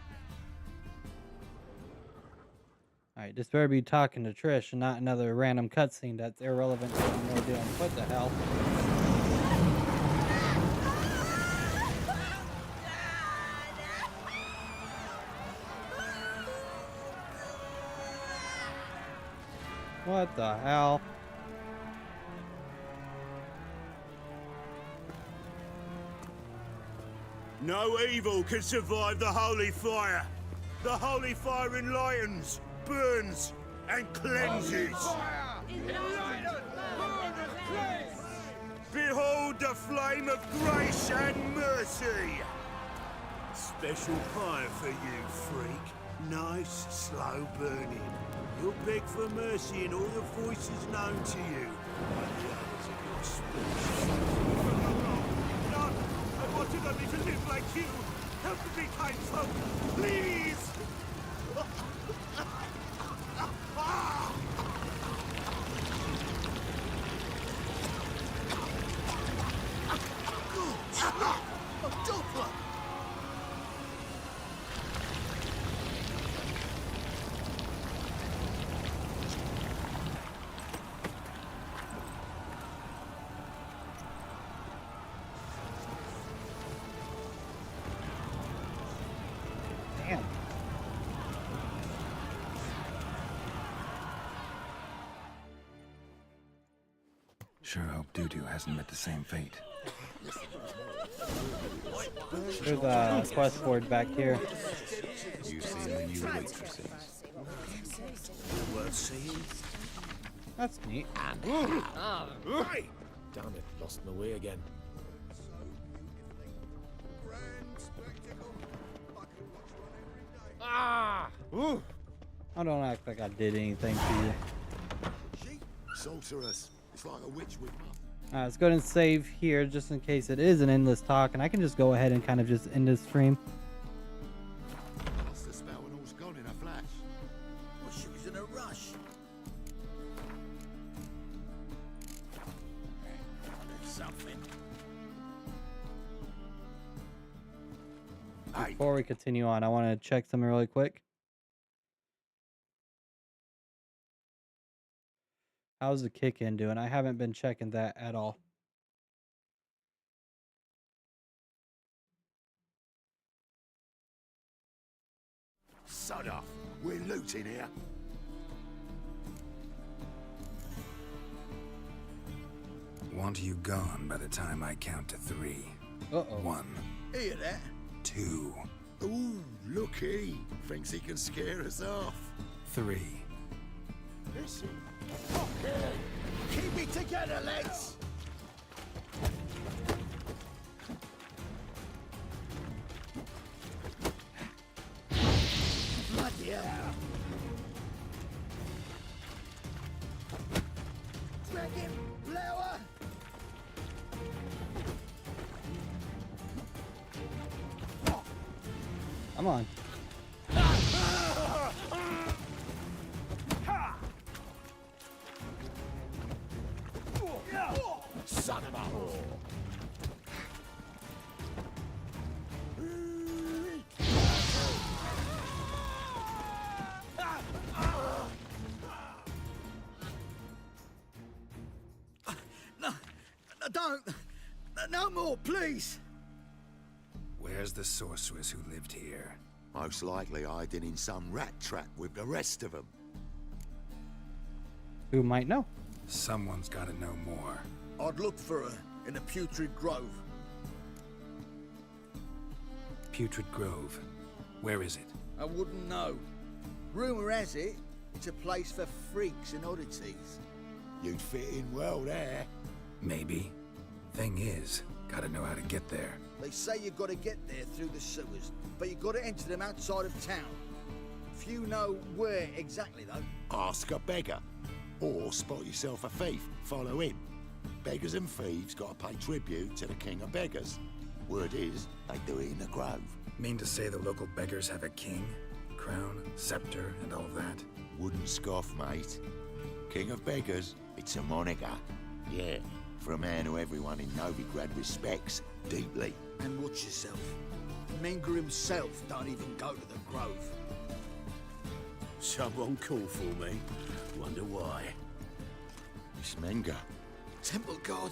Alright, this better be talking to Trish and not another random cutscene that's irrelevant to what we're doing. What the hell? What the hell? No evil can survive the holy fire. The holy fire enlightens, burns, and cleanses. Behold the flame of grace and mercy. Special fire for you, freak. Nice, slow burning. You'll beg for mercy in all the voices known to you. By the others of your species. No, I wanted only to live like you. Help me, kind folk, please! Damn. Sure hope Dudu hasn't met the same fate. There's a quest board back here. You seen the new Witches? Worth seeing? That's neat. Hey! Damn it, lost my way again. Ah! Ooh! I don't act like I did anything to you. Sorceress. It's like a witch whip. Alright, let's go ahead and save here just in case it is an endless talk, and I can just go ahead and kind of just end this stream. Lost the spell and all's gone in a flash. Well, she was in a rush. Something. Before we continue on, I want to check something really quick. How's the kick-in doing? I haven't been checking that at all. Sod off. We're looting here. Want you gone by the time I count to 3. Uh-oh. 1, Hear that? 2, Ooh, look he. Thinks he can scare us off. 3. Listen. Okay. Keep it together, lads. Bloody hell. Drag him, blower. Come on. Son of a whore. don't. No more, please. Where's the sorceress who lived here? Most likely hiding in some rat trap with the rest of them. Who might know? Someone's gotta know more. I'd look for her in the Putrid Grove. Putrid Grove. Where is it? I wouldn't know. Rumour has it, it's a place for freaks and oddities. You'd fit in well there. Maybe. Thing is, gotta know how to get there. They say you've got to get there through the sewers, but you've got to enter them outside of town. Few know where exactly, though. Ask a beggar. Or spot yourself a thief, follow him. Beggars and thieves gotta pay tribute to the king of beggars. Word is, they do it in the grove. Mean to say the local beggars have a king, crown, scepter, and all that? Wouldn't scoff, mate. King of beggars, it's a moniker. Yeah, for a man who everyone in Novigrad respects deeply. And watch yourself. Menger himself don't even go to the grove. Someone call for me. Wonder why. It's Menger. Temple God.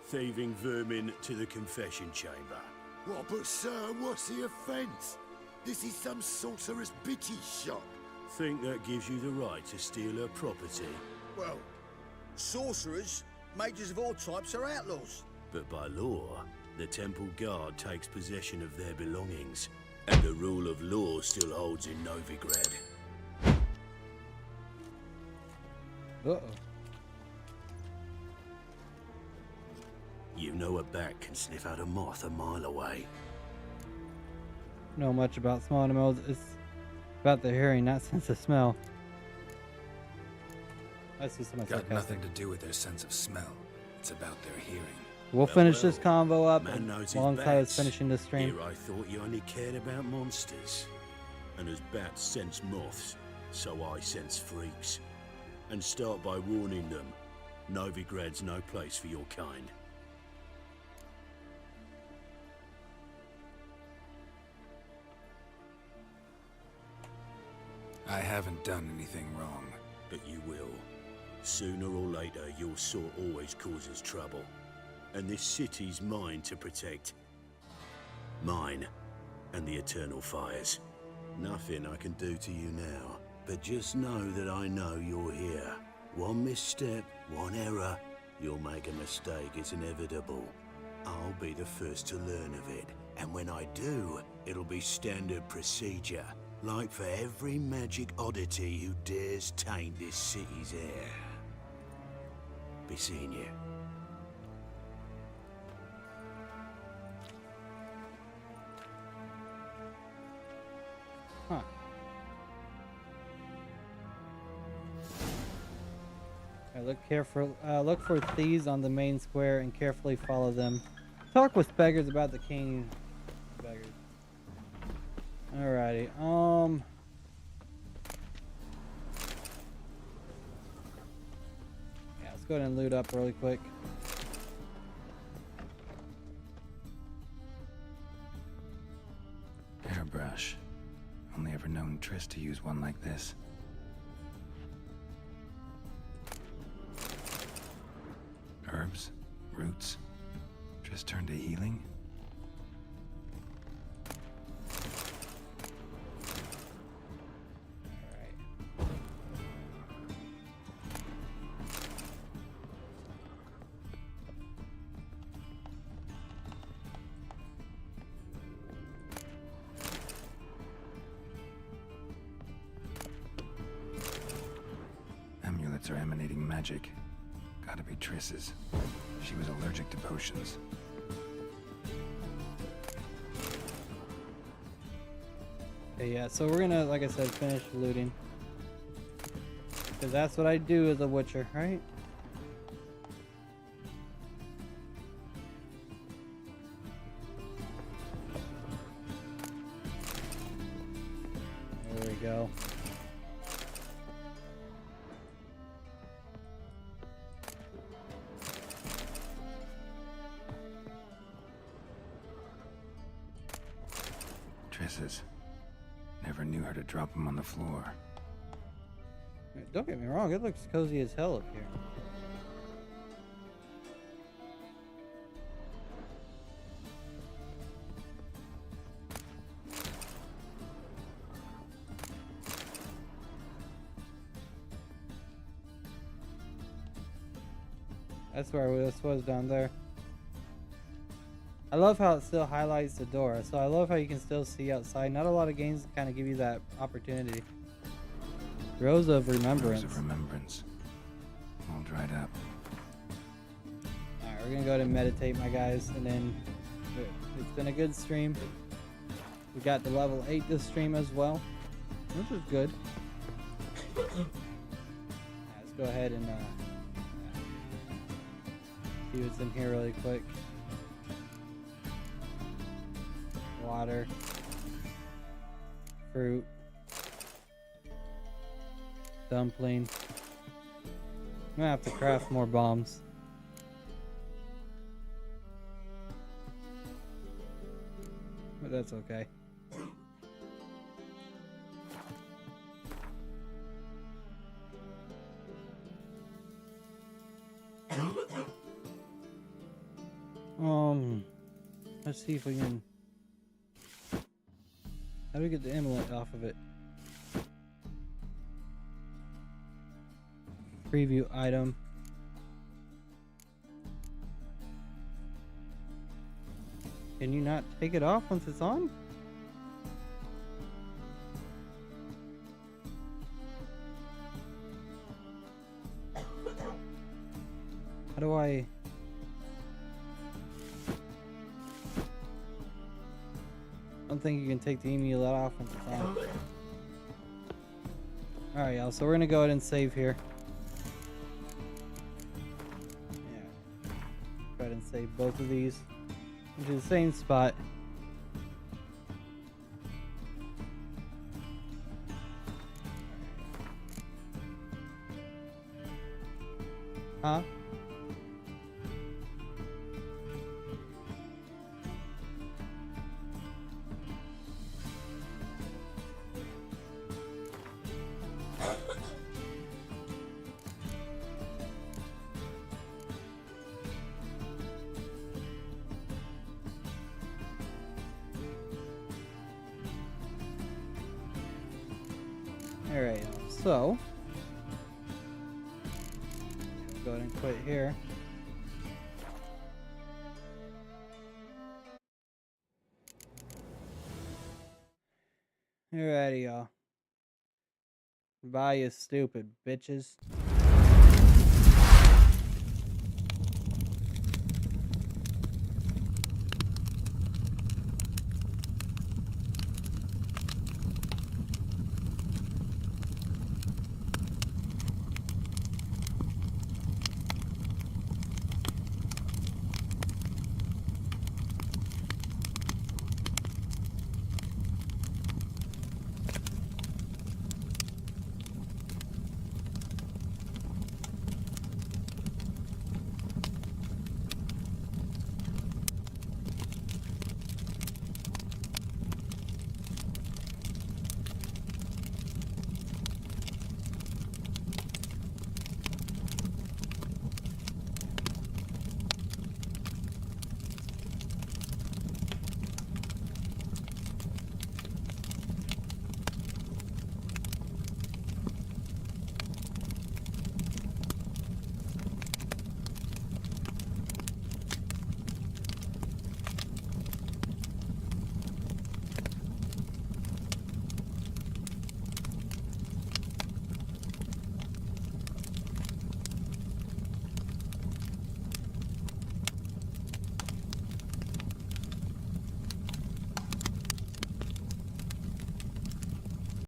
Thieving vermin to the confession chamber. What, but sir, what's the offence? This is some sorcerer's bitch's shop. Think that gives you the right to steal her property? Well, sorcerers, mages of all types are outlaws. But by law, the temple guard takes possession of their belongings, and the rule of law still holds in Novigrad. Uh-oh. You know a bat can sniff out a moth a mile away. Know much about small animals. It's about the hearing, not sense of smell. That's just my Got sarcastic. nothing to do with their sense of smell. It's about their hearing. We'll finish this convo up Man knows his alongside us bats. finishing this stream. Here I thought you only cared about monsters. And as bats sense moths, so I sense freaks. And start by warning them, Novigrad's no place for your kind. I haven't done anything wrong. But you will. Sooner or later, your sort always causes trouble. And this city's mine to protect. Mine and the eternal fires. Nothing I can do to you now. But just know that I know you're here. One misstep, one error, you'll make a mistake, it's inevitable. I'll be the first to learn of it. And when I do, it'll be standard procedure. Like for every magic oddity who dares taint this city's air. Be seeing you. Huh. Look for thieves on the main square and carefully follow them. Talk with beggars about the king. Beggars. Alrighty. Yeah, let's go ahead and loot up really quick. Airbrush. Only ever known Triss to use one like this. Herbs, roots. Triss turned to healing. Amulets are emanating magic. Gotta be Triss's. She was allergic to potions. Okay, yeah, so we're gonna, like I said, finish looting. Because that's what I do as a witcher, right? There we go. Triss's. Never knew her to drop them on the floor. Don't get me wrong, it looks cozy as hell up here. That's where this was down there. I love how it still highlights the door. So I love how you can still see outside. Not a lot of games kind of give you that opportunity. Rose of Remembrance. Rose of Remembrance. All dried up. Alright, we're gonna go ahead and meditate, my guys. And then it's been a good stream. We got to level 8 this stream as well, which is good. Let's go ahead and see what's in here really quick. Water, fruit, dumpling. I'm gonna have to craft more bombs. But that's okay. Let's see if we can. How do we get the amulet off of it? Preview item. Can you not take it off once it's on? How do I... I don't think you can take the amulet off once it's on. Alright, y'all, so we're gonna go ahead and save here. Yeah. Go ahead and save both of these into the same spot. Huh? Alright, so go ahead and quit here. Alrighty, y'all. Bye, you stupid bitches.